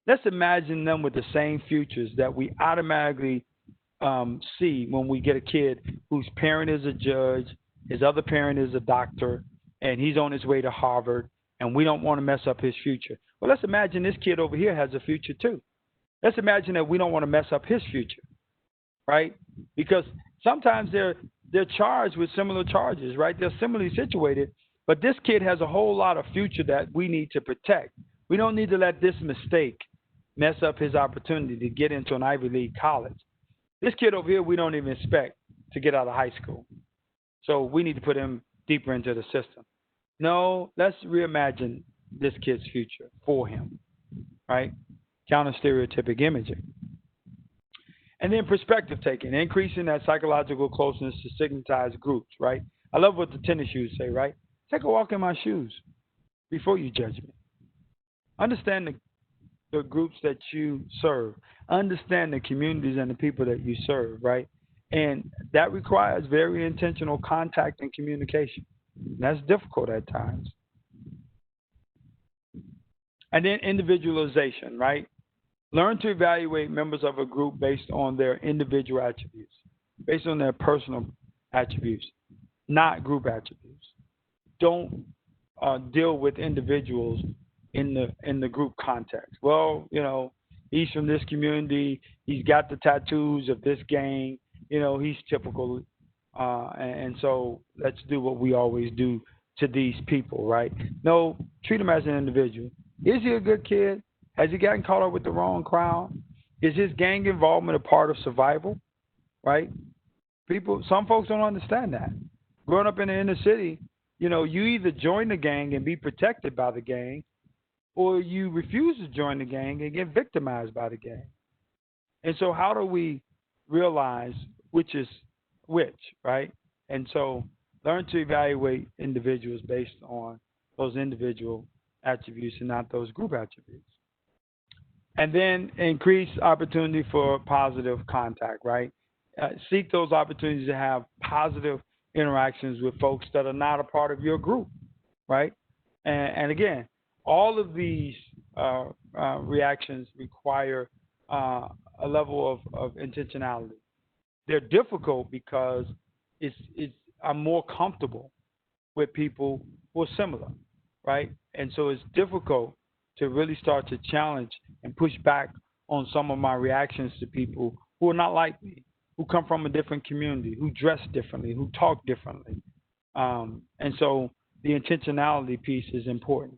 Let's imagine them with the same futures that we automatically see when we get a kid whose parent is a judge, his other parent is a doctor, and he's on his way to Harvard, and we don't want to mess up his future. Well, let's imagine this kid over here has a future too. Let's imagine that we don't want to mess up his future, right? Because sometimes they're charged with similar charges, right? They're similarly situated, but this kid has a whole lot of future that we need to protect. We don't need to let this mistake mess up his opportunity to get into an Ivy League college. This kid over here, we don't even expect to get out of high school. So we need to put him deeper into the system. No, let's reimagine this kid's future for him, right? Counter stereotypic imaging. And then perspective taking, increasing that psychological closeness to stigmatized groups, right? I love what the tennis shoes say, right? Take a walk in my shoes before you judge me. Understand the groups that you serve. Understand the communities and the people that you serve, right? And that requires very intentional contact and communication. That's difficult at times. And then individualization, right? Learn to evaluate members of a group based on their individual attributes, based on their personal attributes, not group attributes. Don't deal with individuals in the group context. Well, you know, he's from this community. He's got the tattoos of this gang. You know, he's typical. And so let's do what we always do to these people, right? No, treat him as an individual. Is he a good kid? Has he gotten caught up with the wrong crowd? Is his gang involvement a part of survival, right? Some folks don't understand that. Growing up in the inner city, you know, you either join the gang and be protected by the gang, or you refuse to join the gang and get victimized by the gang. And so how do we realize which is which, right? And so learn to evaluate individuals based on those individual attributes and not those group attributes. And then increase opportunity for positive contact, right? Seek those opportunities to have positive interactions with folks that are not a part of your group, right? And again, all of these reactions require a level of intentionality. They're difficult because I'm more comfortable with people who are similar, right? And so it's difficult to really start to challenge and push back on some of my reactions to people who are not like me, who come from a different community, who dress differently, who talk differently. And so the intentionality piece is important.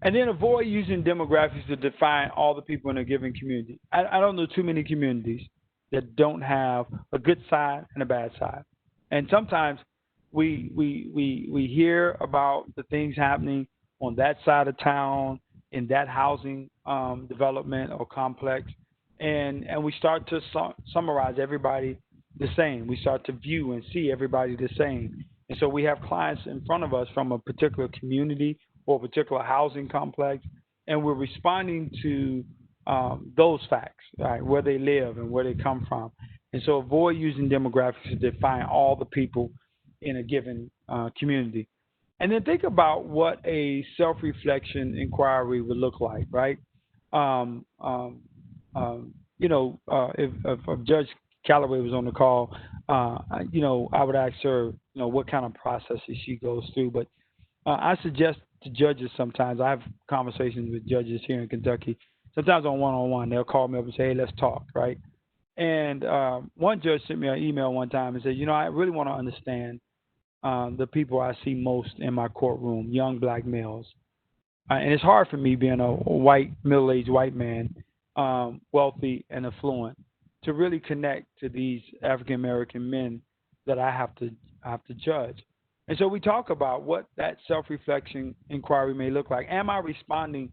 And then avoid using demographics to define all the people in a given community. I don't know too many communities that don't have a good side and a bad side. And sometimes we hear about the things happening on that side of town in that housing development or complex, and we start to summarize everybody the same. We start to view and see everybody the same. And so we have clients in front of us from a particular community or a particular housing complex, and we're responding to those facts, right, where they live and where they come from. And so avoid using demographics to define all the people in a given community. And then think about what a self-reflection inquiry would look like, right? If Judge Calloway was on the call, I would ask her, what kind of processes she goes through. But I suggest to judges sometimes, I have conversations with judges here in Kentucky, sometimes on one-on-one, they'll call me up and say, hey, let's talk, right? And one judge sent me an email one time and said, I really want to understand the people I see most in my courtroom, young black males. And it's hard for me being a white, middle-aged white man, wealthy and affluent, to really connect to these African-American men that I have to judge. And so we talk about what that self-reflection inquiry may look like. Am I responding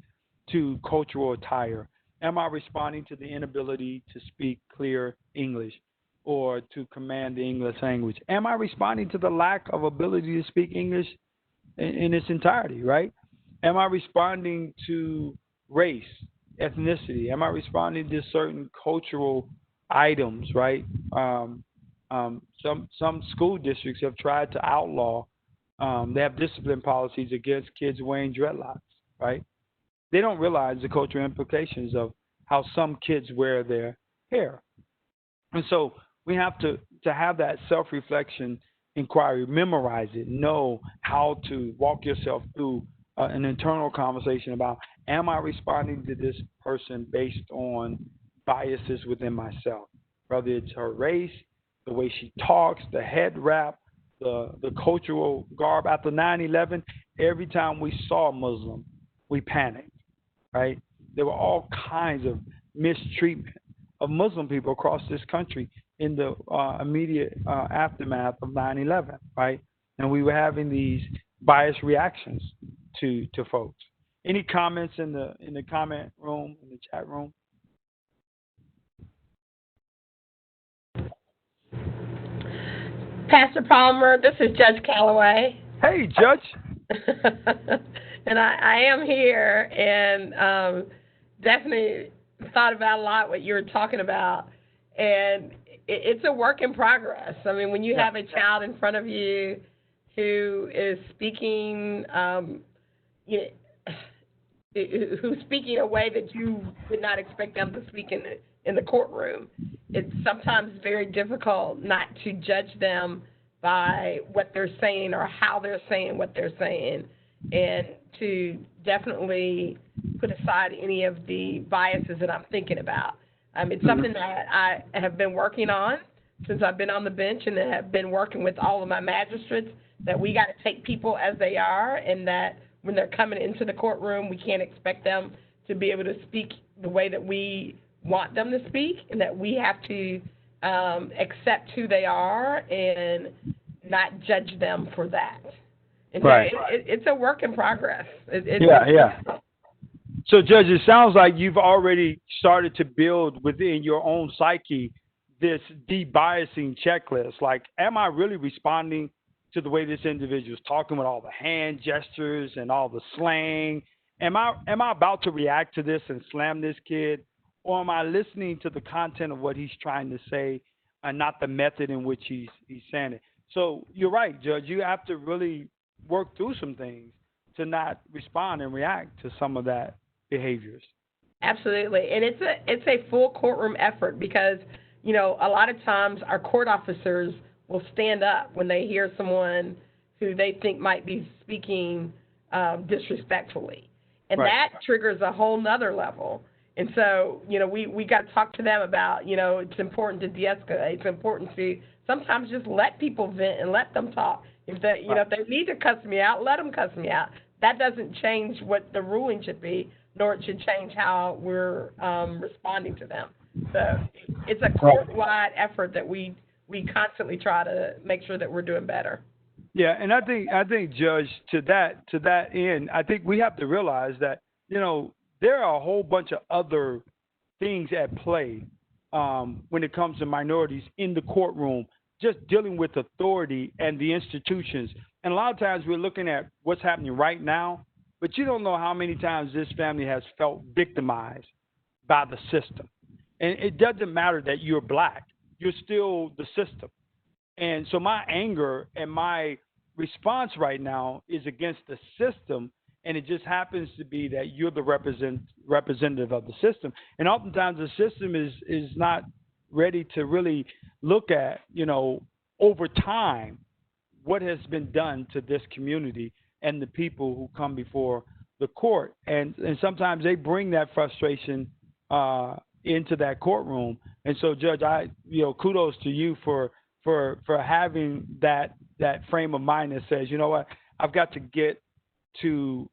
to cultural attire? Am I responding to the inability to speak clear English or to command the English language? Am I responding to the lack of ability to speak English in its entirety, right? Am I responding to race, ethnicity? Am I responding to certain cultural items, right? Some school districts have tried to outlaw, they have discipline policies against kids wearing dreadlocks, right? They don't realize the cultural implications of how some kids wear their hair. And so we have to have that self-reflection inquiry, memorize it, know how to walk yourself through an internal conversation about, am I responding to this person based on biases within myself, whether it's her race, the way she talks, the head wrap, the cultural garb. After 9/11, every time we saw a Muslim, we panicked, right? There were all kinds of mistreatment of Muslim people across this country in the immediate aftermath of 9/11, right? And we were having these biased reactions to folks. Any comments in the comment room, in the chat room? Pastor Palmer, this is Judge Calloway. Hey, Judge. And I am here, and definitely thought about a lot what you were talking about. And it's a work in progress. I mean, when you have a child in front of you who is speaking, who's speaking a way that you would not expect them to speak in the courtroom, it's sometimes very difficult not to judge them by what they're saying or how they're saying what they're saying, and to definitely put aside any of the biases that I'm thinking about. It's something that I have been working on since I've been on the bench, and have been working with all of my magistrates, that we got to take people as they are, and that when they're coming into the courtroom, we can't expect them to be able to speak the way that we want them to speak, and that we have to accept who they are and not judge them for that. And right. So it's a work in progress. Yeah. So, Judge, it sounds like you've already started to build within your own psyche this de-biasing checklist. Like, am I really responding to the way this individual is talking with all the hand gestures and all the slang? Am I about to react to this and slam this kid? Or am I listening to the content of what he's trying to say and not the method in which he's saying it? So you're right, Judge. You have to really work through some things to not respond and react to some of that behaviors. Absolutely. And it's a full courtroom effort, because, a lot of times our court officers will stand up when they hear someone who they think might be speaking disrespectfully. And right. That triggers a whole nother level. And so, we got to talk to them about, it's important to de-escalate. It's important to sometimes just let people vent and let them talk. If they, if they need to cuss me out, let them cuss me out. that doesn't change what the ruling should be, nor it should change how we're responding to them. So it's a court-wide effort that we constantly try to make sure that we're doing better. Yeah, and I think, Judge, to that end, I think we have to realize that, there are a whole bunch of other things at play when it comes to minorities in the courtroom, just dealing with authority and the institutions. And a lot of times we're looking at what's happening right now, but you don't know how many times this family has felt victimized by the system. And it doesn't matter that you're black, you're still the system. And so my anger and my response right now is against the system, and it just happens to be that you're the representative of the system. And oftentimes the system is not ready to really look at, over time, what has been done to this community and the people who come before the court. And sometimes they bring that frustration into that courtroom. And so, Judge, kudos to you for having that frame of mind that says, what, I've got to get to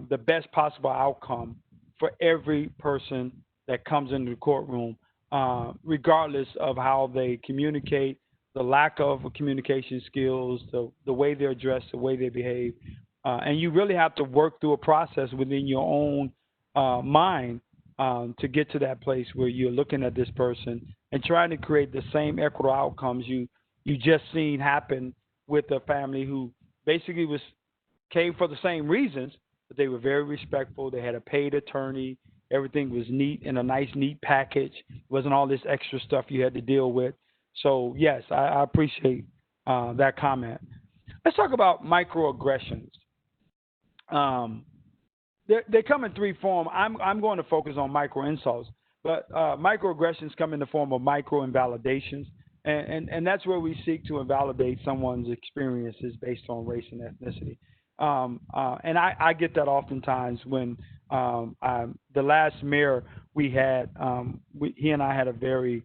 the best possible outcome for every person that comes into the courtroom, regardless of how they communicate, the lack of communication skills, the way they're dressed, the way they behave. And you really have to work through a process within your own mind to get to that place where you're looking at this person and trying to create the same equitable outcomes you just seen happen with a family who basically came for the same reasons, but they were very respectful. They had a paid attorney. Everything was neat in a nice, neat package. It wasn't all this extra stuff you had to deal with. So, yes, I appreciate that comment. Let's talk about microaggressions. They come in three forms. I'm going to focus on micro insults, but microaggressions come in the form of micro invalidations, and that's where we seek to invalidate someone's experiences based on race and ethnicity. And I get that oftentimes when the last mayor we had, he and I had a very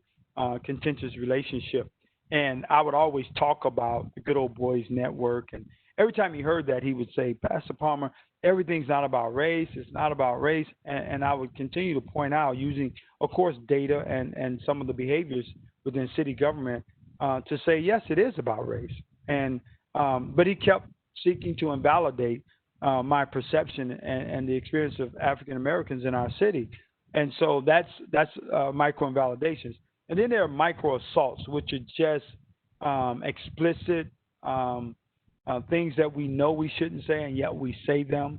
contentious relationship, and I would always talk about the Good Old Boys Network, and every time he heard that, he would say, Pastor Palmer, everything's not about race, it's not about race, and I would continue to point out using, of course, data and some of the behaviors within city government to say, yes, it is about race. And but he kept seeking to invalidate my perception and the experience of African Americans in our city. And so that's micro invalidations. And then there are micro assaults, which are just explicit things that we know we shouldn't say, and yet we say them.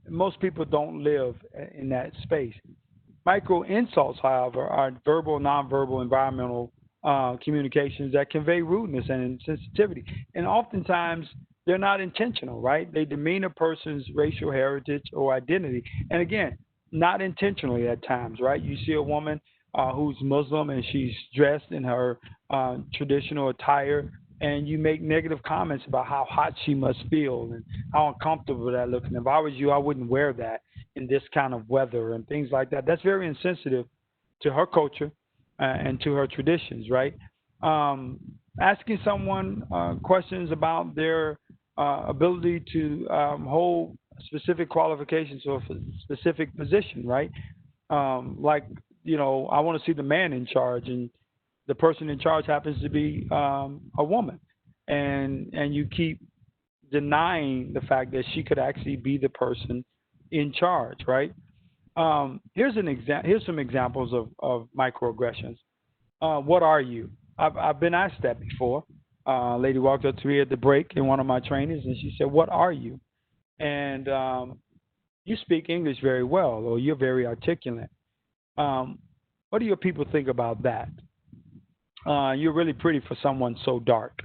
Most people don't live in that space. Micro insults, however, are verbal, nonverbal, environmental communications that convey rudeness and insensitivity. And oftentimes, they're not intentional, right? They demean a person's racial heritage or identity. And again, not intentionally at times, right? You see a woman who's Muslim and she's dressed in her traditional attire, and you make negative comments about how hot she must feel and how uncomfortable that looks. And if I was you, I wouldn't wear that in this kind of weather and things like that. That's very insensitive to her culture and to her traditions, right? Asking someone questions about their ability to hold specific qualifications or a specific position, right? Like, I want to see the man in charge, and the person in charge happens to be a woman, and you keep denying the fact that she could actually be the person in charge, right? Here's some examples of microaggressions. What are you? I've been asked that before. A lady walked up to me at the break in one of my trainings, and she said, "What are you?" And you speak English very well, or you're very articulate. What do your people think about that? You're really pretty for someone so dark.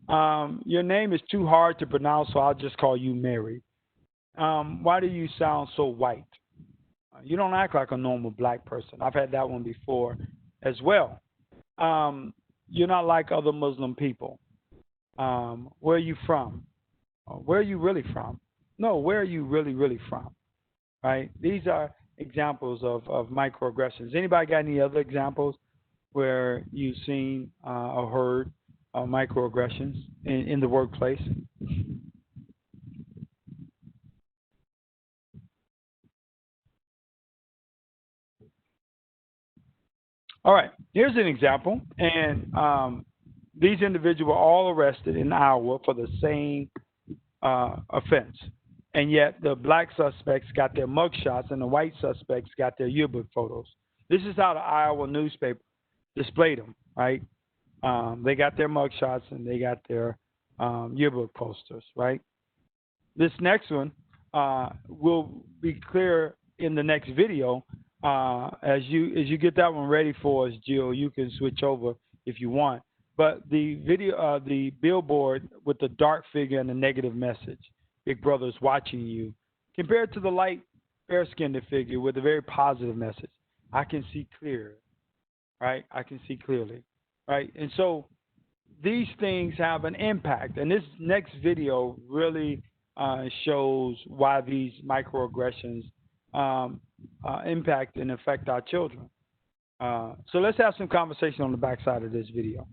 Your name is too hard to pronounce, so I'll just call you Mary. Why do you sound so white? You don't act like a normal black person. I've had that one before as well. You're not like other Muslim people. Where are you from? Where are you really from? No, where are you really, really from? Right? These are examples of microaggressions. Anybody got any other examples where you've seen or heard microaggressions in the workplace? All right, here's an example. And these individuals were all arrested in Iowa for the same offense. And yet the black suspects got their mugshots and the white suspects got their yearbook photos. This is how the Iowa newspaper displayed them, right? They got their mugshots and they got their yearbook posters, right? This next one will be clear in the next video. As you get that one ready for us, Jill, you can switch over if you want. But the video, the billboard with the dark figure and the negative message, Big Brother's watching you, compared to the light, fair-skinned figure with a very positive message. I can see clear, right? I can see clearly, right? And so these things have an impact. And this next video really shows why these microaggressions impact and affect our children. So let's have some conversation on the backside of this video.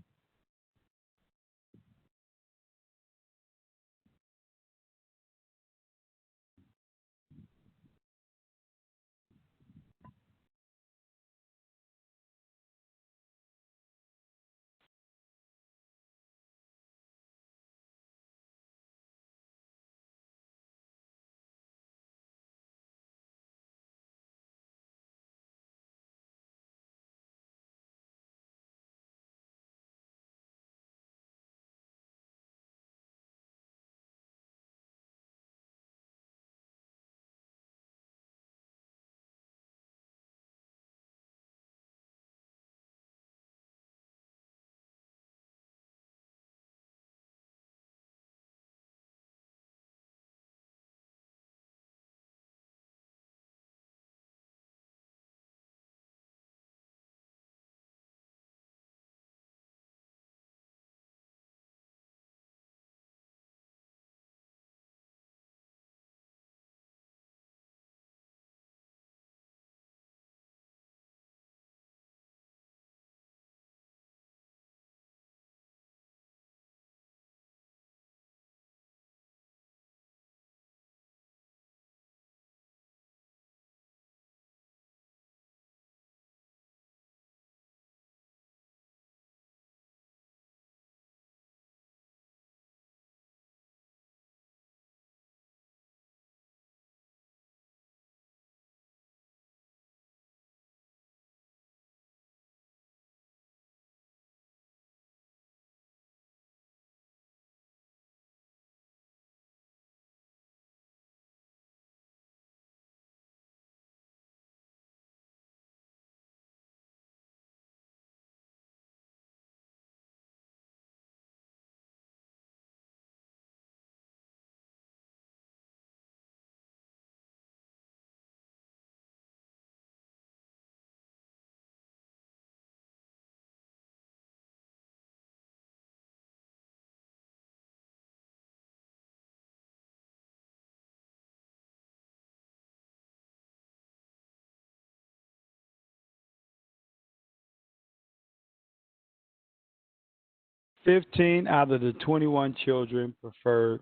"15 out of the 21 children preferred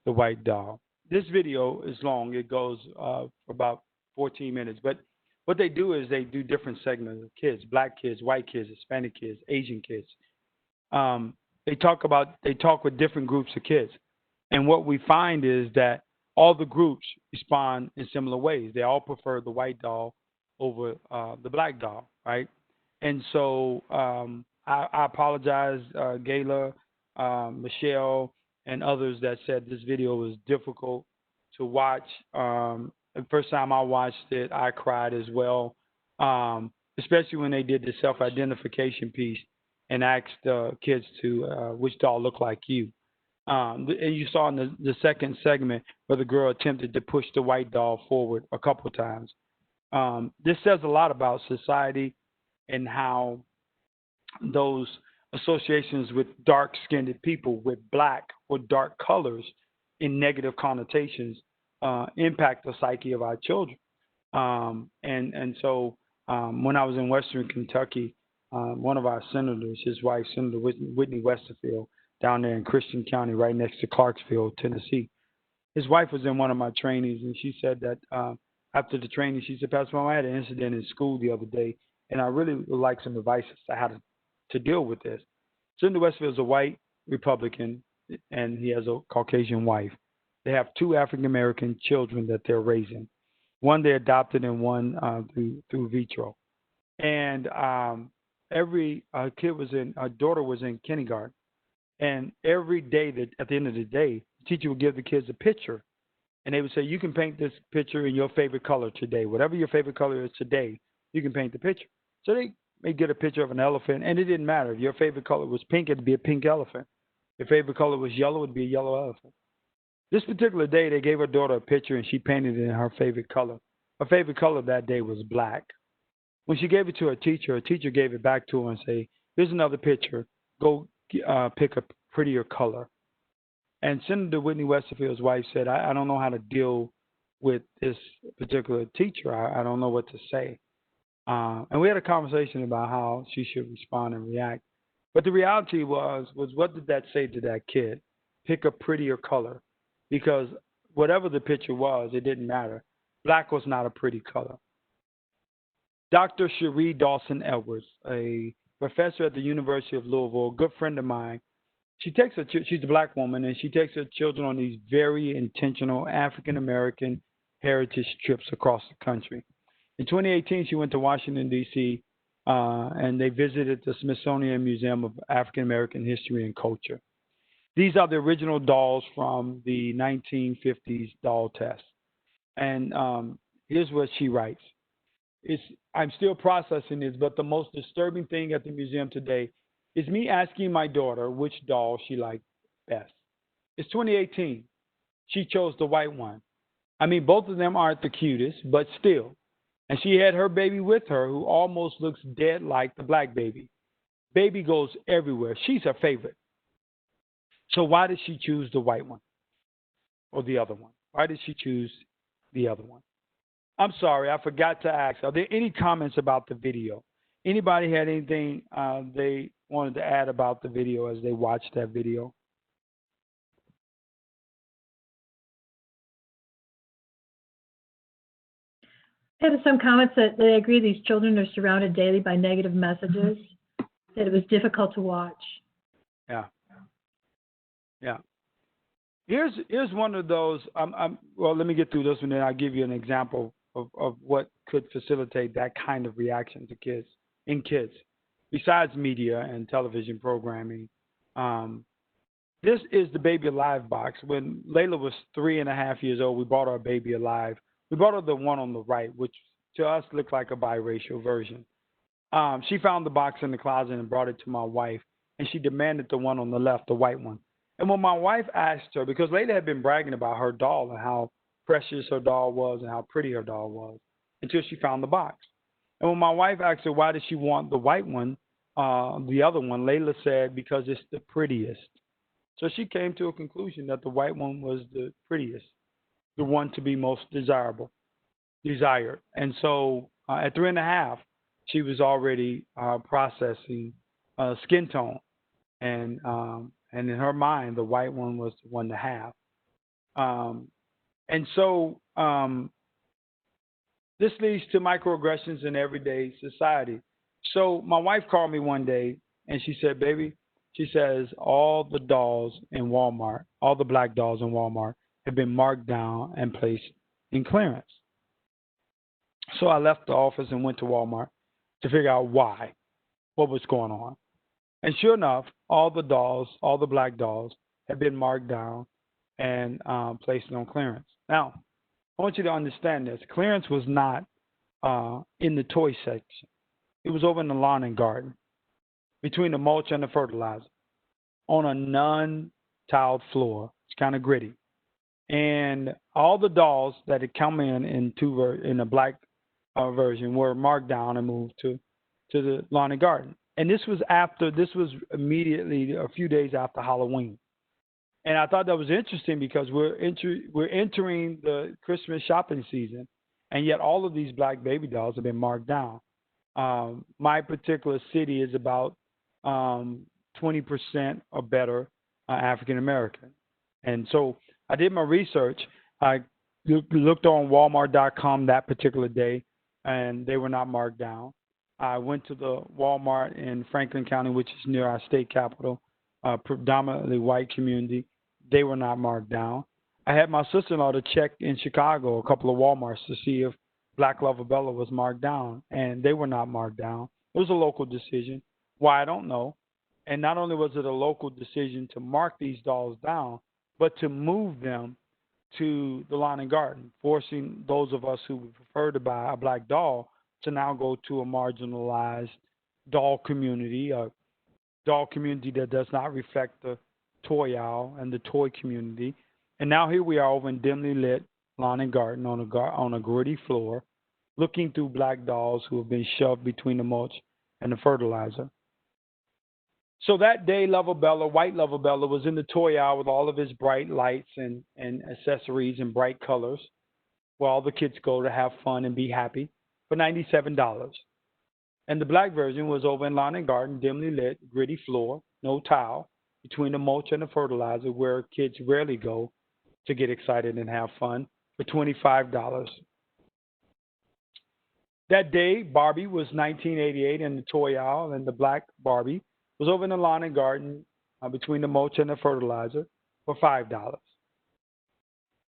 the white doll." This video is long. It goes for about 14 minutes. But what they do is they do different segments of kids: black kids, white kids, Hispanic kids, Asian kids. They talk with different groups of kids. And what we find is that all the groups respond in similar ways. They all prefer the white doll over the black doll, right? And so I apologize, Gayla, Michelle, and others that said this video was difficult to watch. The first time I watched it, I cried as well, especially when they did the self-identification piece and asked kids to which doll looked like you. And you saw in the second segment where the girl attempted to push the white doll forward a couple of times. This says a lot about society and how those associations with dark-skinned people with black or dark colors in negative connotations impact the psyche of our children. And so when I was in Western Kentucky, one of our senators, his wife, Senator Whitney Westerfield, down there in Christian County, right next to Clarksville, Tennessee. His wife was in one of my trainings, and she said that after the training, she said, "Pastor Mom, I had an incident in school the other day, and I really would like some advice as to how to deal with this. Senator Westfield is a white Republican, and he has a Caucasian wife. They have two African American children that they're raising. One they adopted, and one through vitro. And every daughter was in kindergarten, and every day that at the end of the day, the teacher would give the kids a picture, and they would say, "You can paint this picture in your favorite color today. Whatever your favorite color is today, you can paint the picture." So they may get a picture of an elephant, and it didn't matter. If your favorite color was pink, it'd be a pink elephant. If your favorite color was yellow, it'd be a yellow elephant. This particular day, they gave her daughter a picture, and she painted it in her favorite color. Her favorite color that day was black. When she gave it to her teacher gave it back to her and said, "Here's another picture. Go pick a prettier color." And Senator Whitney Westerfield's wife said, I don't know how to deal with this particular teacher. I don't know what to say. And we had a conversation about how she should respond and react. But the reality was what did that say to that kid? Pick a prettier color. Because whatever the picture was, it didn't matter. Black was not a pretty color. Dr. Cherie Dawson Edwards, a professor at the University of Louisville, a good friend of mine, she's a black woman, and she takes her children on these very intentional African-American heritage trips across the country. In 2018, she went to Washington, D.C., and they visited the Smithsonian Museum of African-American History and Culture. These are the original dolls from the 1950s doll test. And here's what she writes. I'm still processing this, but the most disturbing thing at the museum today is me asking my daughter which doll she liked best. It's 2018. She chose the white one. I mean, both of them aren't the cutest, but still. And she had her baby with her, who almost looks dead like the black baby. Baby goes everywhere. She's her favorite. So why did she choose the white one or the other one? Why did she choose the other one? I'm sorry, I forgot to ask. Are there any comments about the video? Anybody had anything they wanted to add about the video as they watched that video? I had some comments that they agree these children are surrounded daily by negative messages, that it was difficult to watch. Yeah. Here's one of those. Well, let me get through this one, then I'll give you an example of what could facilitate that kind of reaction to kids, besides media and television programming. This is the Baby Alive box. When Layla was 3.5 years old, we bought her a Baby Alive. We bought her the one on the right, which to us looked like a biracial version. She found the box in the closet and brought it to my wife, and she demanded the one on the left, the white one. And when my wife asked her, because Layla had been bragging about her doll and how precious her doll was and how pretty her doll was, until she found the box. And when my wife asked her why did she want the white one, the other one, Layla said because it's the prettiest. So she came to a conclusion that the white one was the prettiest, the one to be most desired. And so at 3.5, she was already processing skin tone, and in her mind, the white one was the one to have. And so this leads to microaggressions in everyday society. So my wife called me one day, and she said, "Baby," she says, "all the dolls in Walmart, all the black dolls in Walmart have been marked down and placed in clearance." So I left the office and went to Walmart to figure out why, what was going on. And sure enough, all the dolls, all the black dolls, had been marked down and placed on clearance. Now, I want you to understand this. Clearance was not in the toy section. It was over in the lawn and garden, between the mulch and the fertilizer, on a non-tiled floor. It's kind of gritty. And all the dolls that had come in the black version were marked down and moved to the lawn and garden. And this was immediately a few days after Halloween. And I thought that was interesting because we're entering the Christmas shopping season, and yet all of these black baby dolls have been marked down. My particular city is about 20% or better African American. And so I did my research. I looked on Walmart.com that particular day, and they were not marked down. I went to the Walmart in Franklin County, which is near our state capital, predominantly white community. They were not marked down. I had my sister-in-law to check in Chicago, a couple of Walmarts, to see if Black Lovabella was marked down, and they were not marked down. It was a local decision. Why, I don't know. And not only was it a local decision to mark these dolls down, but to move them to the lawn and garden, forcing those of us who would prefer to buy a black doll to now go to a marginalized doll community, a doll community that does not reflect the toy aisle and the toy community. And now here we are over in dimly lit lawn and garden on a gritty floor, looking through black dolls who have been shoved between the mulch and the fertilizer. So that day, White Lovabella, was in the toy aisle with all of his bright lights and accessories and bright colors, where all the kids go to have fun and be happy, for $97. And the black version was over in lawn and garden, dimly lit, gritty floor, no tile, between the mulch and the fertilizer, where kids rarely go to get excited and have fun, for $25. That day, Barbie was 1988 in the toy aisle, and the black Barbie was over in the lawn and garden between the mulch and the fertilizer for $5.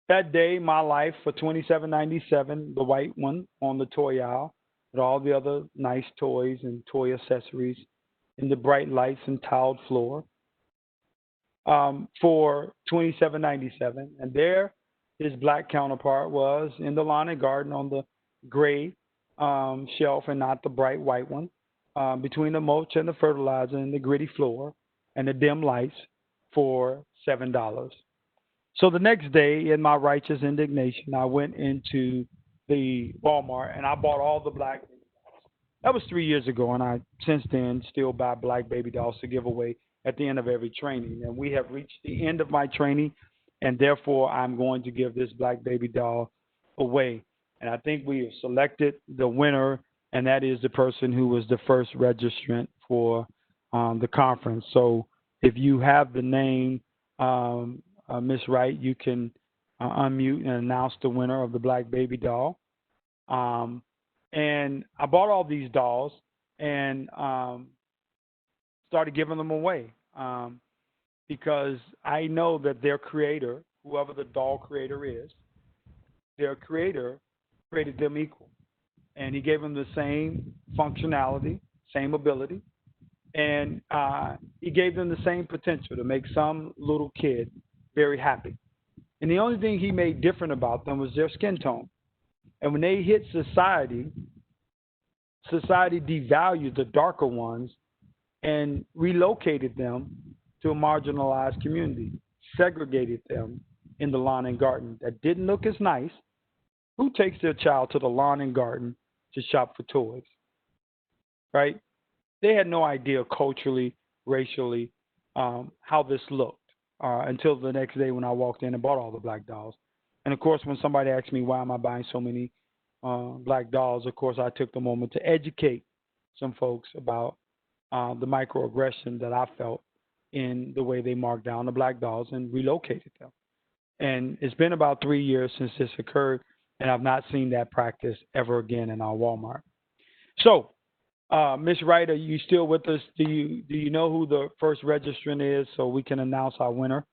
That day, My Life for $27.97, the white one on the toy aisle, with all the other nice toys and toy accessories in the bright lights and tiled floor, for $27.97. And there, his black counterpart was in the lawn and garden on the gray shelf and not the bright white one, between the mulch and the fertilizer and the gritty floor and the dim lights, for $7. So the next day, in my righteous indignation, I went into the Walmart and I bought all the black. That was 3 years ago, and I since then still buy black baby dolls to give away at the end of every training. And we have reached the end of my training, and therefore I'm going to give this black baby doll away. And I think we have selected the winner, and that is the person who was the first registrant for the conference. So if you have the name, Miss Wright, you can unmute and announce the winner of the black baby doll. And I bought all these dolls and started giving them away because I know that their creator, whoever the doll creator is, their creator created them equal. And he gave them the same functionality, same ability, and he gave them the same potential to make some little kid very happy. And the only thing he made different about them was their skin tone. And when they hit society, society devalued the darker ones and relocated them to a marginalized community, segregated them in the lawn and garden that didn't look as nice. Who takes their child to the lawn and garden to shop for toys? Right? They had no idea culturally, racially, how this looked until the next day when I walked in and bought all the black dolls. And of course, when somebody asked me why am I buying so many black dolls, of course, I took the moment to educate some folks about the microaggression that I felt in the way they marked down the black dolls and relocated them. And it's been about 3 years since this occurred, and I've not seen that practice ever again in our Walmart. So, Ms. Wright, are you still with us? Do you know who the first registrant is so we can announce our winner?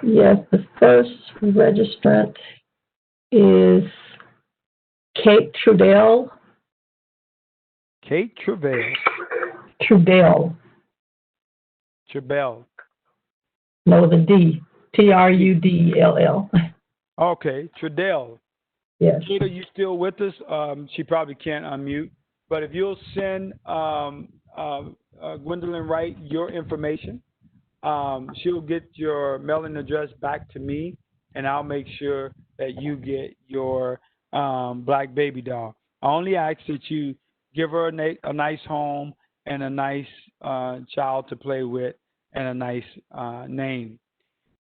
Yes, the first registrant is Kate Trudell. Kate Trudell. Trudell. Trudell. No, the D. Trudell. Okay, Trudell. Yes. Kate, are you still with us? She probably can't unmute. But if you'll send Gwendolyn Wright your information, she'll get your mailing address back to me, and I'll make sure that you get your black baby doll. I only ask that you give her a nice home and a nice child to play with and a nice name.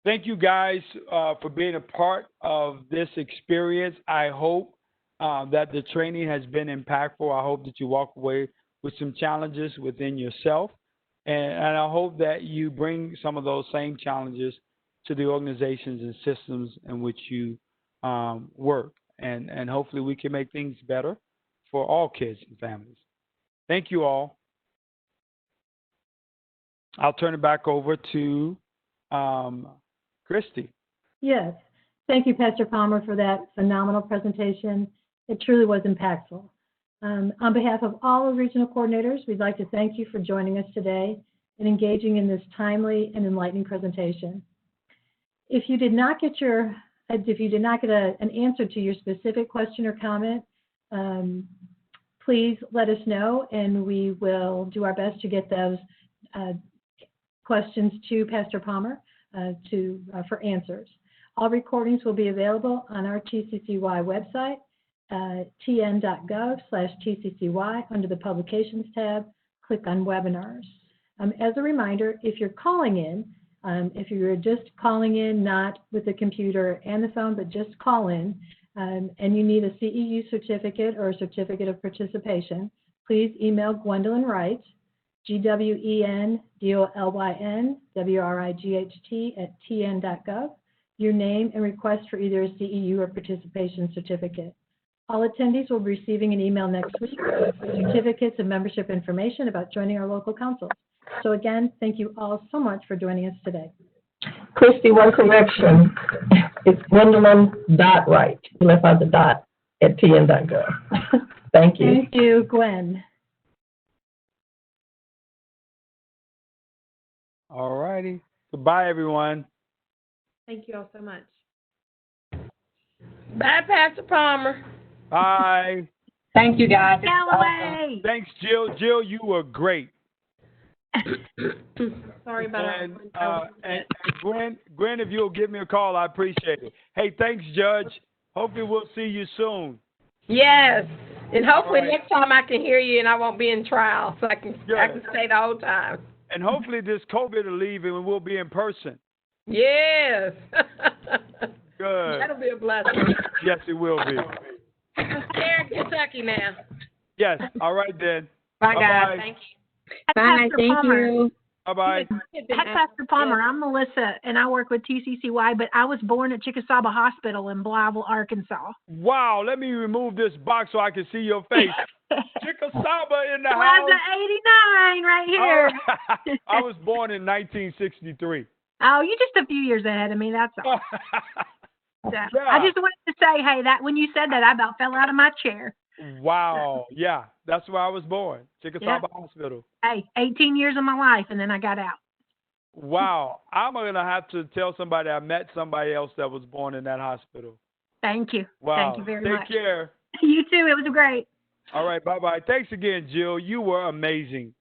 Thank you guys for being a part of this experience. I hope that the training has been impactful. I hope that you walk away with some challenges within yourself. And I hope that you bring some of those same challenges to the organizations and systems in which you work, and hopefully we can make things better for all kids and families. Thank you all. I'll turn it back over to Christy. Yes. Thank you, Pastor Palmer, for that phenomenal presentation. It truly was impactful. On behalf of all the regional coordinators, we'd like to thank you for joining us today and engaging in this timely and enlightening presentation. If you did not get an answer to your specific question or comment, please let us know, and we will do our best to get those questions to Pastor Palmer for answers. All recordings will be available on our TCCY website, tn.gov/TCCY, under the Publications tab. Click on Webinars. As a reminder, if you're calling in, if you're just calling in, not with the computer and the phone, but just call in, and you need a CEU certificate or a certificate of participation, please email Gwendolyn Wright, GWENDOLYN your name and request for either a CEU or participation certificate. All attendees will be receiving an email next week with certificates and membership information about joining our local councils. So again, thank you all so much for joining us today. Christy, one correction. It's Gwendolyn.Wright. You left out the dot at tn.gov. Thank you. Thank you, Gwen. All righty. Goodbye, everyone. Thank you all so much. Bye, Pastor Palmer. Bye. Thank you, guys. Galloway. Thanks, Jill. Jill, you were great. Sorry about and Gwen, if you'll give me a call, I appreciate it. Hey, thanks, Judge. Hopefully we'll see you soon. Yes, and hopefully right. next time I can hear you and I won't be in trial, so I can stay the whole time. And hopefully this COVID will leave and we'll be in person. Yes. Good. That'll be a blessing. Yes, it will be. Here in Kentucky now. Yes. All right then. Bye, guys. Bye-bye. Thank you. Bye, thank you. Bye-bye. Hi, Pastor Palmer. I'm Melissa, and I work with TCCY, but I was born at Chickasaw Hospital in Blytheville, Arkansas. Wow. Let me remove this box so I can see your face. Chickasaw in the house. Plaza 89 right here. I was born in 1963. Oh, you're just a few years ahead of me. That's all. Yeah. I just wanted to say, hey, that when you said that, I about fell out of my chair. Wow. Yeah, that's where I was born, Chickasaw Hospital. Hey, 18 years of my life, and then I got out. Wow. I'm going to have to tell somebody I met somebody else that was born in that hospital. Thank you. Wow. Thank you very much. Take care. You too. It was great. All right. Bye-bye. Thanks again, Jill. You were amazing.